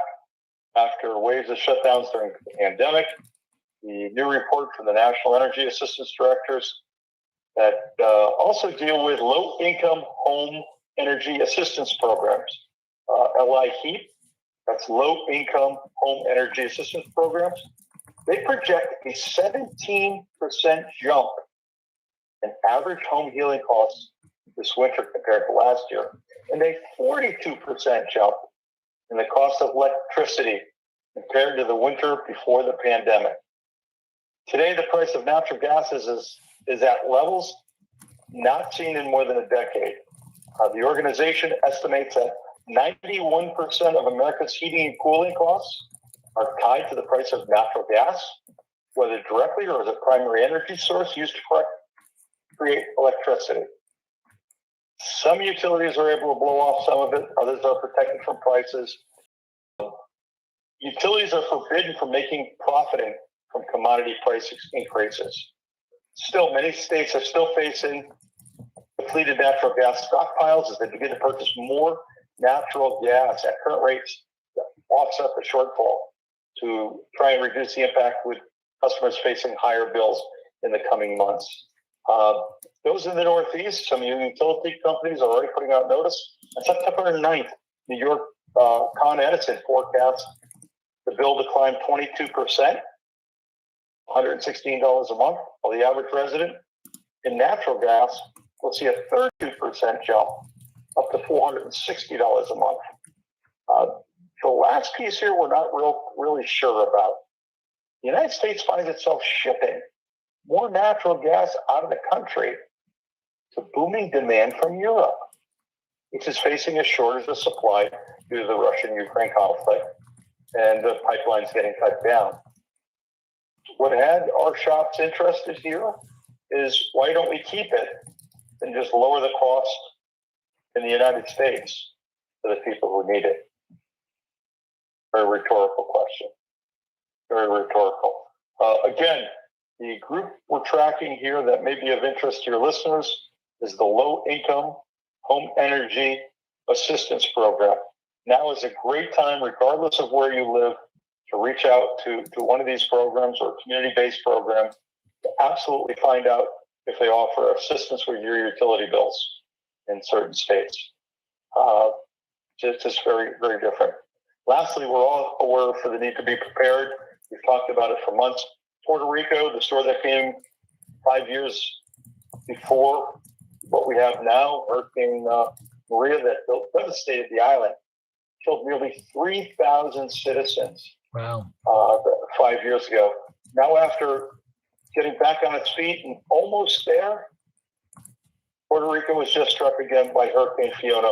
after waves of shutdowns during the pandemic. The new report from the National Energy Assistance Directors that also deal with low-income home energy assistance programs, LIHEAP, that's low-income home energy assistance programs. They project a 17% jump in average home healing costs this winter compared to last year, and a 42% jump in the cost of electricity compared to the winter before the pandemic. Today, the price of natural gas is at levels not seen in more than a decade. The organization estimates that 91% of America's heating and cooling costs are tied to the price of natural gas, whether directly or as a primary energy source used to create electricity. Some utilities are able to blow off some of it, others are protected from prices. Utilities are forbidden from profiting from commodity price increases. Still, many states are still facing depleted natural gas stockpiles as they begin to purchase more natural gas at current rates to offset the shortfall to try and reduce the impact with customers facing higher bills in the coming months. Those in the Northeast, some utility companies are already putting out notice. On September 9th, New York Con Edison forecasts the bill to climb 22%, $116 a month, while the average resident in natural gas will see a 32% jump, up to $460 a month. The last piece here we're not really sure about. The United States finds itself shipping more natural gas out of the country to booming demand from Europe, which is facing a shortage of supply due to the Russian-Ukraine conflict and the pipelines getting cut down. What had our shops interested here is why don't we keep it and just lower the cost in the United States for the people who need it? Very rhetorical question. Very rhetorical. Again, the group we're tracking here that may be of interest to your listeners is the Low Income Home Energy Assistance Program. Now is a great time, regardless of where you live, to reach out to one of these programs or community-based programs to absolutely find out if they offer assistance with your utility bills in certain states. Just very, very different. Lastly, we're all aware for the need to be prepared. We've talked about it for months. Puerto Rico, the store that came 5 years before what we have now, Hurricane Maria, that devastated the island, killed nearly 3,000 citizens. Wow. 5 years ago. Now, after getting back on its feet and almost there, Puerto Rico was just struck again by Hurricane Fiona,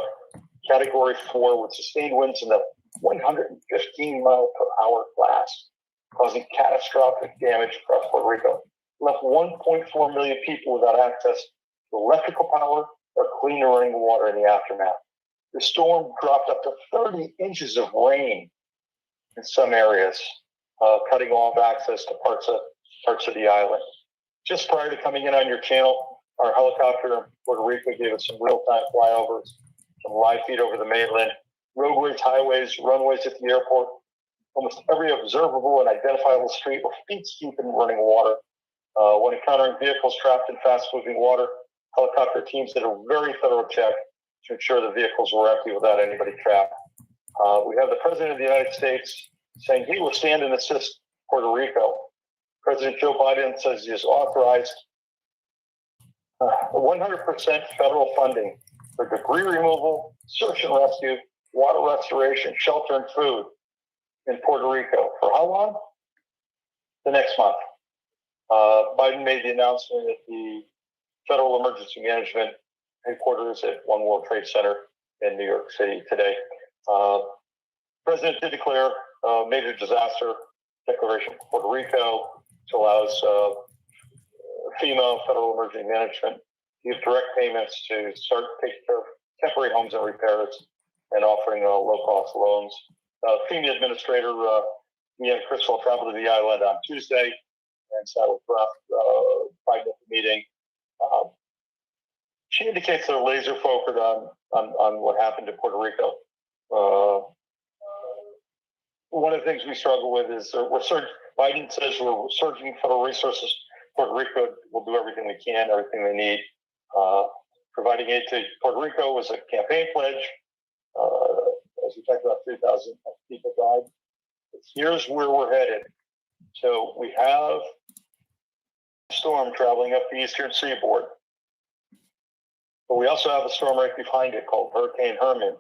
Category 4, with sustained winds in the 115-mile-per-hour class, causing catastrophic damage across Puerto Rico. Left 1.4 million people without access to electrical power or clean running water in the aftermath. The storm dropped up to 30 inches of rain in some areas, cutting off access to parts of the island. Just prior to coming in on your channel, our helicopter in Puerto Rico gave us some real-time flyovers, some live feed over the mainland, roadways, highways, runways at the airport. Almost every observable and identifiable street were feet deep in running water. When encountering vehicles trapped in fast-moving water, helicopter teams did a very thorough check to ensure the vehicles were empty without anybody trapped. We have the President of the United States saying he will stand and assist Puerto Rico. President Joe Biden says he has authorized 100% federal funding for debris removal, search and rescue, water restoration, shelter, and food in Puerto Rico. For how long? The next month. Biden made the announcement at the Federal Emergency Management headquarters at One World Trade Center in New York City today. President did declare a major disaster declaration for Puerto Rico, which allows FEMA, Federal Emergency Management, to use direct payments to start taking care of temporary homes and repairs and offering low-cost loans. FEMA Administrator, me and Chris will travel to the island on Tuesday and sat with draft private meeting. She indicates they're laser focused on what happened to Puerto Rico. One of the things we struggle with is Biden says we're surging federal resources. Puerto Rico will do everything we can, everything they need. Providing aid to Puerto Rico was a campaign pledge. As we talked about, 3,000 people died. Here's where we're headed. So we have a storm traveling up the eastern seaboard. But we also have a storm right behind it called Hurricane Hermine,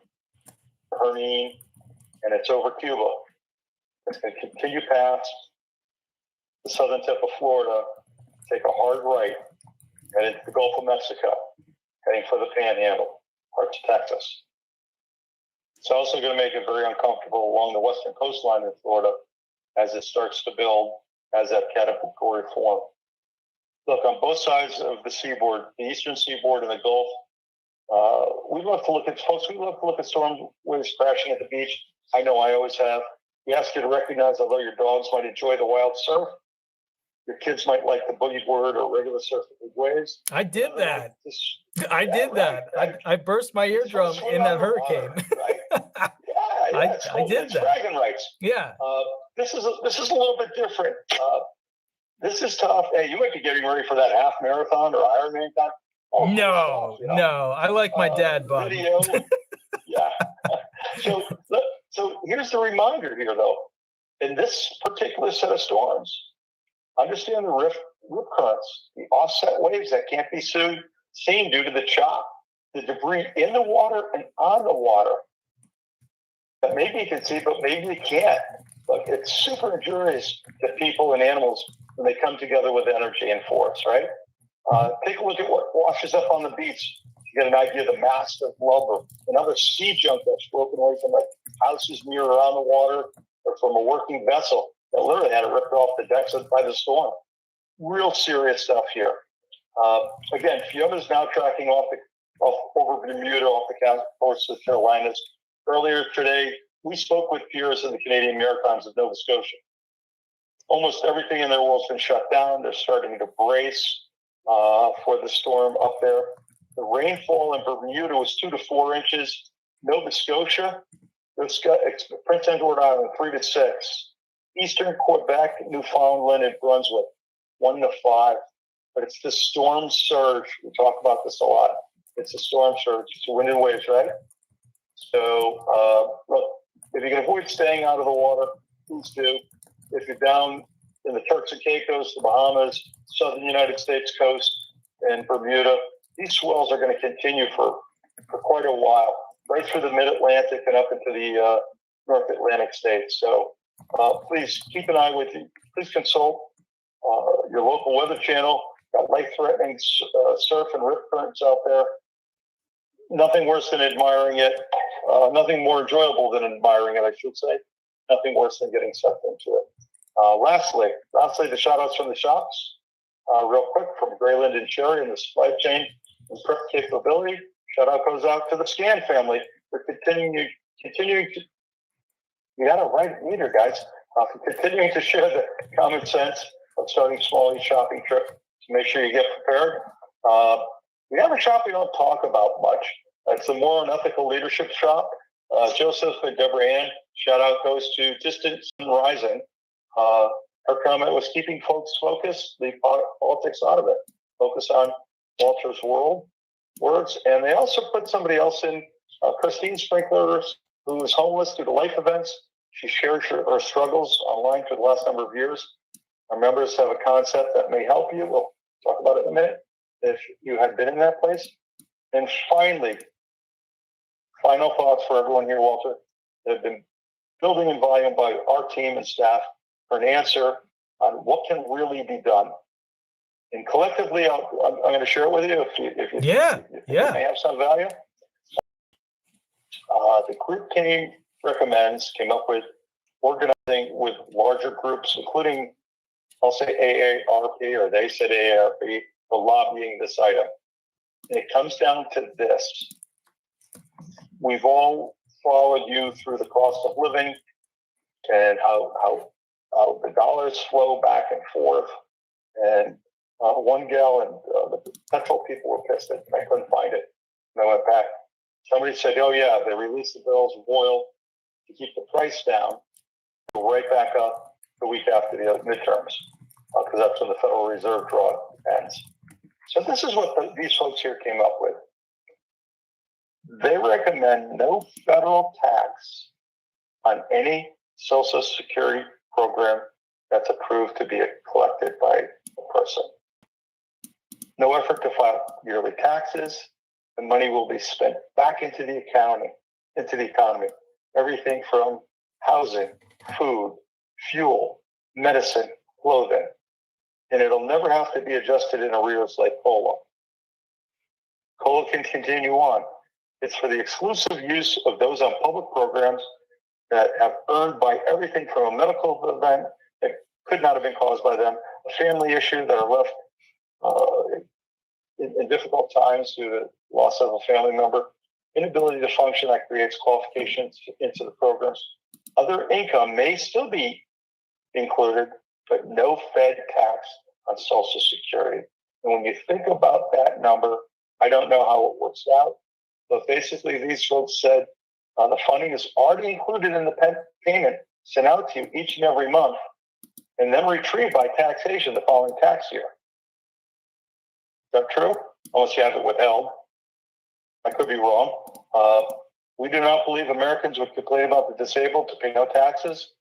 and it's over Cuba. It's going to continue past the southern tip of Florida, take a hard right, head into the Gulf of Mexico, heading for the Panhandle, parts of Texas. It's also going to make it very uncomfortable along the western coastline in Florida as it starts to build as that category form. Look, on both sides of the seaboard, the eastern seaboard and the Gulf, we love to look at storm waves crashing at the beach. I know I always have. We ask you to recognize, although your dogs might enjoy the wild surf, your kids might like the boogie board or regular surf with waves. I did that. I burst my eardrum in that hurricane. Water, right? I did that. Dragon rights. Yeah. This is a little bit different. This is tough. Hey, you might be getting ready for that half marathon or Ironman time. No. I like my dad, bud. Video. Yeah. So here's the reminder here, though. In this particular set of storms, understand the rip currents, the offset waves that can't be seen due to the chop, the debris in the water and on the water that maybe you can see, but maybe you can't. Look, it's super injurious to people and animals when they come together with energy and force, right? Take a look at what washes up on the beach. You get an idea of the mass of lumber and other sea junk that's broken away from houses near or on the water or from a working vessel that literally had it ripped off the decks by the storm. Real serious stuff here. Again, Fiona's now tracking over Bermuda, off the coast of the Carolinas. Earlier today, we spoke with peers in the Canadian Maritimes of Nova Scotia. Almost everything in their world's been shut down. They're starting to brace for the storm up there. The rainfall in Bermuda was 2 to 4 inches. Nova Scotia, Prince Edward Island, 3 to 6. Eastern Quebec, Newfoundland, and Brunswick, 1 to 5. But it's the storm surge. We talk about this a lot. It's a storm surge. It's the wind and waves, right? So, look, if you can avoid staying out of the water, please do. If you're down in the Turks and Caicos, the Bahamas, southern United States coast, and Bermuda, these swells are going to continue for quite a while, right through the mid-Atlantic and up into the North Atlantic states. So please keep an eye with you. Please consult your local weather channel. Got life-threatening surf and rip currents out there. Nothing worse than admiring it. Nothing more enjoyable than admiring it, I should say. Nothing worse than getting sucked into it. Lastly, the shout-outs from the shops. Real quick, from Grayland and Sherry and the supply chain and prep capability. Shout-out goes out to the Scan family for continuing to, you got to write it meter, guys, for continuing to share the common sense of starting small shopping trip to make sure you get prepared. We have a shop we don't talk about much. It's the Moral and Ethical Leadership Shop. Joseph and Deborah Ann, shout out goes to Distant Sun Rising. Her comment was keeping folks focused, leave politics out of it. Focus on Walter's words. And they also put somebody else in, Christine Sprinkler, who was homeless due to life events. She shares her struggles online for the last number of years. Our members have a concept that may help you. We'll talk about it in a minute if you had been in that place. And finally, final thoughts for everyone here, Walter, that have been building in volume by our team and staff for an answer on what can really be done. And collectively, I'm going to share it with you if you may have some value. The group came up with organizing with larger groups, including, I'll say AARP, or they said AARP, for lobbying this item. And it comes down to this. We've all followed you through the cost of living and how the dollars flow back and forth. And one gal and the petrol people were pissed that I couldn't find it. And I went back. Somebody said, oh, yeah, they released the barrels of oil to keep the price down. Go right back up the week after the midterms, because that's when the Federal Reserve draw ends. So this is what these folks here came up with. They recommend no federal tax on any Social Security program that's approved to be collected by a person. No effort to file yearly taxes. The money will be spent back into the economy. Everything from housing, food, fuel, medicine, clothing. And it'll never have to be adjusted in arrears like COLA. COLA can continue on. It's for the exclusive use of those on public programs that have earned by everything from a medical event that could not have been caused by them, a family issue that are left in difficult times due to loss of a family member, inability to function that creates qualifications into the programs. Other income may still be included, but no Fed tax on Social Security. And when you think about that number, I don't know how it works out, but basically these folks said the funding is already included in the payment sent out to you each and every month, and then retrieved by taxation the following tax year. Is that true? Unless you have it withheld. I could be wrong. We do not believe Americans would complain about the disabled to pay no taxes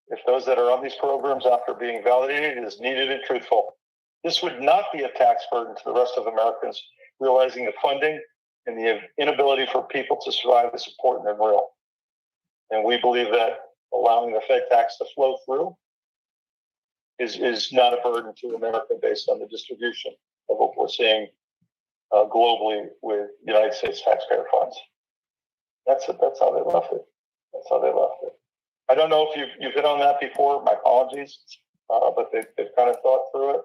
if those that are on these programs after being validated is needed and truthful. This would not be a tax burden to the rest of Americans, realizing the funding and the inability for people to survive is important and real. And we believe that allowing the Fed tax to flow through is not a burden to America based on the distribution of what we're seeing globally with United States taxpayer funds. That's how they left it. That's how they left it. I don't know if you've hit on that before. My apologies, but they've kind of thought through it.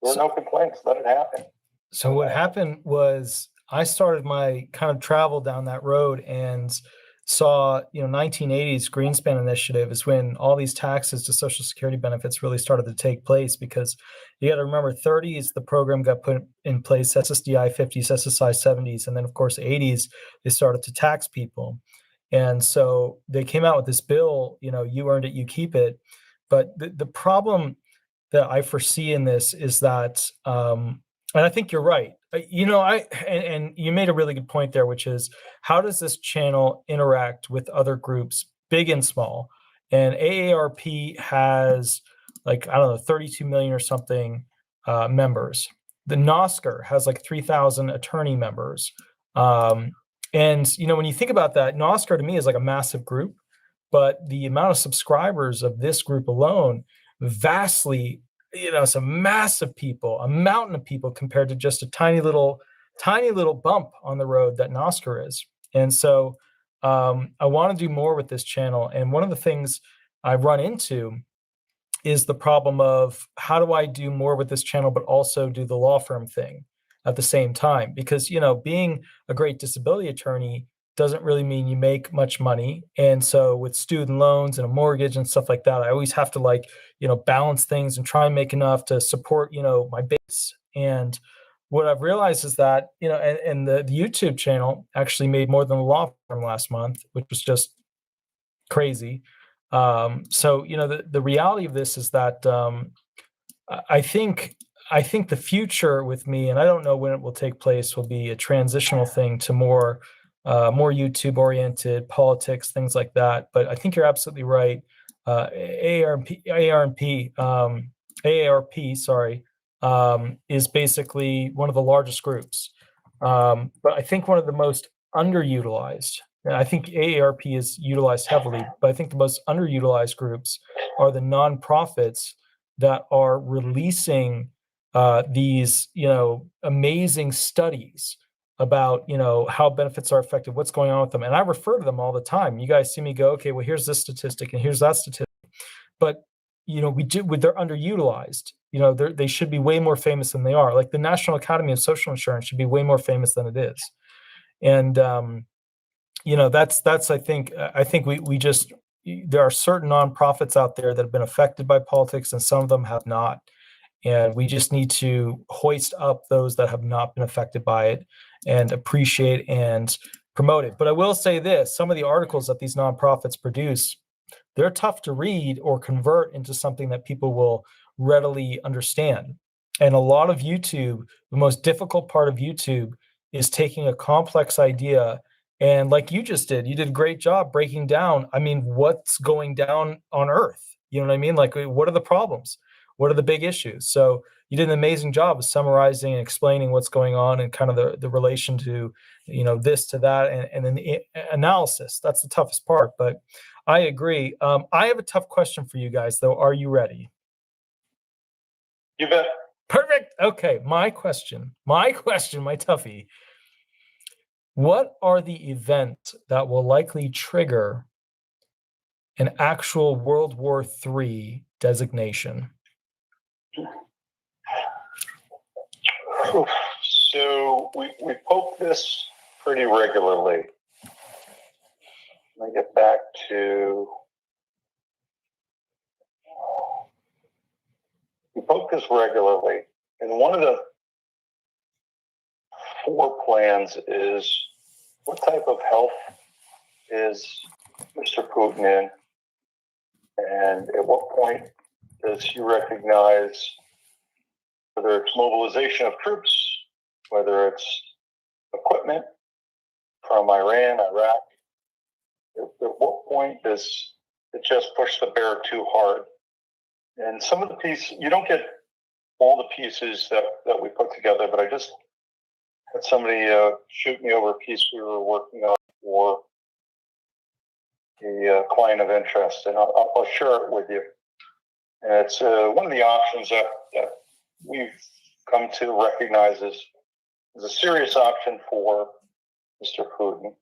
There were no complaints. Let it happen. So what happened was I started my kind of travel down that road and saw, 1980s Greenspan initiative is when all these taxes to Social Security benefits really started to take place, because you got to remember 30s, the program got put in place, SSDI 50s, SSI 70s. And then of course, 80s, they started to tax people. And so they came out with this bill, you earned it, you keep it. But the problem that I foresee in this is that, and I think you're right. And you made a really good point there, which is how does this channel interact with other groups, big and small? And AARP has 32 million or something members. The NOSCR has 3,000 attorney members. And when you think about that, NOSCR to me is like a massive group, but the amount of subscribers of this group alone vastly, it's a massive people, a mountain of people compared to just a tiny little bump on the road that NOSCR is. And so I want to do more with this channel. And one of the things I've run into is the problem of how do I do more with this channel, but also do the law firm thing at the same time? Because, being a great disability attorney doesn't really mean you make much money. And so with student loans and a mortgage and stuff like that, I always have to balance things and try and make enough to support, my base. And what I've realized is that, and the YouTube channel actually made more than the law firm last month, which was just crazy. So, the reality of this is that I think the future with me, and I don't know when it will take place, will be a transitional thing to more YouTube oriented politics, things like that. But I think you're absolutely right. AARP, is basically one of the largest groups. But I think one of the most underutilized, and I think AARP is utilized heavily, but I think the most underutilized groups are the nonprofits that are releasing these, amazing studies about, how benefits are affected, what's going on with them. And I refer to them all the time. You guys see me go, okay, well, here's this statistic and here's that statistic. But, they're underutilized. They should be way more famous than they are. Like the National Academy of Social Insurance should be way more famous than it is. And, that's, I think we just, there are certain nonprofits out there that have been affected by politics and some of them have not. And we just need to hoist up those that have not been affected by it and appreciate and promote it. But I will say this, some of the articles that these nonprofits produce, they're tough to read or convert into something that people will readily understand. And a lot of YouTube, the most difficult part of YouTube is taking a complex idea. And like you just did, you did a great job breaking down, what's going down on Earth? You know what I mean? Like, what are the problems? What are the big issues? So you did an amazing job of summarizing and explaining what's going on and kind of the relation to, this to that, and then the analysis. That's the toughest part, but I agree. I have a tough question for you guys, though. Are you ready? You bet. Perfect. Okay, my question, my toughie. What are the events that will likely trigger an actual World War III designation? So we poke this pretty regularly. Let me get back to, we poke this regularly. And one of the 4 plans is, what type of health is Mr. Putin in? And at what point does he recognize whether it's mobilization of troops, whether it's equipment from Iran, Iraq? At what point does it just push the bear too hard? And some of the pieces, you don't get all the pieces that we put together, but I just had somebody shoot me over a piece we were working on for the client of interest, and I'll share it with you. And it's one of the options that we've come to recognize as a serious option for Mr. Putin.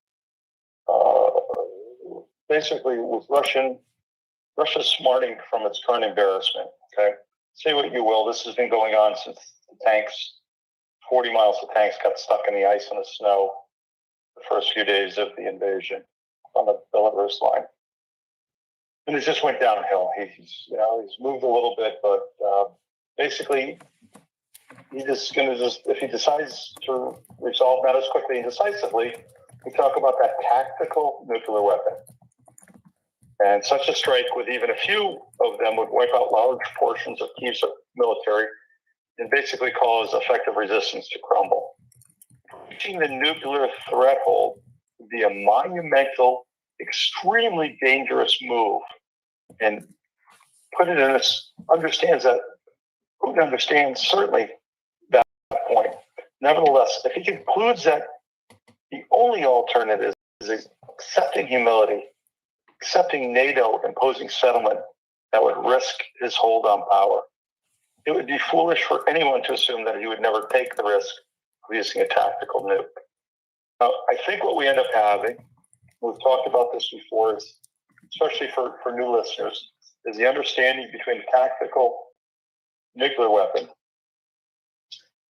Basically, with Russia smarting from its current embarrassment. Okay, say what you will, this has been going on since the tanks, 40 miles of tanks got stuck in the ice and the snow the first few days of the invasion on the Belarus line. And it just went downhill. He's moved a little bit, but basically, he's just going to if he decides to resolve matters quickly and decisively, we talk about that tactical nuclear weapon. And such a strike with even a few of them would wipe out large portions of Kiev's military and basically cause effective resistance to crumble. Reaching the nuclear threshold would be a monumental, extremely dangerous move. And put it in this, understands that, Putin understands certainly that point. Nevertheless, if he concludes that the only alternative is accepting humility, accepting NATO imposing settlement that would risk his hold on power, it would be foolish for anyone to assume that he would never take the risk of using a tactical nuke. Now, I think what we end up having, we've talked about this before, is, especially for new listeners, is the understanding between a tactical nuclear weapon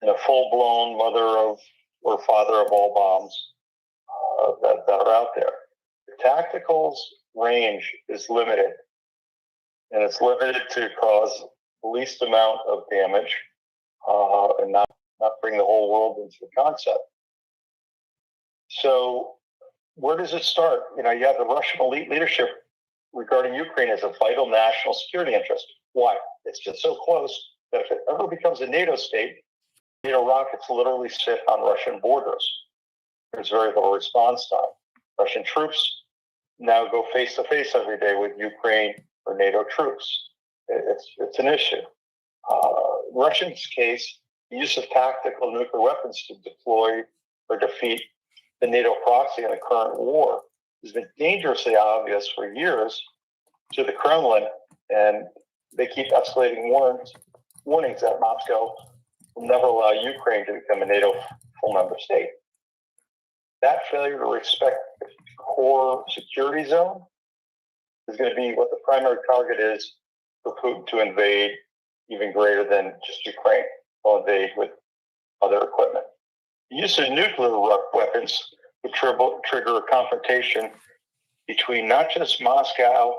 and a full-blown mother of or father of all bombs that are out there. The tactical's range is limited, and it's limited to cause the least amount of damage and not bring the whole world into the concept. So where does it start? You have the Russian elite leadership regarding Ukraine as a vital national security interest. Why? It's just so close that if it ever becomes a NATO state, NATO rockets literally sit on Russian borders. There's very little response time. Russian troops now go face to face every day with Ukraine or NATO troops. It's an issue. Russians' case, the use of tactical nuclear weapons to deploy or defeat the NATO proxy in the current war has been dangerously obvious for years to the Kremlin, and they keep escalating warnings that Moscow will never allow Ukraine to become a NATO full member state. that failure to respect the core security zone is going to be what the primary target is for Putin to invade, even greater than just Ukraine. He'll invade with other equipment. The use of nuclear weapons would trigger a confrontation between not just Moscow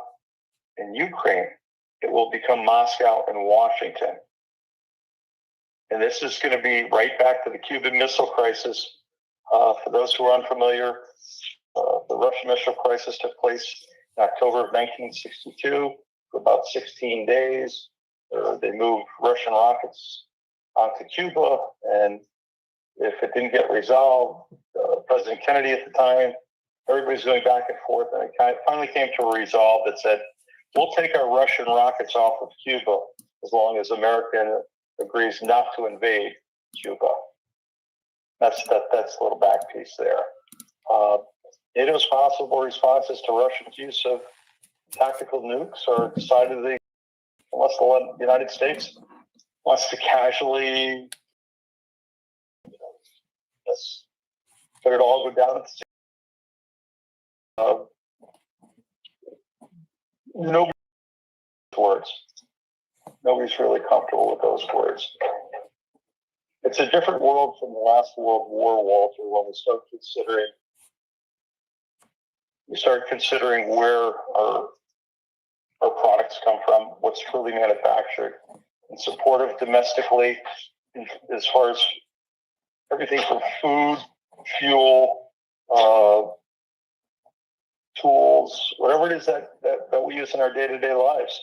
and Ukraine. It will become Moscow and Washington. And this is going to be right back to the Cuban Missile Crisis. For those who are unfamiliar, the Russian Missile Crisis took place in October of 1962 for about 16 days. They moved Russian rockets onto Cuba, and if it didn't get resolved, President Kennedy at the time, everybody's going back and forth, and it finally came to a resolve that said, we'll take our Russian rockets off of Cuba as long as America agrees not to invade Cuba. That's a little back piece there. NATO's possible responses to Russia's use of tactical nukes are decidedly, unless the United States wants to casually let it all go down. Nobody's really comfortable with those words. It's a different world from the last World War, Walter, when we start considering where our products come from, what's truly manufactured, and supportive domestically, as far as everything from food, fuel, tools, whatever it is that we use in our day-to-day lives.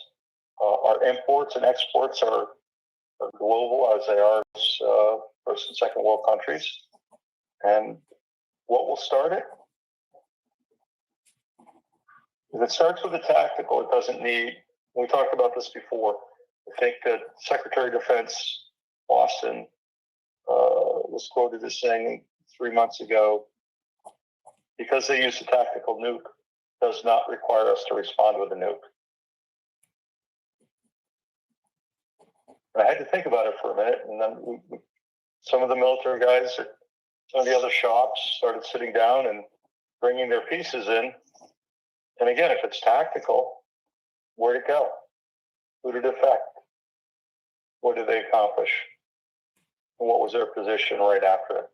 Our imports and exports are global, as they are first and second world countries. And what will start it? If it starts with a tactical, it doesn't need, we talked about this before, I think that Secretary of Defense Austin was quoted as saying 3 months ago, because they use a tactical nuke, does not require us to respond with a nuke. And I had to think about it for a minute, and then some of the military guys at some of the other shops started sitting down and bringing their pieces in. And again, if it's tactical, where'd it go? Who did it affect? What did they accomplish? And what was their position right after it?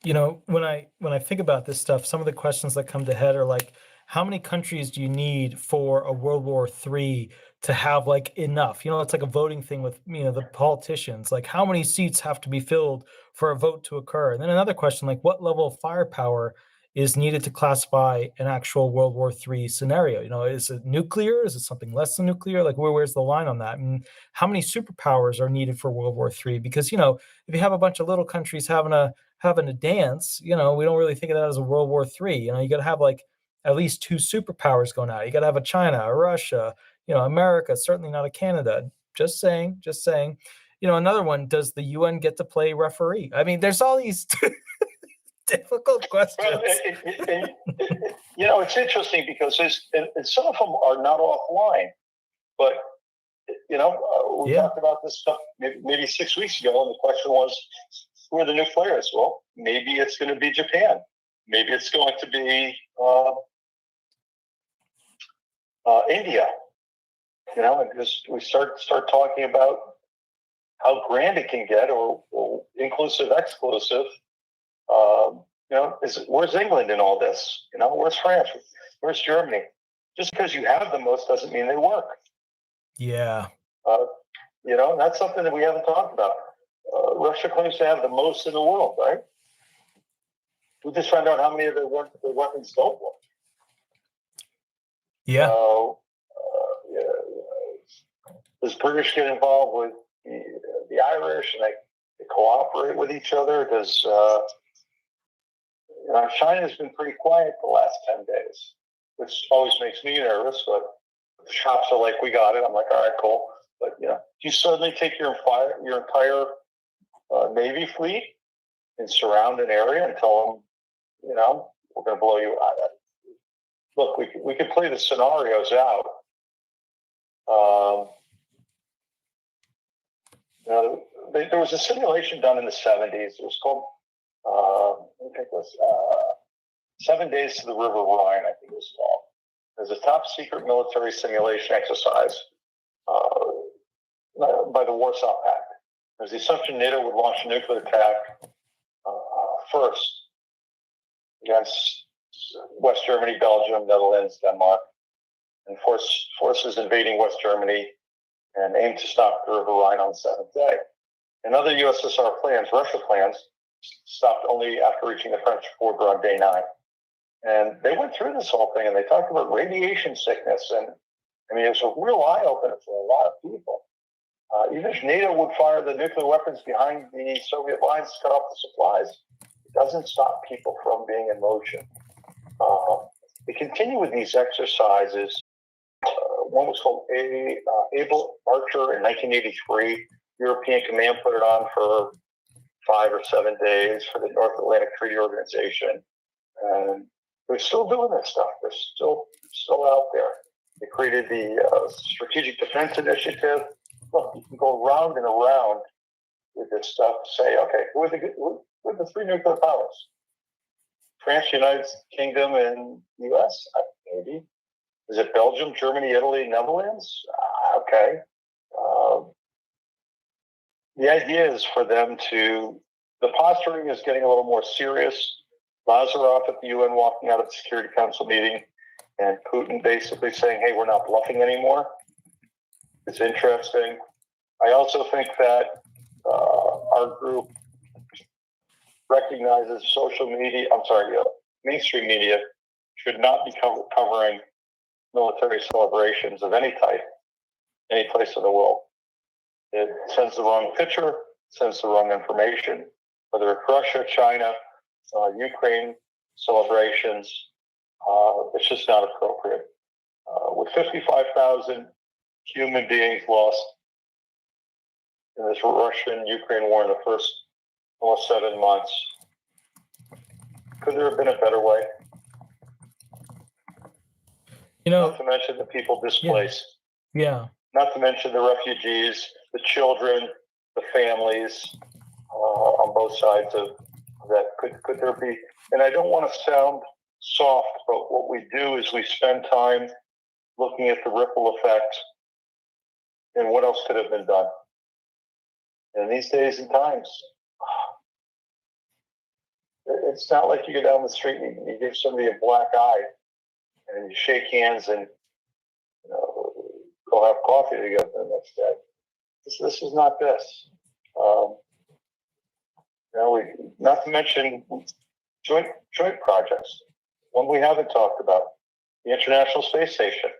You know, when I think about this stuff, some of the questions that come to head are like, how many countries do you need for a World War III to have like enough? You know, it's like a voting thing with, you know, the politicians, like how many seats have to be filled for a vote to occur? And then another question, like what level of firepower is needed to classify an actual World War III scenario? You know, is it nuclear? Is it something less than nuclear? Like where's the line on that? And how many superpowers are needed for World War III? Because, you know, if you have a bunch of little countries having a dance, you know, we don't really think of that as a World War III. You know, you got to have like at least two superpowers going out. You got to have a China, a Russia, you know, America, certainly not a Canada. Just saying. You know, another one, does the UN get to play referee? I mean, there's all these difficult questions. Well, you know, it's interesting because and some of them are not offline, but, you know, we talked about this stuff maybe 6 weeks ago, and the question was, who are the new players? Well, maybe it's going to be Japan. Maybe it's going to be India. You know, and just we start talking about how grand it can get, or inclusive, exclusive. You know, where's England in all this? You know, where's France? Where's Germany? Just because you have the most doesn't mean they work. Yeah. You know, and that's something that we haven't talked about. Russia claims to have the most in the world, right? We just found out how many of their weapons don't work. Yeah. Does British get involved with the Irish, and they cooperate with each other? Does you know, China's been pretty quiet the last 10 days, which always makes me nervous, but the shops are like, we got it. I'm like, all right, cool. But, you know, you suddenly take your entire Navy fleet and surround an area and tell them, you know, we're going to blow you out. Look, we could play the scenarios out. You know, there was a simulation done in the 70s. It was called take this? 7 days to the River Rhine, I think it was called. There's a top secret military simulation exercise by the Warsaw Pact. There's the assumption NATO would launch a nuclear attack first against West Germany, Belgium, Netherlands, Denmark, and forces invading West Germany and aim to stop the River Rhine on the seventh day. And other USSR plans, Russia plans, stopped only after reaching the French border on day 9. And they went through this whole thing, and they talked about radiation sickness. And I mean, it was a real eye-opener for a lot of people. Even if NATO would fire the nuclear weapons behind the Soviet lines to cut off the supplies, it doesn't stop people from being in motion. They continue with these exercises. One was called Able Archer in 1983. European Command put it on for 5 or 7 days for the North Atlantic Treaty Organization. And they're still doing this stuff. They're still out there. They created the Strategic Defense Initiative. Look, you can go round and around with this stuff. Say, okay, who are the 3 nuclear powers? France, United Kingdom, and U.S. Maybe. Is it Belgium, Germany, Italy, Netherlands? Okay. The idea is for them to. The posturing is getting a little more serious. Lazarov at the UN walking out of the Security Council meeting, and Putin basically saying, "Hey, we're not bluffing anymore." It's interesting. I also think that our group recognizes social media, mainstream media should not be covering military celebrations of any type, any place in the world. It sends the wrong picture, sends the wrong information, whether it's Russia, China, Ukraine celebrations, it's just not appropriate. With 55,000 human beings lost in this Russian-Ukraine war in the first almost 7 months, could there have been a better way? Not to mention the people displaced. Yeah. Not to mention the refugees, the children, the families on both sides of that. Could there be? And I don't want to sound soft, but what we do is we spend time looking at the ripple effect and what else could have been done. And these days and times, it's not like you go down the street and you give somebody a black eye and you shake hands and go have coffee together the next day. This is not this. Not to mention joint projects. One we haven't talked about, the International Space Station.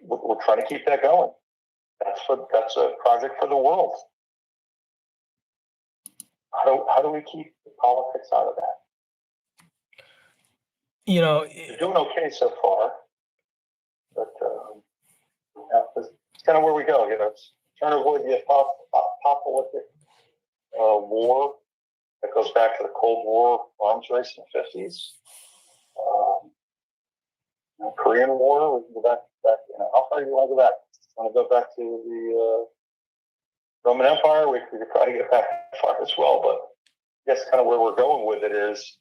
We're trying to keep that going. That's a project for the world. How do we keep the politics out of that? You're doing okay so far, but it's kind of where we go. It's trying to avoid the apocalyptic war that goes back to the Cold War arms race in the 50s. Korean War, we can go back. How far do you want to go back? Want to go back to the Roman Empire? We could probably get back far as well, but I guess kind of where we're going with it is,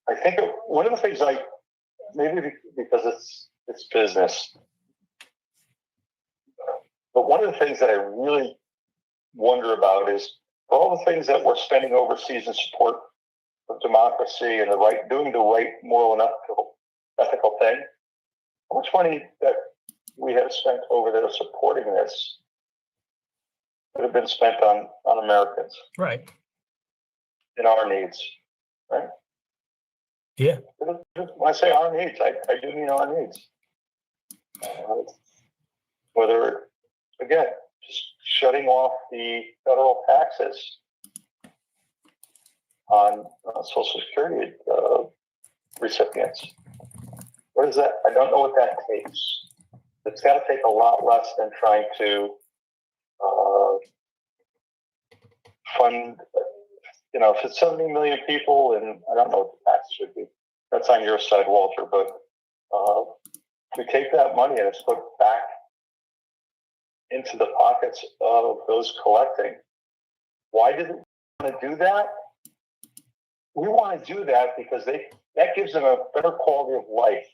I think one of the things maybe because it's business, but one of the things that I really wonder about is for all the things that we're spending overseas in support of democracy and doing the right moral and ethical thing, how much money that we have spent over there supporting this could have been spent on Americans, right, and our needs, right? Yeah. When I say our needs, I do mean our needs. Whether, again, just shutting off the federal taxes on Social Security recipients. What is that? I don't know what that takes. It's got to take a lot less than trying to fund, if it's 70 million people, and I don't know what the tax should be. That's on your side, Walter, but we take that money and it's put back into the pockets of those collecting. Why did they want to do that? We want to do that because that gives them a better quality of life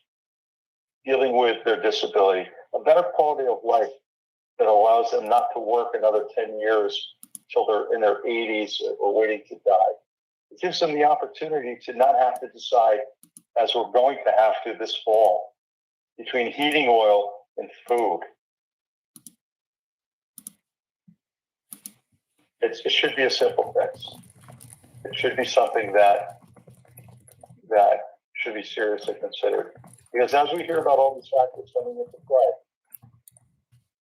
dealing with their disability, a better quality of life that allows them not to work another 10 years until they're in their 80s or waiting to die. It gives them the opportunity to not have to decide, as we're going to have to this fall, between heating oil and food. It should be a simple fix. It should be something that should be seriously considered. Because as we hear about all these factors coming into play,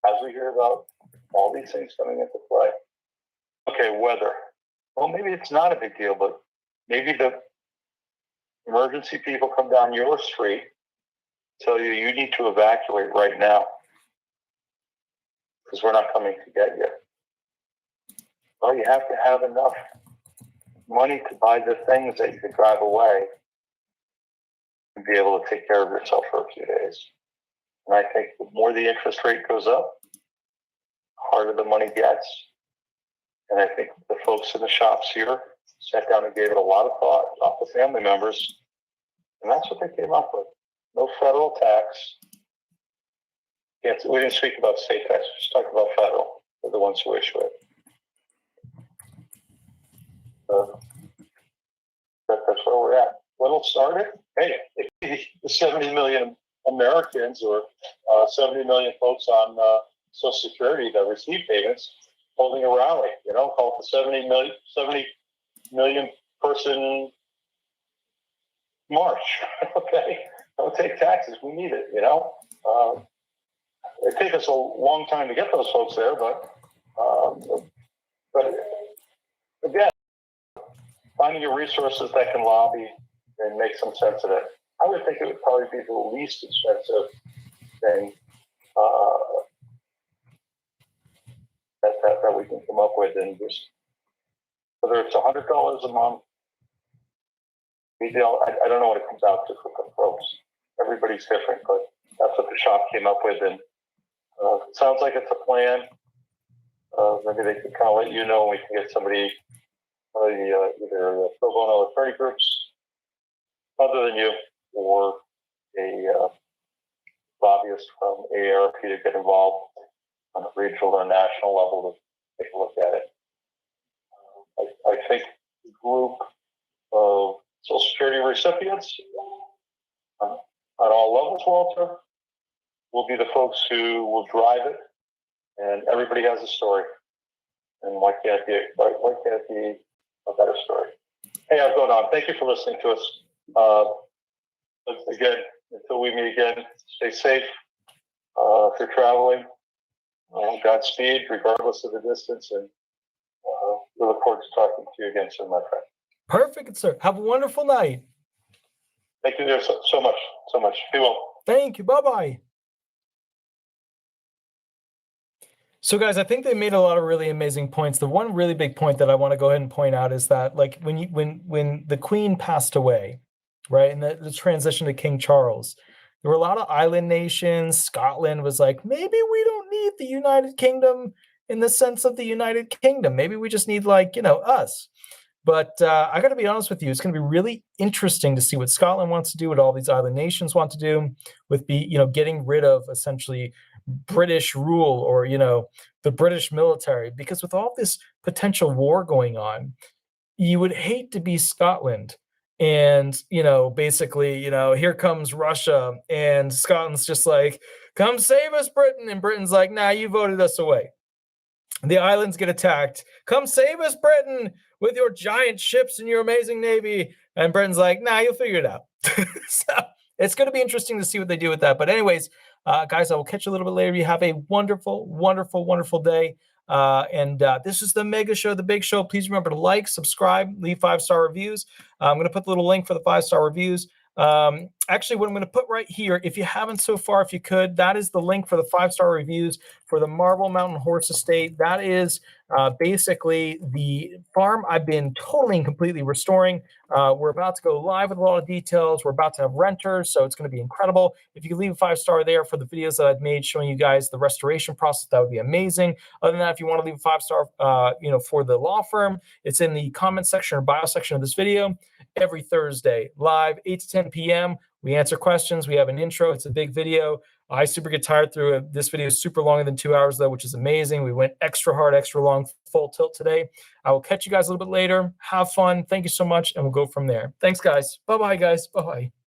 as we hear about all these things coming into play, okay, weather. Well, maybe it's not a big deal, but maybe the emergency people come down your street, tell you need to evacuate right now because we're not coming to get you. Well, you have to have enough money to buy the things that you can drive away and be able to take care of yourself for a few days. And I think the more the interest rate goes up, the harder the money gets. And I think the folks in the shops here sat down and gave it a lot of thought, not the family members. And that's what they came up with. No federal tax. We didn't speak about state tax. We just talked about federal. They're the ones who issue it. That's where we're at. What'll start it? Hey, the 70 million Americans or 70 million folks on Social Security that receive payments holding a rally, call it the 70 million person march. Okay, don't take taxes. We need it. It takes us a long time to get those folks there, but again, finding your resources that can lobby and make some sense of it. I would think it would probably be the least expensive thing that we can come up with, and just whether it's $100 a month. I don't know what it comes out to for folks. Everybody's different, but that's what the shop came up with, and it sounds like it's a plan. Maybe they can kind of let you know, and we can get somebody, either pro bono attorney groups other than you, or a lobbyist from AARP to get involved on a regional or national level to take a look at it. I think the group of Social Security recipients on all levels, Walter, will be the folks who will drive it, and everybody has a story. And why can't it be a better story? Hey, I've gone on. Thank you for listening to us. Again, until we meet again, stay safe. If you're traveling, Godspeed, regardless of the distance, and we look forward to talking to you again soon, my friend. Perfect, sir. Have a wonderful night. Thank you so much. Be well. Thank you. Bye-bye. So guys, I think they made a lot of really amazing points. The one really big point that I want to go ahead and point out is that, like, when the Queen passed away, right, and the transition to King Charles, there were a lot of island nations. Scotland was like, maybe we don't need the United Kingdom in the sense of the United Kingdom. Maybe we just need, like, us. But I got to be honest with you, it's going to be really interesting to see what Scotland wants to do, what all these island nations want to do with getting rid of essentially British rule or, the British military. Because with all this potential war going on, you would hate to be Scotland and, basically, here comes Russia and Scotland's just like, come save us, Britain. And Britain's like, nah, you voted us away. The islands get attacked. Come save us, Britain, with your giant ships and your amazing navy. And Britain's like, nah, you'll figure it out. So it's going to be interesting to see what they do with that. But anyways, guys, I will catch you a little bit later. You have a wonderful, wonderful, wonderful day. And this is the mega show, the big show. Please remember to like, subscribe, leave 5-star reviews. I'm going to put the little link for the 5-star reviews actually, what I'm going to put right here, if you haven't so far, if you could, that is the link for the 5-star reviews for the Marble Mountain Horse Estate. That is basically the farm I've been totally and completely restoring. We're about to go live with a lot of details. We're about to have renters, so it's going to be incredible. If you could leave a 5-star there for the videos that I've made showing you guys the restoration process, that would be amazing. Other than that, if you want to leave a 5-star, for the law firm, it's in the comment section or bio section of this video. Every Thursday, live, 8 to 10 p.m. We answer questions. We have an intro. It's a big video. I super get tired through it. This video is super longer than 2 hours, though, which is amazing. We went extra hard, extra long, full tilt today. I will catch you guys a little bit later. Have fun. Thank you so much, and we'll go from there. Thanks, guys. Bye-bye, guys. Bye-bye.